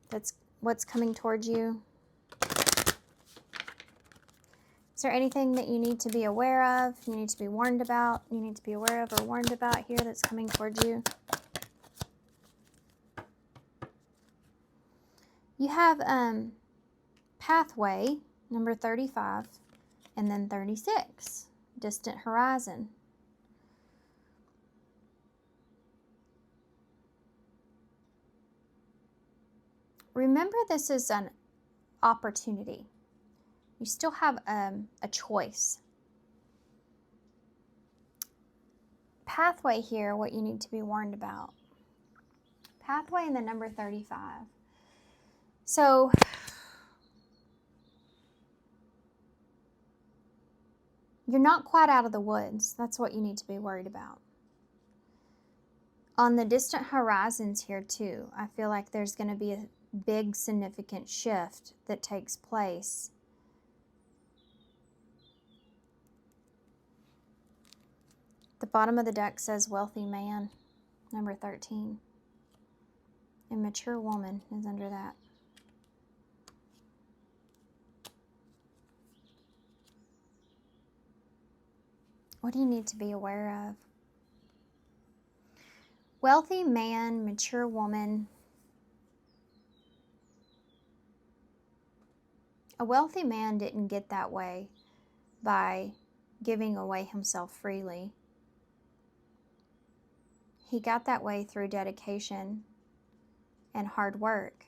That's what's coming towards you. Is there anything that you need to be aware of, you need to be warned about, you need to be aware of or warned about here that's coming towards you? You have Pathway, number 35, and then 36, Distant Horizon. Remember, this is an opportunity. You still have a choice. Pathway here, what you need to be warned about. Pathway and the number 35. So, you're not quite out of the woods. That's what you need to be worried about. On the distant horizons here too, I feel like there's going to be a big significant shift that takes place bottom of the deck says wealthy man, number 13. And mature woman is under that. What do you need to be aware of? Wealthy man, mature woman. A wealthy man didn't get that way by giving away himself freely. He got that way through dedication and hard work.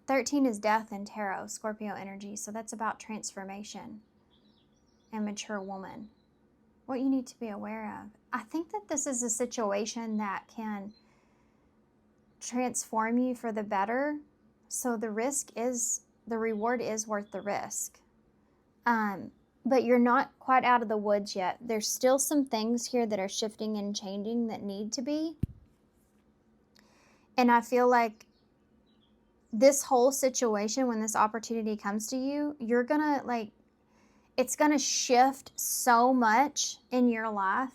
13 is death in tarot, Scorpio energy, so that's about transformation and mature woman. What you need to be aware of. I think that this is a situation that can transform you for the better, so the reward is worth the risk. But you're not quite out of the woods yet. There's still some things here that are shifting and changing that need to be. And I feel like this whole situation, when this opportunity comes to you, you're gonna it's gonna shift so much in your life.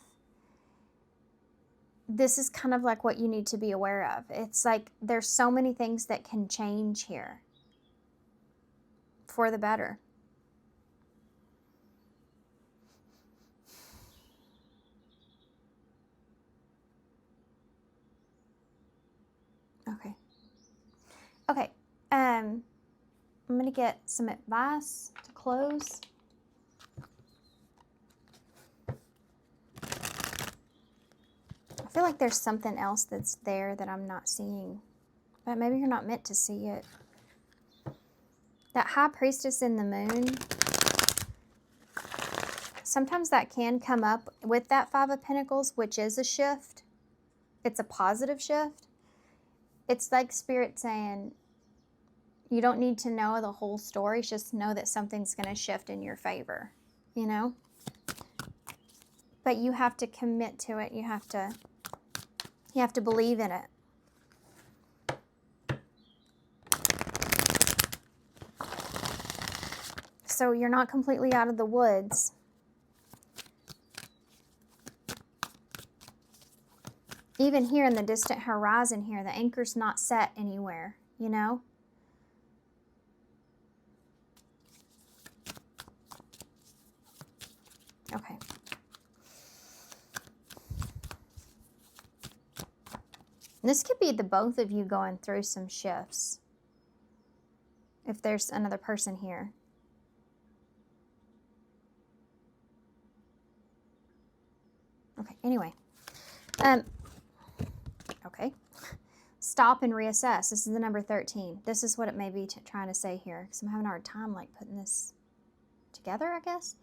This is kind of like what you need to be aware of. It's like there's so many things that can change here for the better. Okay. I'm going to get some advice to close. I feel like there's something else that's there that I'm not seeing. But maybe you're not meant to see it. That High Priestess in the moon, sometimes that can come up with that Five of Pentacles, which is a shift. It's a positive shift. It's like Spirit saying, you don't need to know the whole story. Just know that something's going to shift in your favor, you know? But you have to commit to it. You have to believe in it. So you're not completely out of the woods. Even here in the distant horizon here, the anchor's not set anywhere, you know? Okay. This could be the both of you going through some shifts. If there's another person here. Okay, anyway. Okay. Stop and reassess. This is the number 13. This is what it may be trying to say here, because I'm having a hard time putting this together, I guess.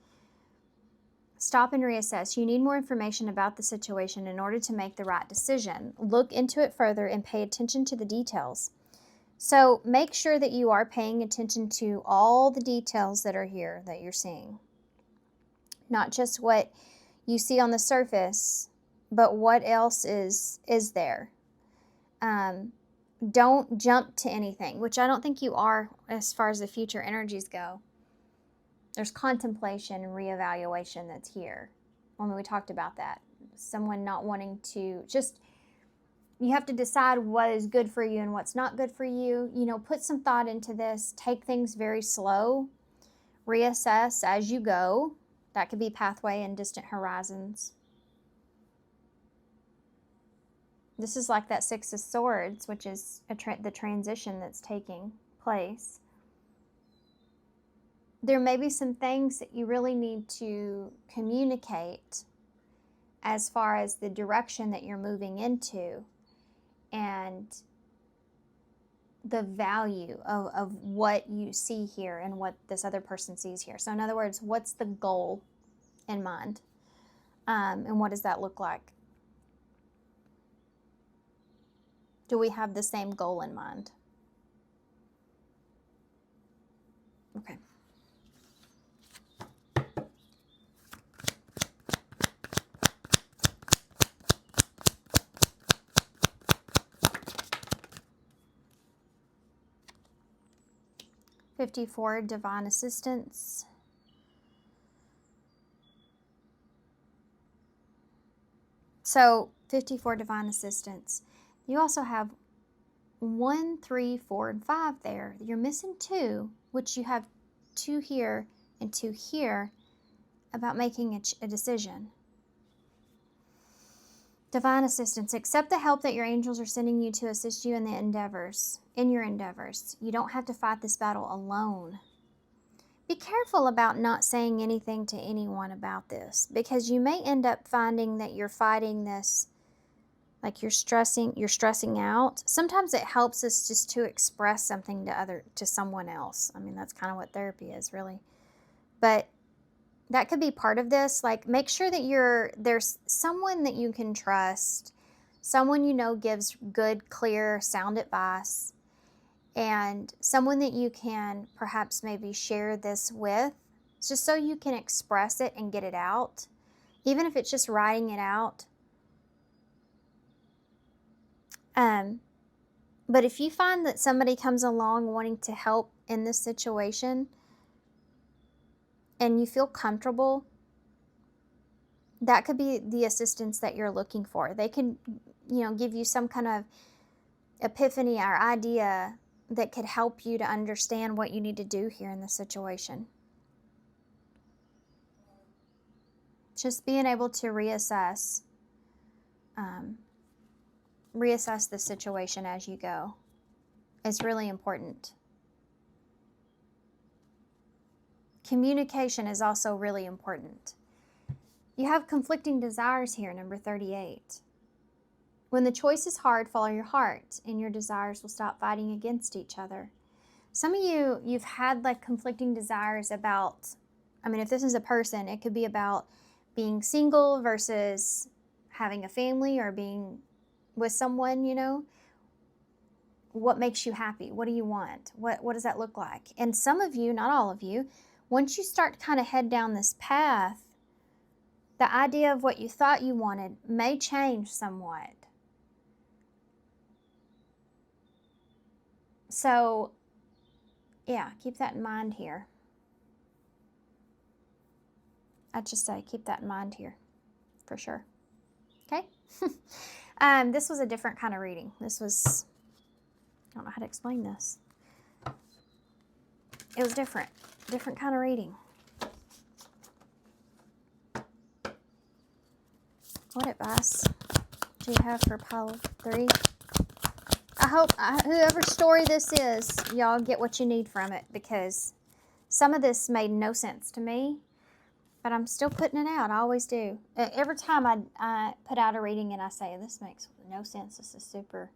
Stop and reassess. You need more information about the situation in order to make the right decision. Look into it further and pay attention to the details. So make sure that you are paying attention to all the details that are here that you're seeing. Not just what you see on the surface, but what else is there. Don't jump to anything, which I don't think you are as far as the future energies go. There's contemplation and reevaluation that's here. When we talked about that. Someone not wanting to you have to decide what is good for you and what's not good for you. You know, put some thought into this. Take things very slow. Reassess as you go. That could be pathway and distant horizons. This is like that Six of Swords, which is the transition that's taking place. There may be some things that you really need to communicate as far as the direction that you're moving into and the value of what you see here and what this other person sees here. So in other words, what's the goal in mind? And what does that look like? Do we have the same goal in mind? Okay. $54, divine assistance. So 54 divine assistants. You also have 1, 3, 4, and 5 there. You're missing 2, which you have 2 here and 2 here about making a decision. Divine assistance. Accept the help that your angels are sending you to assist you in your endeavors. You don't have to fight this battle alone. Be careful about not saying anything to anyone about this, because you may end up finding that you're fighting this, like you're stressing out. Sometimes it helps us just to express something to someone else. I mean, that's kind of what therapy is, really. But that could be part of this. Like, make sure that there's someone that you can trust, someone you know gives good, clear, sound advice, and someone that you can perhaps maybe share this with, just so you can express it and get it out, even if it's just writing it out. But if you find that somebody comes along wanting to help in this situation and you feel comfortable, that could be the assistance that you're looking for. They can, give you some kind of epiphany or idea that could help you to understand what you need to do here in this situation. Just being able to reassess the situation as you go is really important. Communication is also really important. You have conflicting desires here, number 38. When the choice is hard, follow your heart, and your desires will stop fighting against each other. Some of you've had like conflicting desires about, if this is a person, it could be about being single versus having a family or being with someone, What makes you happy? What do you want? What does that look like? And some of you, not all of you, once you start to kind of head down this path, the idea of what you thought you wanted may change somewhat. So, yeah, keep that in mind here. I'd just say keep that in mind here, for sure. Okay? This was a different kind of reading. I don't know how to explain this. It was different kind of reading. What advice do you have for pile 3? I hope whoever's story this is, y'all get what you need from it, because some of this made no sense to me, but I'm still putting it out. I always do. Every time I put out a reading and I say, this makes no sense, this is super,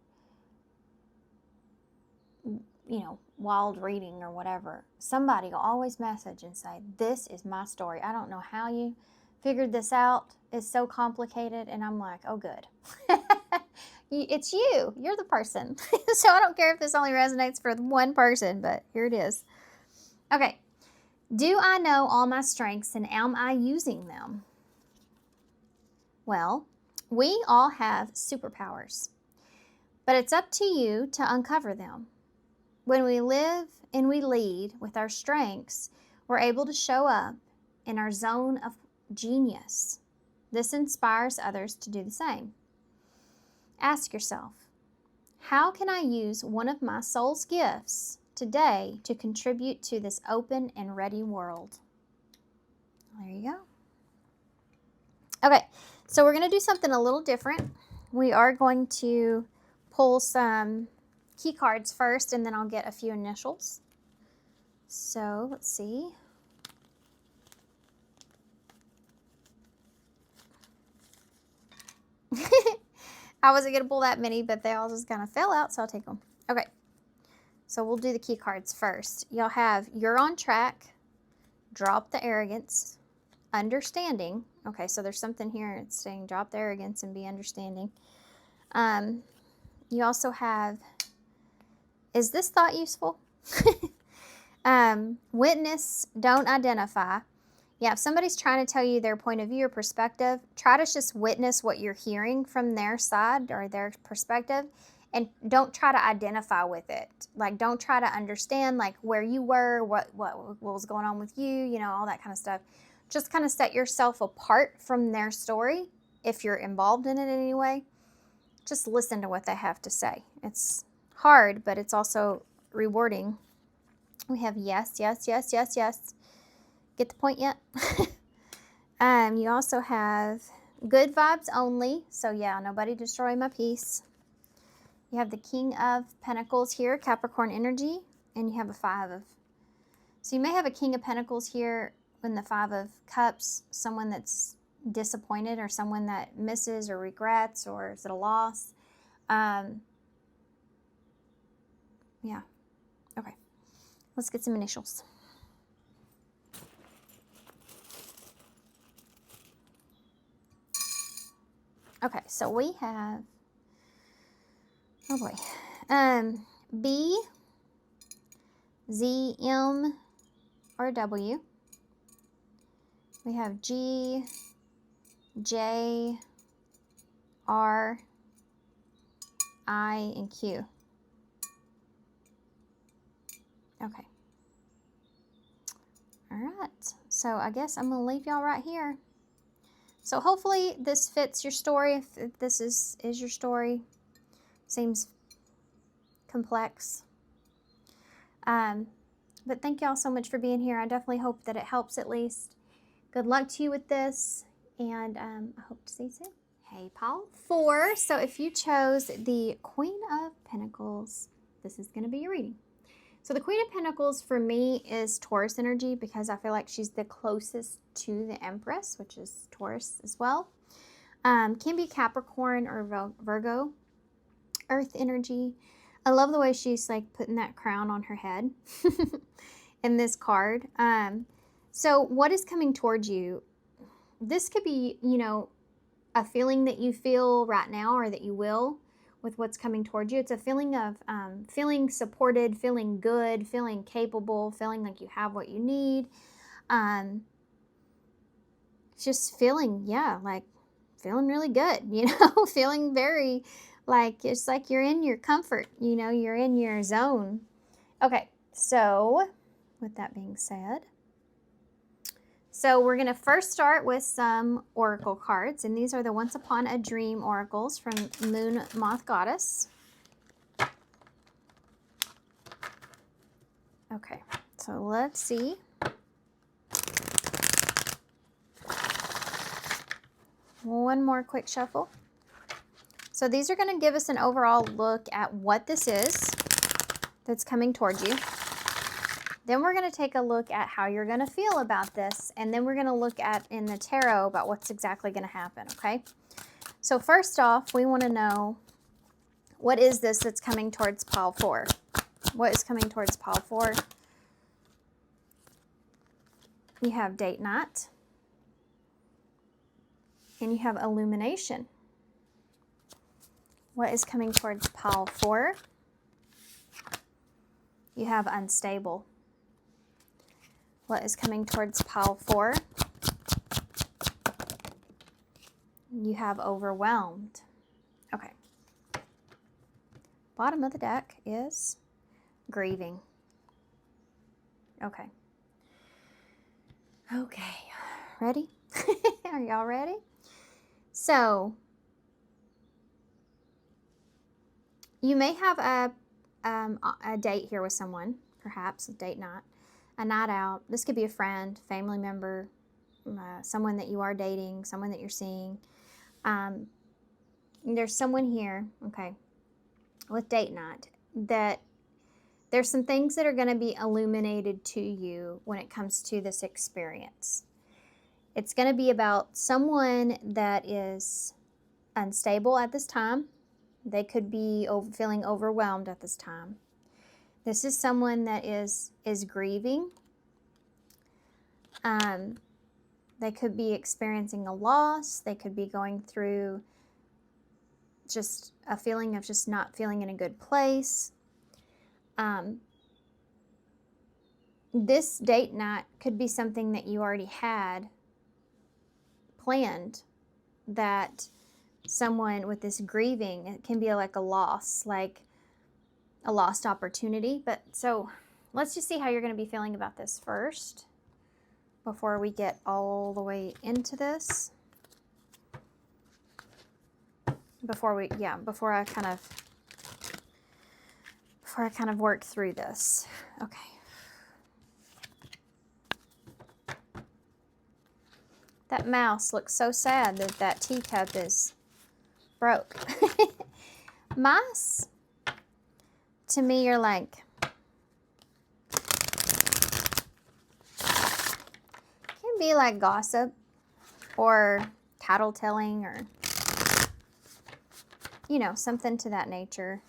wild reading or whatever, somebody will always message and say, this is my story. I don't know how you figured this out. It's so complicated. And I'm like, oh, good. It's you. You're the person. So I don't care if this only resonates for one person, but here it is. Okay. Do I know all my strengths and am I using them? Well, we all have superpowers, but it's up to you to uncover them. When we live and we lead with our strengths, we're able to show up in our zone of genius. This inspires others to do the same. Ask yourself, how can I use one of my soul's gifts today to contribute to this open and ready world? There you go. Okay, so we're going to do something a little different. We are going to pull some key cards first, and then I'll get a few initials. So let's see. I wasn't going to pull that many, but they all just kind of fell out, so I'll take them. Okay, so we'll do the key cards first. You'll have you're on track, drop the arrogance, understanding. Okay, so there's something here. It's saying drop the arrogance and be understanding. You also have, is this thought useful? Witness, don't identify. Yeah, if somebody's trying to tell you their point of view or perspective, try to just witness what you're hearing from their side or their perspective, and don't try to identify with it. Like, don't try to understand, like, where you were, what was going on with you, all that kind of stuff. Just kind of set yourself apart from their story if you're involved in it in any way, just listen to what they have to say. It's hard, but it's also rewarding. We have yes, yes, yes, yes, yes. Get the point yet? You also have good vibes only. So yeah, nobody destroy my peace. You have the King of Pentacles here, Capricorn energy, and you have a 5 of. So you may have a King of Pentacles here in the 5 of Cups, someone that's disappointed or someone that misses or regrets, or is it a loss? Yeah. Okay. Let's get some initials. Okay, so we have, oh boy, B, Z, M, or W. We have G, J, R, I, and Q. Okay. All right, so I guess I'm going to leave y'all right here. So hopefully this fits your story. If this is your story, seems complex. But thank y'all so much for being here. I definitely hope that it helps at least. Good luck to you with this, and I hope to see you soon. Hey, Paul. 4. So if you chose the Queen of Pentacles, this is going to be your reading. So the Queen of Pentacles for me is Taurus energy because I feel like she's the closest to the Empress, which is Taurus as well. Can be Capricorn or Virgo. Earth energy. I love the way she's like putting that crown on her head in this card. So what is coming towards you? This could be, you know, a feeling that you feel right now or that you will with what's coming towards you. It's a feeling of feeling supported, feeling good, feeling capable, feeling like you have what you need. Just feeling, yeah, like feeling really good, you know, feeling very like it's like you're in your comfort, you know, you're in your zone. Okay, so with that being said, so we're going to first start with some oracle cards, and these are the Once Upon a Dream oracles from Moon Moth Goddess. Okay, so let's see. One more quick shuffle. So these are going to give us an overall look at what this is that's coming towards you. Then we're going to take a look at how you're going to feel about this. And then we're going to look at in the tarot about what's exactly going to happen, okay? So first off, we want to know, what is this that's coming towards pile 4? What is coming towards pile 4? You have date night. And you have illumination. What is coming towards pile 4? You have unstable. What is coming towards pile 4? You have overwhelmed. Okay. Bottom of the deck is grieving. Okay. Okay. Ready? Are y'all ready? So, you may have a date here with someone, perhaps a date night, a night out. This could be a friend, family member, someone that you are dating, someone that you're seeing. There's someone here, okay, with date night, that there's some things that are going to be illuminated to you when it comes to this experience. It's going to be about someone that is unstable at this time. They could be feeling overwhelmed at this time. This is someone that is grieving. They could be experiencing a loss. They could be going through just a feeling of just not feeling in a good place. This date night could be something that you already had planned, that someone with this grieving, it can be like a loss, like a lost opportunity. But so let's just see how you're going to be feeling about this first before we get all the way into this. before I kind of work through this. Okay. That mouse looks so sad that that teacup is broke. Mice, to me, are like, can be like gossip or tattletelling or, you know, something to that nature.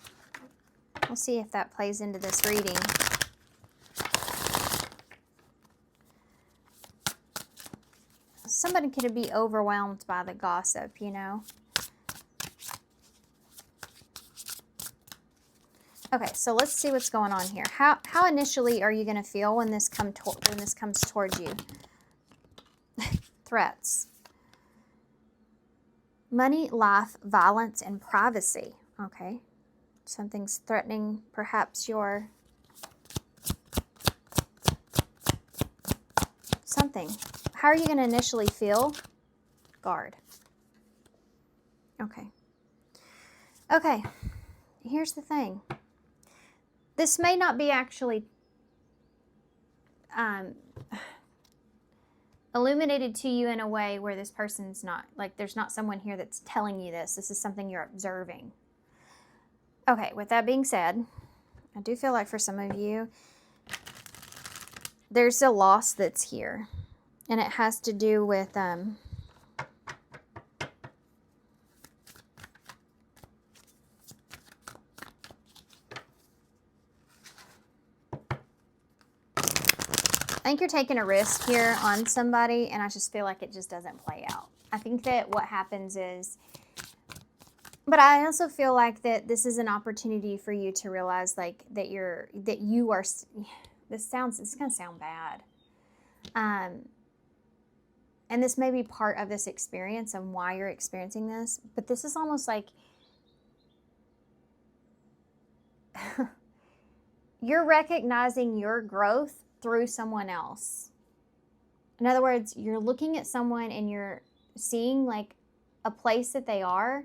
We'll see if that plays into this reading. Somebody could be overwhelmed by the gossip, you know. Okay, so let's see what's going on here. How initially are you going to feel when this comes towards you? Threats. Money, life, violence, and privacy. Okay. Something's threatening perhaps your something. How are you going to initially feel? Guard. Okay. Okay. Here's the thing. This may not be actually illuminated to you in a way where this person's not, like there's not someone here that's telling you this. This is something you're observing. Okay, with that being said, I do feel like for some of you, there's a loss that's here. And it has to do with I think you're taking a risk here on somebody, and I just feel like it just doesn't play out. I think that what happens is, but I also feel like that this is an opportunity for you to realize like that you are, it's going to sound bad. And this may be part of this experience and why you're experiencing this, but this is almost like you're recognizing your growth through someone else. In other words, you're looking at someone and you're seeing like a place that they are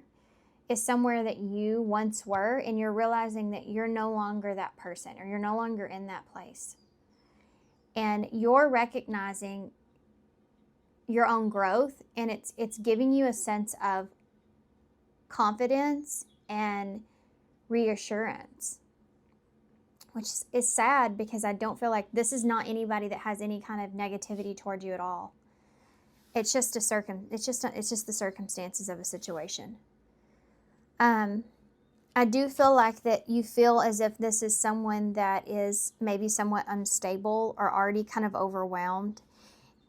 is somewhere that you once were, and you're realizing that you're no longer that person, or you're no longer in that place. And you're recognizing your own growth, and it's giving you a sense of confidence and reassurance, which is sad because I don't feel like this is not anybody that has any kind of negativity toward you at all. It's just the circumstances of a situation. I do feel like that you feel as if this is someone that is maybe somewhat unstable or already kind of overwhelmed.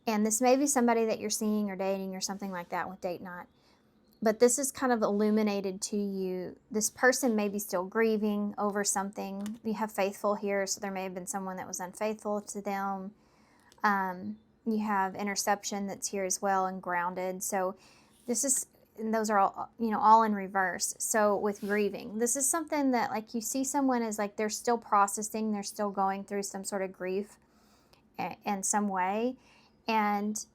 And this may be somebody that you're seeing or dating or something like that with date night. But this is kind of illuminated to you. This person may be still grieving over something. You have faithful here, so there may have been someone that was unfaithful to them. You have interception that's here as well, and grounded. So this is, and those are all, all in reverse. So with grieving, this is something that like you see someone as like they're still processing, they're still going through some sort of grief in some way. And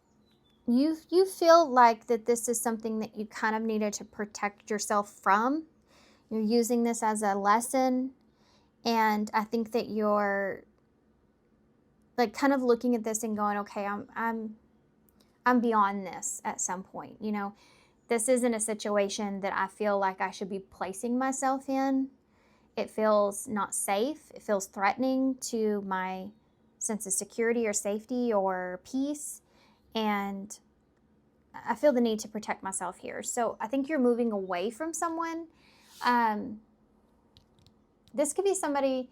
you feel like that this is something that you kind of needed to protect yourself from. You're using this as a lesson. And I think that you're like kind of looking at this and going, okay, I'm beyond this at some point. This isn't a situation that I feel like I should be placing myself in. It feels not safe. It feels threatening to my sense of security or safety or peace. And I feel the need to protect myself here. So I think you're moving away from someone. This could be somebody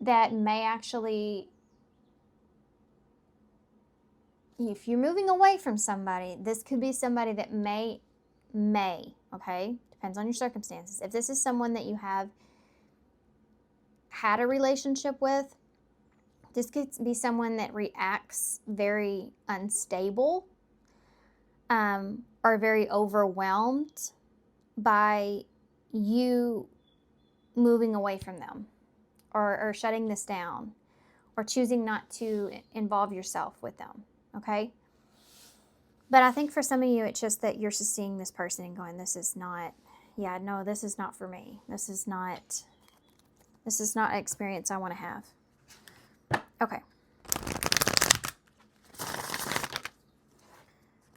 that may actually, if you're moving away from somebody, this could be somebody that may, okay? Depends on your circumstances. If this is someone that you have had a relationship with, this could be someone that reacts very unstable or very overwhelmed by you moving away from them or shutting this down or choosing not to involve yourself with them, okay? But I think for some of you, it's just that you're just seeing this person and going, this is not, yeah, no, this is not for me. This is not an experience I want to have. Okay.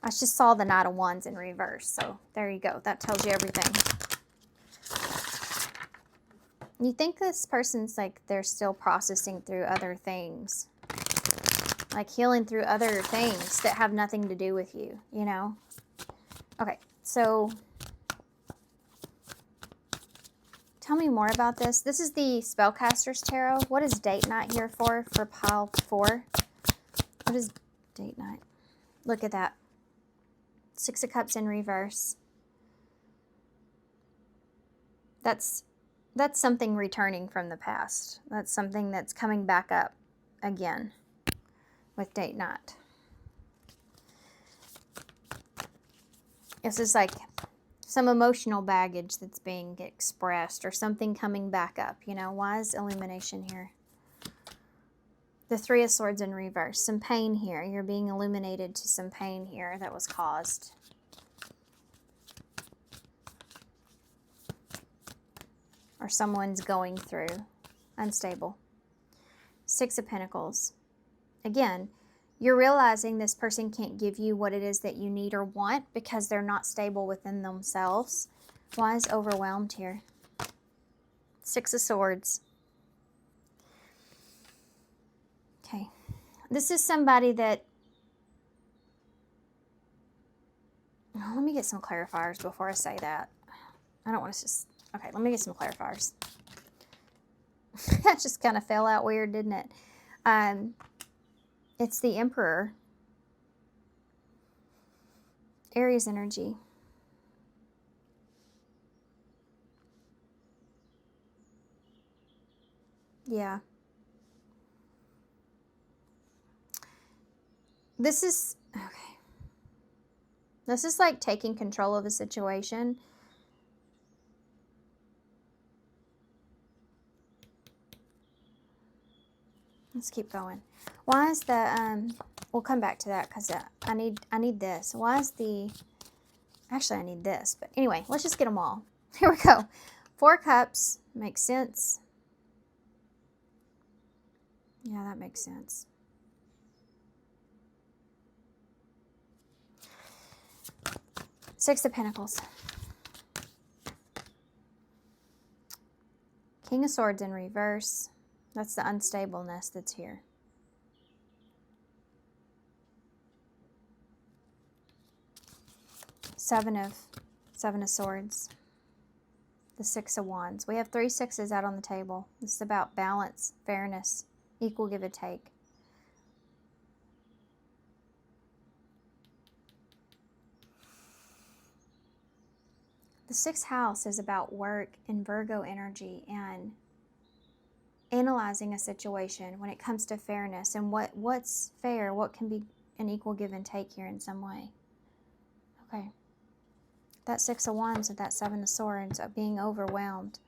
I just saw the Knight of Wands in reverse, so there you go. That tells you everything. You think this person's like they're still processing through other things, like healing through other things that have nothing to do with you, you know? Okay, so tell me more about this. This is the Spellcaster's Tarot. What is date night here for pile 4? What is date night? Look at that. 6 of Cups in reverse. That's something returning from the past. That's something that's coming back up again with date night. This is like some emotional baggage that's being expressed or something coming back up. You know, why is illumination here? The 3 of Swords in reverse. Some pain here. You're being illuminated to some pain here that was caused. Or someone's going through. Unstable. 6 of Pentacles. Again, you're realizing this person can't give you what it is that you need or want because they're not stable within themselves. Why is overwhelmed here? 6 of Swords. Okay. This is somebody that... Oh, let me get some clarifiers before I say that. I don't want to just... Okay, let me get some clarifiers. That just kind of fell out weird, didn't it? It's the Emperor. Aries energy. Yeah. This is, okay. This is like taking control of a situation. Let's keep going. Why is the, we'll come back to that because I need this. Why is the, actually I need this, but anyway, let's just get them all. Here we go. 4 Cups, makes sense. Yeah, that makes sense. Six of Pentacles. King of Swords in reverse. That's the unstableness that's here. Seven of Swords. The 6 of Wands. We have 3 sixes out on the table. This is about balance, fairness, equal give and take. The 6th house is about work and Virgo energy and analyzing a situation when it comes to fairness and what's fair, what can be an equal give and take here in some way. Okay. That 6 of Wands and that 7 of Swords of being overwhelmed.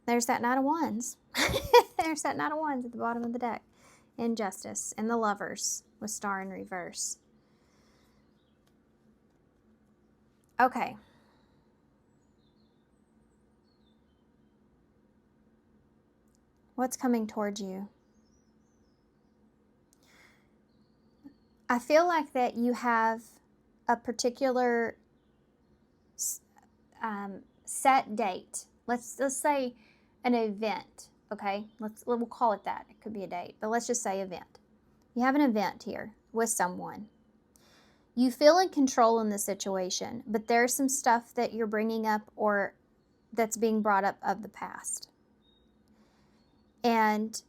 There's that Knight of Wands. There's that Knight of Wands at the bottom of the deck. Injustice. And the Lovers with Star in reverse. Okay. What's coming towards you? I feel like that you have a particular set date. Let's say an event, okay? We'll call it that. It could be a date, but let's just say event. You have an event here with someone. You feel in control in the situation, but there's some stuff that you're bringing up or that's being brought up of the past. And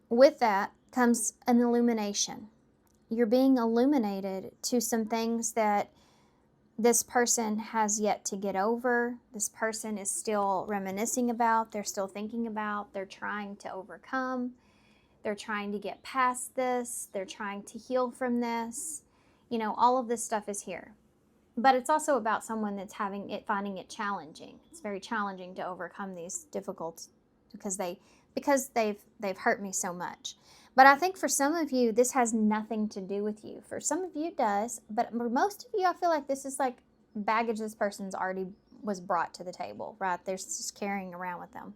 with that comes an illumination. You're being illuminated to some things that this person has yet to get over. This person is still reminiscing about. They're still thinking about. They're trying to overcome. They're trying to get past this. They're trying to heal from this. You know, all of this stuff is here. But it's also about someone that's finding it challenging. It's very challenging to overcome these difficulties because they've because they've hurt me so much. But I think for some of you, this has nothing to do with you. For some of you, it does. But for most of you, I feel like this is like baggage this person's already was brought to the table, right? They're just carrying around with them.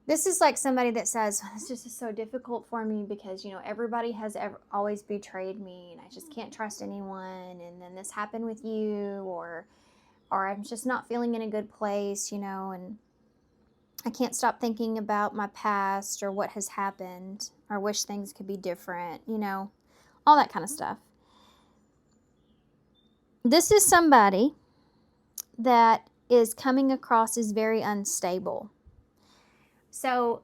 This is like somebody that says, this just is so difficult for me because, everybody has always betrayed me and I just can't trust anyone. And then this happened with you, or I'm just not feeling in a good place, and I can't stop thinking about my past or what has happened, or wish things could be different, all that kind of stuff. This is somebody that is coming across as very unstable. So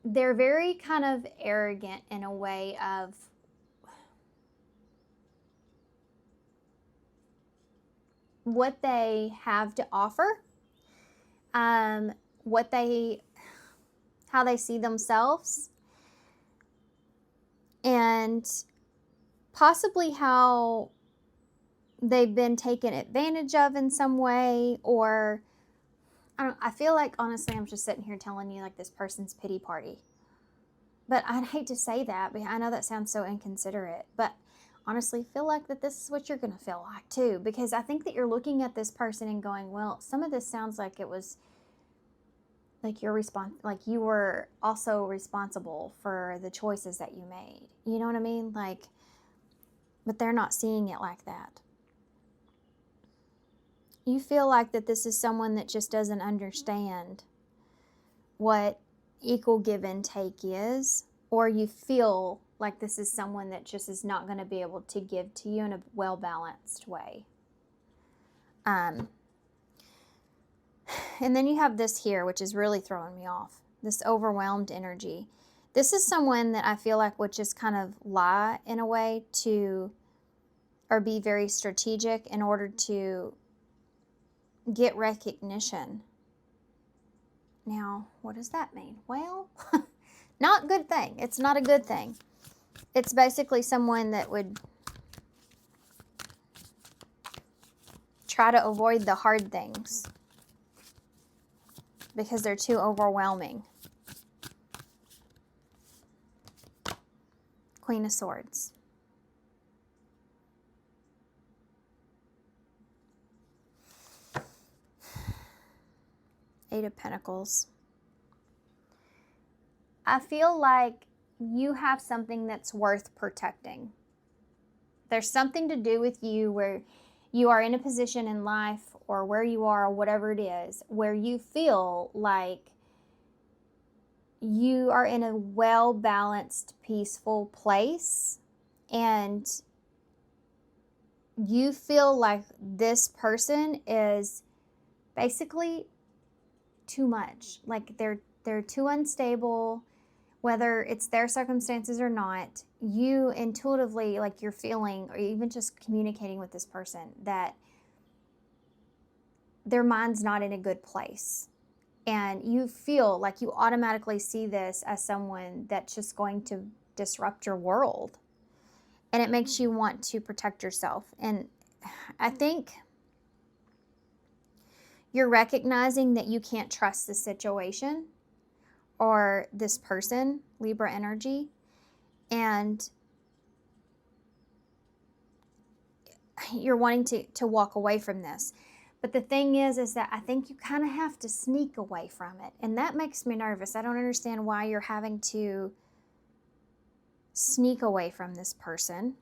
they're very kind of arrogant in a way of what they have to offer, how they see themselves, and possibly how they've been taken advantage of in some way, or I feel like, honestly, I'm just sitting here telling you like this person's pity party. But I'd hate to say that, but I know that sounds so inconsiderate, but honestly feel like that this is what you're going to feel like too, because I think that you're looking at this person and going, well, some of this sounds like it was like like you were also responsible for the choices that you made. You know what I mean? Like, but they're not seeing it like that. You feel like that this is someone that just doesn't understand what equal give and take is, or you feel like this is someone that just is not going to be able to give to you in a well-balanced way. And then you have this here, which is really throwing me off, this overwhelmed energy. This is someone that I feel like would just kind of lie in a way or be very strategic in order to get recognition. Now, what does that mean? Well, not good thing. It's not a good thing. It's basically someone that would try to avoid the hard things because they're too overwhelming. Queen of Swords. Eight of Pentacles. I feel like you have something that's worth protecting. There's something to do with you where you are in a position in life, or where you are, or whatever it is, where you feel like you are in a well-balanced, peaceful place, and you feel like this person is basically too much. Like they're too unstable, whether it's their circumstances or not. You intuitively, like, you're feeling, or even just communicating with this person, that their mind's not in a good place. And you feel like you automatically see this as someone that's just going to disrupt your world. And it makes you want to protect yourself. And I think you're recognizing that you can't trust the situation or this person, Libra energy, and you're wanting to walk away from this. But the thing is that I think you kind of have to sneak away from it, and that makes me nervous. I don't understand why you're having to sneak away from this person.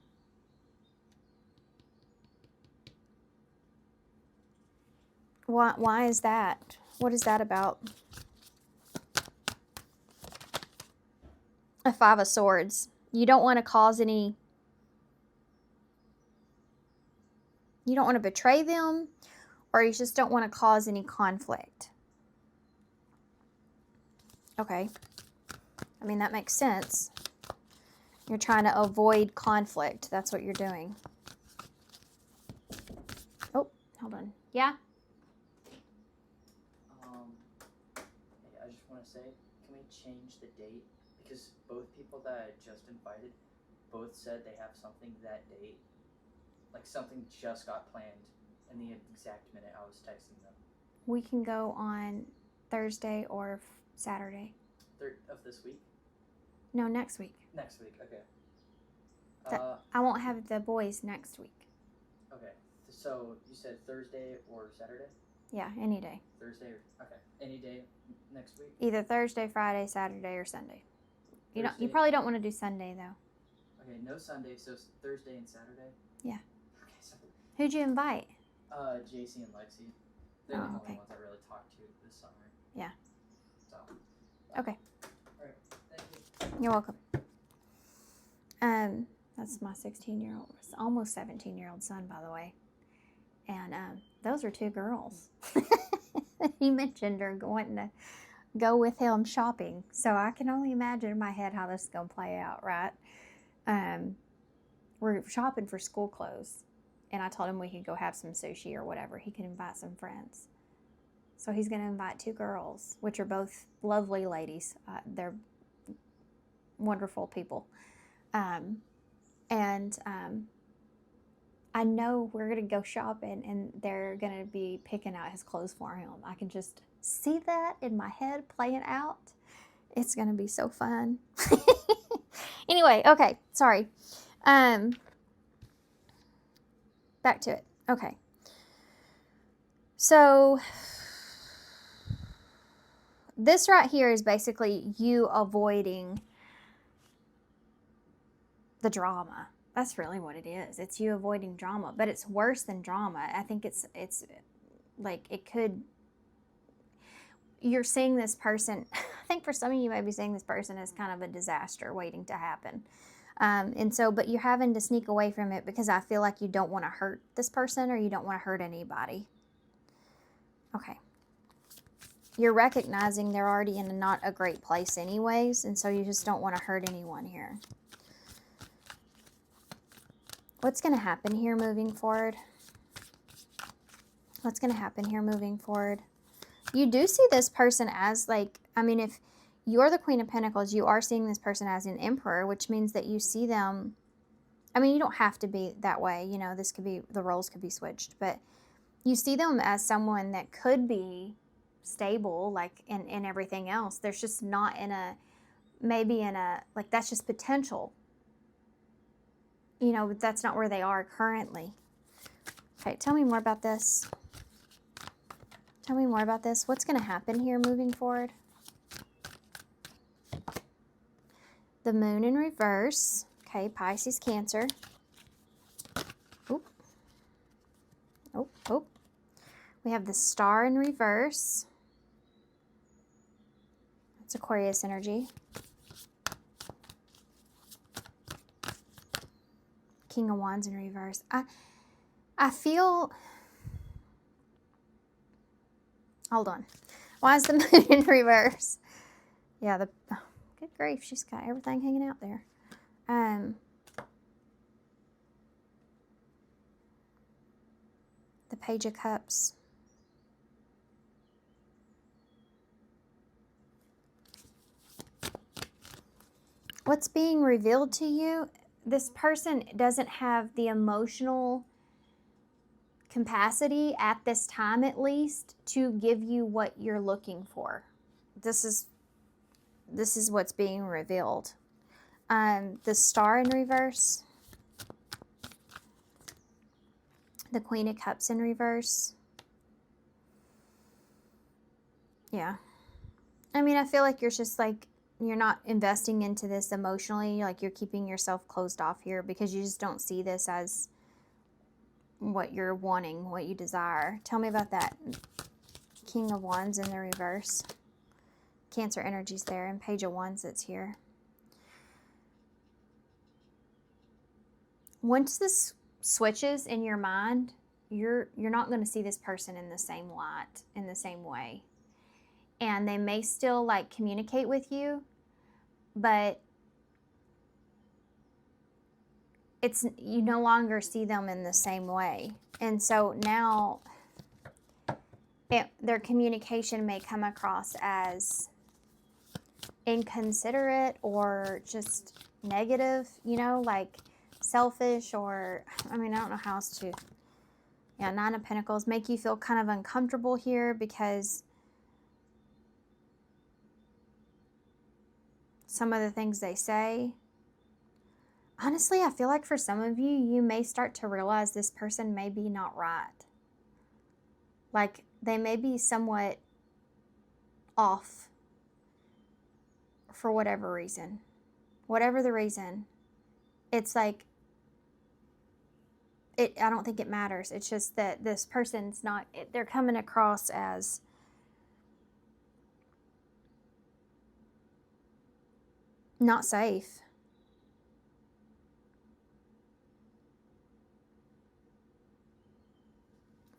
Why is that? What is that about? A Five of Swords. You don't want to cause any... You don't want to betray them, or you just don't want to cause any conflict. Okay. I mean, that makes sense. You're trying to avoid conflict. That's what you're doing. Oh, hold on. Yeah? Hey, I just want to say, can we change the date? Because both people that I just invited both said they have something that date. Like something just got planned in the exact minute I was texting them. We can go on Thursday or Saturday. Of this week? No, next week. Next week, okay. I won't have the boys next week. Okay, so you said Thursday or Saturday? Yeah, any day. Thursday or, okay, any day next week? Either Thursday, Friday, Saturday, or Sunday. You Thursday. probably don't want to do Sunday, though. Okay, no Sunday, so Thursday and Saturday? Yeah. Okay, so, Who'd you invite? JC and Lexi. They're the only ones I really talked to this summer. Yeah. So. Okay. Alright, thank you. You're welcome. That's my 16-year-old, almost 17-year-old son, by the way. And those are two girls. He mentioned her wanting to go with him shopping. So I can only imagine in my head how this is going to play out, right? We're shopping for school clothes. And I told him we could go have some sushi or whatever. He could invite some friends. So he's going to invite two girls, which are both lovely ladies. They're wonderful people. I know we're going to go shopping and they're going to be picking out his clothes for him. I can just see that in my head playing out. It's going to be so fun. Anyway, okay, sorry. Back to it. Okay. So this right here is basically you avoiding the drama. That's really what it is. It's you avoiding drama, but it's worse than drama. I think it's like it could. You're seeing this person. I think for some of you, maybe seeing this person as kind of a disaster waiting to happen. And so, but you're having to sneak away from it because I feel like you don't want to hurt this person or you don't want to hurt anybody. Okay. You're recognizing they're already in not a great place anyways, and so you just don't want to hurt anyone here. What's going to happen here moving forward? What's going to happen here moving forward? You do see this person as like, I mean, if you're the Queen of Pentacles, you are seeing this person as an Emperor, which means that you see them. I mean, you don't have to be that way. You know, this could be, the roles could be switched, but you see them as someone that could be stable, like in everything else. There's just not in a, maybe in a, like that's just potential. You know, but that's not where they are currently. Okay, tell me more about this. Tell me more about this. What's going to happen here moving forward? The moon in reverse. Okay, Pisces, Cancer. Oop. Oh, oh. We have the star in reverse. That's Aquarius energy. King of Wands in reverse. I feel... Hold on. Why is the moon in reverse? Yeah, oh, good grief. She's got everything hanging out there. The Page of Cups. What's being revealed to you? This person doesn't have the emotional capacity at this time, at least, to give you what you're looking for. This is what's being revealed. The star in reverse. The Queen of Cups in reverse. Yeah. I mean, I feel like you're just like, you're not investing into this emotionally. Like you're keeping yourself closed off here because you just don't see this as what you're wanting, what you desire. Tell me about that. King of Wands in the reverse. Cancer energy's there, and Page of Wands that's here. Once this switches in your mind, you're not going to see this person in the same light, in the same way. And they may still like communicate with you, but it's, you no longer see them in the same way. And so now their communication may come across as inconsiderate or just negative, you know, like selfish, or, I mean, I don't know how else to, yeah, Nine of Pentacles, make you feel kind of uncomfortable here because some of the things they say. Honestly, I feel like for some of you, you may start to realize this person may be not right. Like, they may be somewhat off for whatever reason. Whatever the reason, it's like, I don't think it matters. It's just that this person's not, they're coming across as not safe.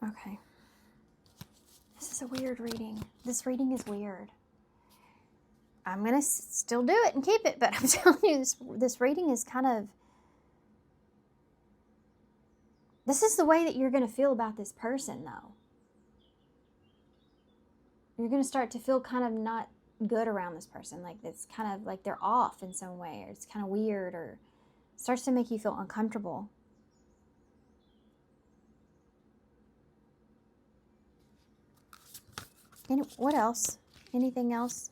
Okay. This is a weird reading. This reading is weird. I'm going to still do it and keep it, but I'm telling you, this reading is kind of, this is the way that you're going to feel about this person, though. You're going to start to feel kind of not good around this person. Like, it's kind of like they're off in some way, or it's kind of weird, or starts to make you feel uncomfortable. And what else? Anything else?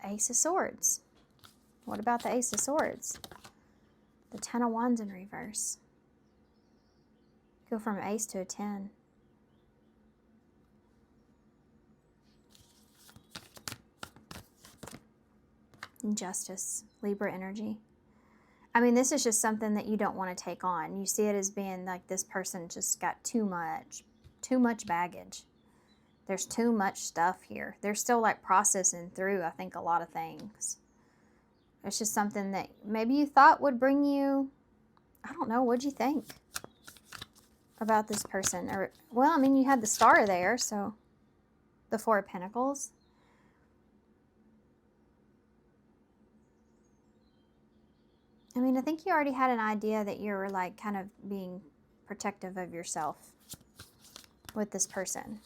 Ace of Swords. What about the Ace of Swords? The Ten of Wands in reverse. Go from an ace to a 10. Injustice. Libra energy. I mean, this is just something that you don't want to take on. You see it as being like this person just got too much baggage. There's too much stuff here. They're still like processing through, I think, a lot of things. It's just something that maybe you thought would bring you, I don't know, what'd you think about this person? Or, well, I mean, you had the Star there, so the Four of Pentacles. I mean, I think you already had an idea that you were like kind of being protective of yourself with this person.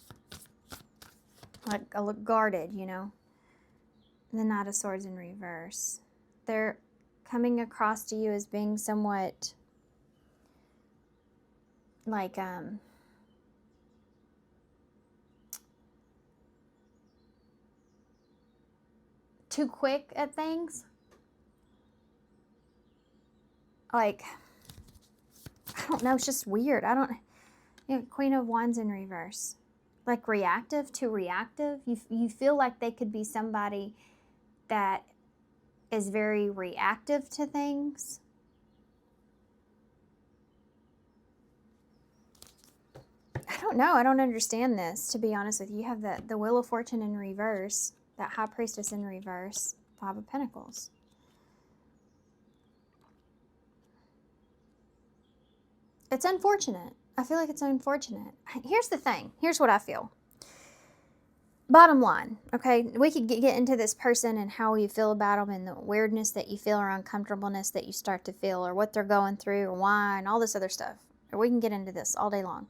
Like guarded, you know. The Knight of Swords in reverse. They're coming across to you as being somewhat like too quick at things. Like, I don't know, it's just weird. Queen of Wands in reverse. Like reactive to reactive. You feel like they could be somebody that is very reactive to things. I don't know. I don't understand this, to be honest with you. You have the Wheel of Fortune in reverse, that High Priestess in reverse, Five of Pentacles. It's unfortunate. I feel like it's unfortunate. Here's the thing. Here's what I feel. Bottom line, okay? We could get into this person and how you feel about them and the weirdness that you feel or uncomfortableness that you start to feel or what they're going through or why and all this other stuff. Or we can get into this all day long.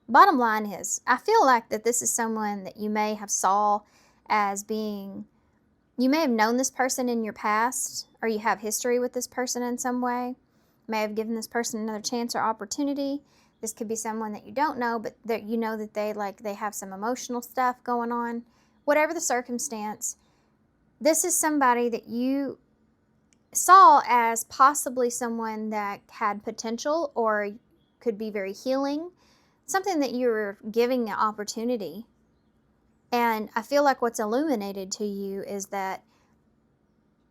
Bottom line is, I feel like that this is someone that you may have saw as being, you may have known this person in your past, or you have history with this person in some way. May have given this person another chance or opportunity. This could be someone that you don't know, but that you know that they have some emotional stuff going on. Whatever the circumstance, this is somebody that you saw as possibly someone that had potential or could be very healing. Something that you're giving an opportunity. And I feel like what's illuminated to you is that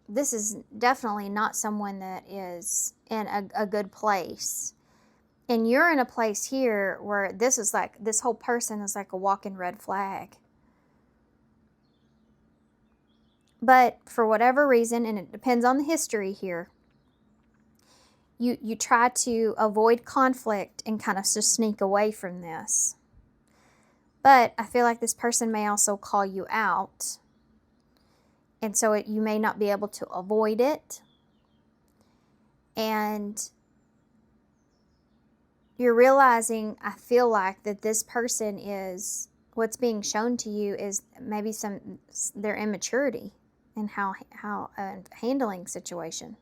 this is definitely not someone that is in a good place. And you're in a place here where this is like, this whole person is like a walking red flag. But for whatever reason, and it depends on the history here, you try to avoid conflict and kind of just sneak away from this. But I feel like this person may also call you out. And so you may not be able to avoid it. And you're realizing, I feel like, that this person is, what's being shown to you is maybe their immaturity in how handling situation.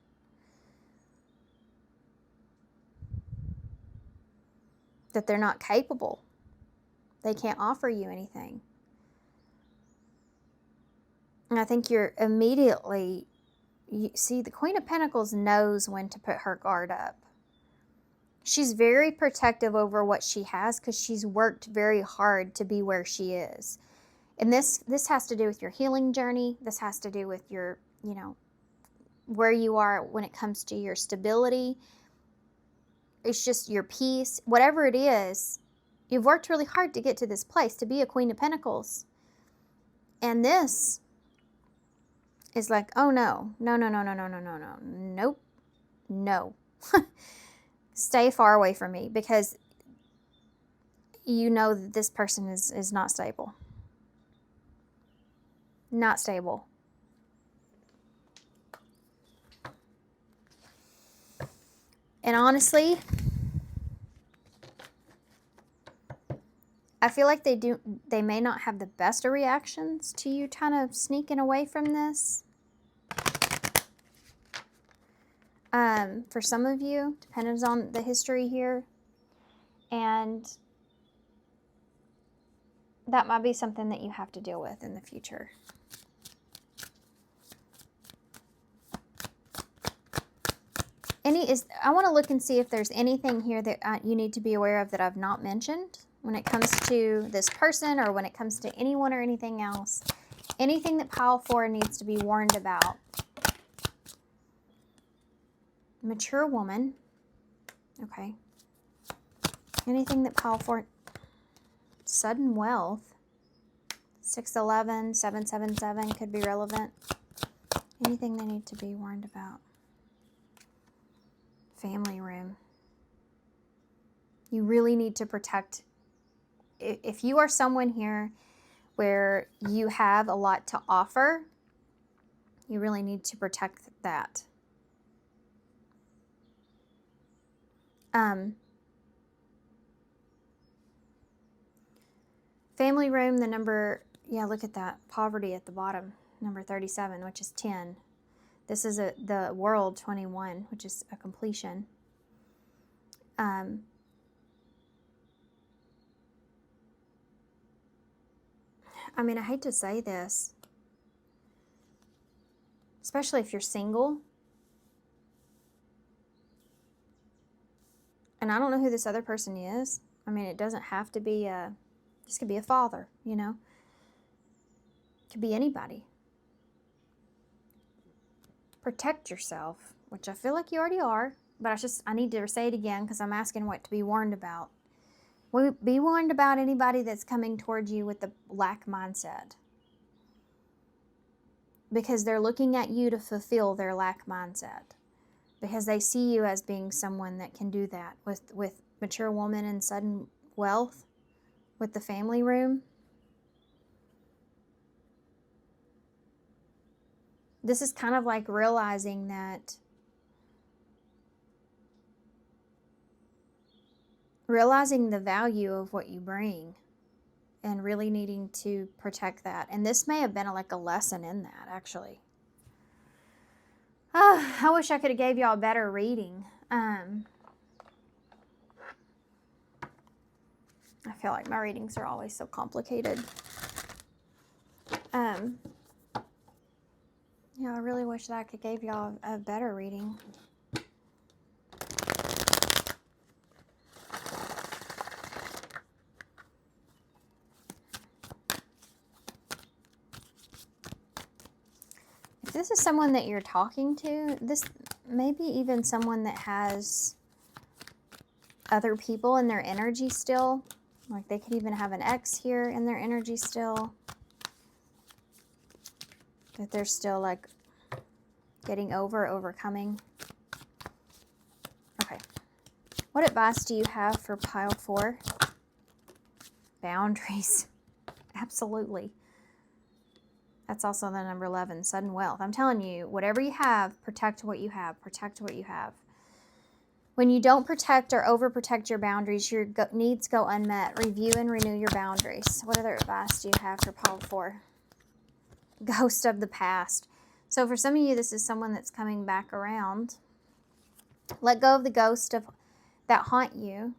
That they're not capable. They can't offer you anything. And I think you're immediately, you see, the Queen of Pentacles knows when to put her guard up. She's very protective over what she has because she's worked very hard to be where she is. And this has to do with your healing journey. This has to do with your, where you are when it comes to your stability. It's just your peace. Whatever it is, you've worked really hard to get to this place, to be a Queen of Pentacles. And this is like, oh no, no, no, no, no, no, no, no, no, nope, no. Stay far away from me, because you know that this person is not stable. Not stable. And honestly, I feel like they may not have the best of reactions to you kind of sneaking away from this. For some of you, depends on the history here. And that might be something that you have to deal with in the future. I want to look and see if there's anything here that you need to be aware of that I've not mentioned when it comes to this person, or when it comes to anyone or anything else. Anything that pile 4 needs to be warned about. Mature woman. Okay. Anything that pile 4. Sudden wealth. 611, 777 could be relevant. Anything they need to be warned about. Family room. You really need to protect. If you are someone here where you have a lot to offer, you really need to protect that. Family room, the number, look at that. Poverty at the bottom, number 37, which is 10. This is the world, 21, which is a completion. I hate to say this, especially if you're single. And I don't know who this other person is. It doesn't have to be this could be a father, It could be anybody. Protect yourself, which I feel like you already are, but I need to say it again because I'm asking what to be warned about. Be warned about anybody that's coming towards you with the lack mindset, because they're looking at you to fulfill their lack mindset, because they see you as being someone that can do that with mature woman and sudden wealth, with the family room. This is kind of like realizing the value of what you bring, and really needing to protect that. And this may have been a lesson in that, actually. I wish I could have gave y'all a better reading. I feel like my readings are always so complicated. I really wish that I could give y'all a better reading. If this is someone that you're talking to, this may be even someone that has other people in their energy still. Like they could even have an ex here in their energy still. That they're still getting overcoming. Okay. What advice do you have for pile 4? Boundaries. Absolutely. That's also the number 11, sudden wealth. I'm telling you, whatever you have, protect what you have. Protect what you have. When you don't protect or overprotect your boundaries, your needs go unmet. Review and renew your boundaries. What other advice do you have for pile 4? Ghost of the past. So for some of you, this is someone that's coming back around. Let go of the ghost that haunt you,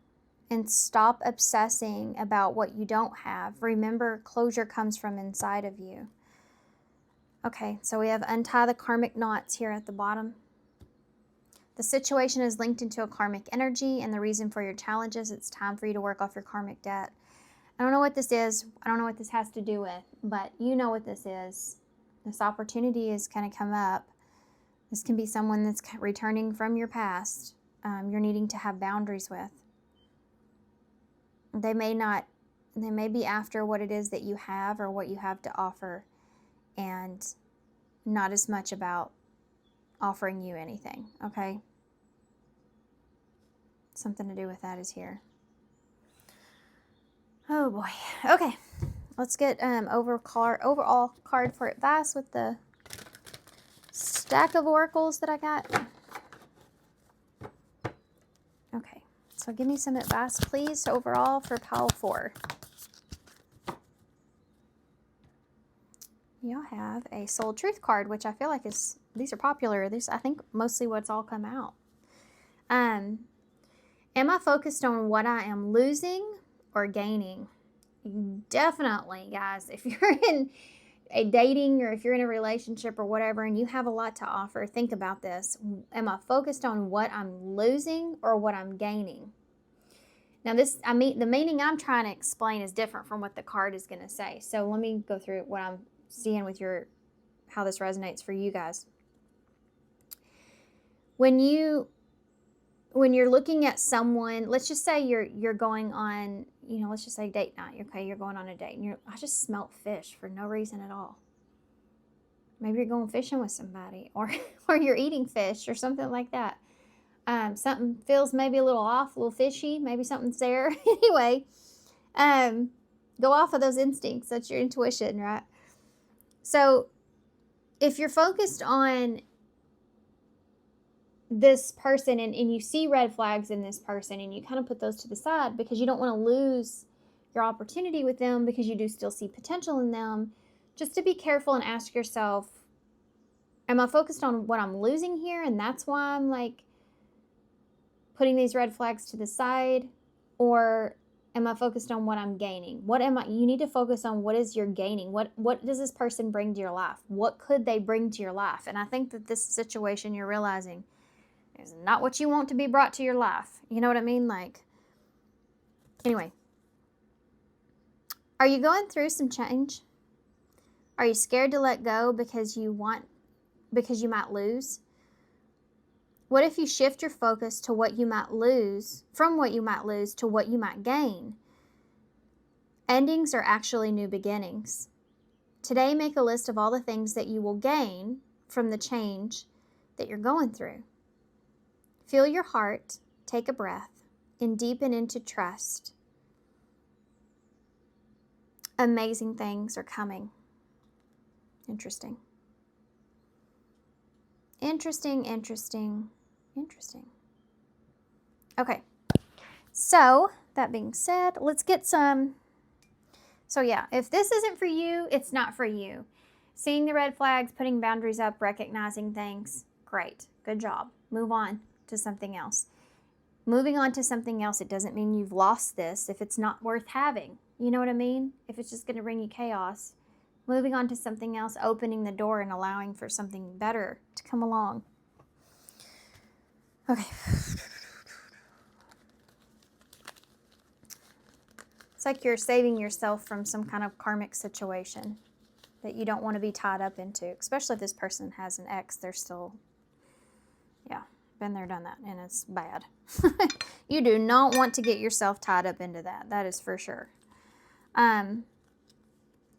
and stop obsessing about what you don't have. Remember, closure comes from inside of you. Okay, so we have untie the karmic knots here at the bottom. The situation is linked into a karmic energy, and the reason for your challenges, it's time for you to work off your karmic debt. I don't know what this is. I don't know what this has to do with, but you know what this is. This opportunity is going to come up. This can be someone that's returning from your past. You're needing to have boundaries with. They may be after what it is that you have or what you have to offer, and not as much about offering you anything, okay? Something to do with that is here. Oh boy. Okay. Let's get overall card for advice with the stack of oracles that I got. Okay. So give me some advice, please, overall for pile 4. Y'all have a Soul Truth card, which I feel like these are popular. I think mostly what's all come out. Am I focused on what I am losing or gaining? Definitely, guys, if you're in a dating or if you're in a relationship or whatever and you have a lot to offer, think about this. Am I focused on what I'm losing or what I'm gaining? Now the meaning I'm trying to explain is different from what the card is going to say. So let me go through what I'm seeing with how this resonates for you guys. When you're looking at someone, let's just say you're going on, let's just say date night. Okay, you're going on a date and I just smelt fish for no reason at all. Maybe you're going fishing with somebody or you're eating fish or something like that. Something feels maybe a little off, a little fishy, maybe something's there. Anyway, go off of those instincts. That's your intuition, right? So if you're focused on this person and you see red flags in this person and you kind of put those to the side because you don't want to lose your opportunity with them because you do still see potential in them, just to be careful and ask yourself, am I focused on what I'm losing here and that's why I'm like putting these red flags to the side, or am I focused on what I'm gaining? You need to focus on what is you're gaining. What does this person bring to your life? What could they bring to your life? And I think that this situation you're realizing is not what you want to be brought to your life. You know what I mean? Anyway. Are you going through some change? Are you scared to let go because you might lose? What if you shift your focus to what you might lose, from what you might lose to what you might gain? Endings are actually new beginnings. Today, make a list of all the things that you will gain from the change that you're going through. Feel your heart, take a breath, and deepen into trust. Amazing things are coming. Interesting. Okay. So, that being said, let's get some. So yeah, if this isn't for you, it's not for you. Seeing the red flags, putting boundaries up, recognizing things, great. Good job. Move on to something else. Moving on to something else, it doesn't mean you've lost this if it's not worth having. You know what I mean? If it's just going to bring you chaos. Moving on to something else, opening the door and allowing for something better to come along. Okay. It's like you're saving yourself from some kind of karmic situation that you don't want to be tied up into, especially if this person has an ex. They're still, been there, done that, and it's bad. You do not want to get yourself tied up into that. That is for sure.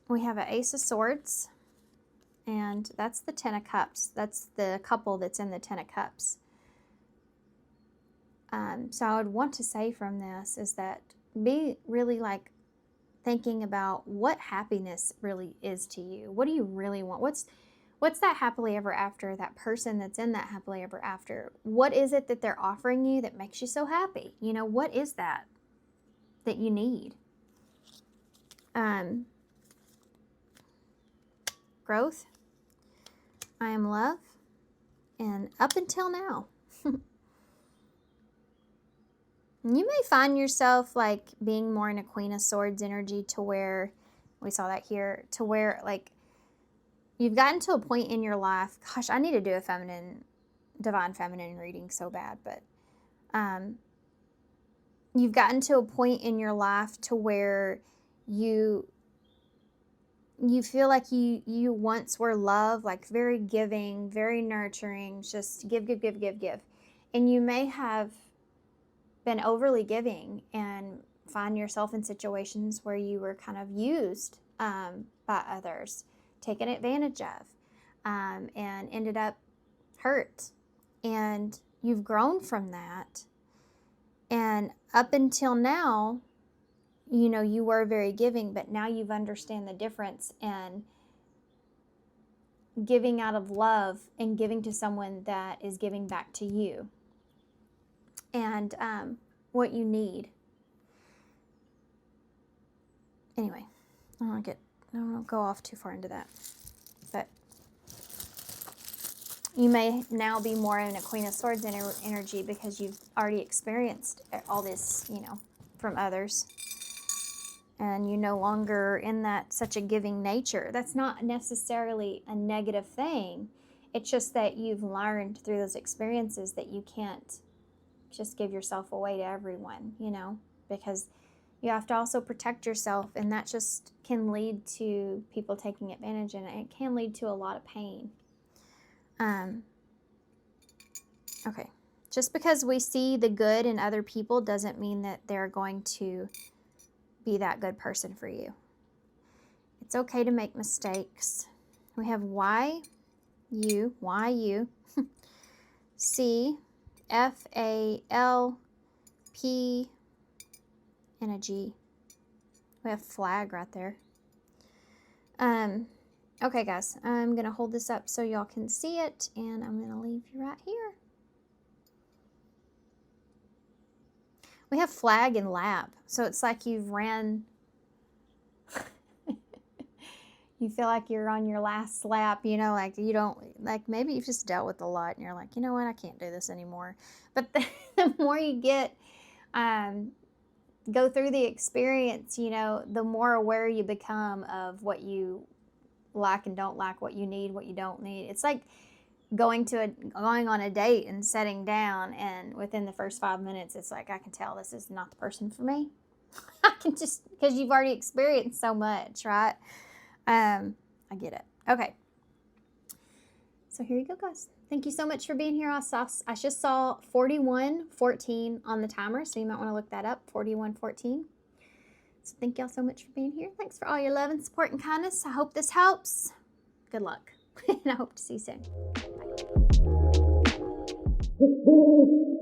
We have an Ace of Swords, and that's the Ten of Cups. That's the couple that's in the Ten of Cups. So I would want to say from this is that be really thinking about what happiness really is to you. What do you really want? What's that happily ever after, that person that's in that happily ever after? What is it that they're offering you that makes you so happy? What is that you need? Growth. I am love. And up until now. You may find yourself being more in a Queen of Swords energy to where, we saw that here, to where you've gotten to a point in your life. Gosh, I need to do a divine feminine reading so bad, but you've gotten to a point in your life to where you feel like you once were love, like very giving, very nurturing, just give, and you may have been overly giving and find yourself in situations where you were kind of used by others, taken advantage of, and ended up hurt. And you've grown from that. And up until now, you were very giving, but now you've understand the difference in giving out of love and giving to someone that is giving back to you. And what you need. Anyway, I don't go off too far into that. But you may now be more in a Queen of Swords energy because you've already experienced all this, from others. And you're no longer in that such a giving nature. That's not necessarily a negative thing. It's just that you've learned through those experiences that you can't just give yourself away to everyone, because you have to also protect yourself, and that just can lead to people taking advantage, and it can lead to a lot of pain. Okay. Just because we see the good in other people doesn't mean that they're going to be that good person for you. It's okay to make mistakes. We have Y, U, C, F, A, L, P, and a G. We have flag right there. Okay, guys, I'm going to hold this up so y'all can see it, and I'm going to leave you right here. We have flag and lap, so it's like you've ran... You feel like you're on your last lap, like you don't, like maybe you've just dealt with a lot and you're like, you know what, I can't do this anymore. But the more you get, go through the experience, the more aware you become of what you like and don't like, what you need, what you don't need. It's like going on a date and sitting down, and within the first 5 minutes, it's like, I can tell this is not the person for me. I can just, because you've already experienced so much, right? I get it. Okay. So here you go, guys. Thank you so much for being here. I just saw 4114 on the timer, so you might want to look that up, 4114. So thank y'all so much for being here. Thanks for all your love and support and kindness. I hope this helps. Good luck. And I hope to see you soon. Bye.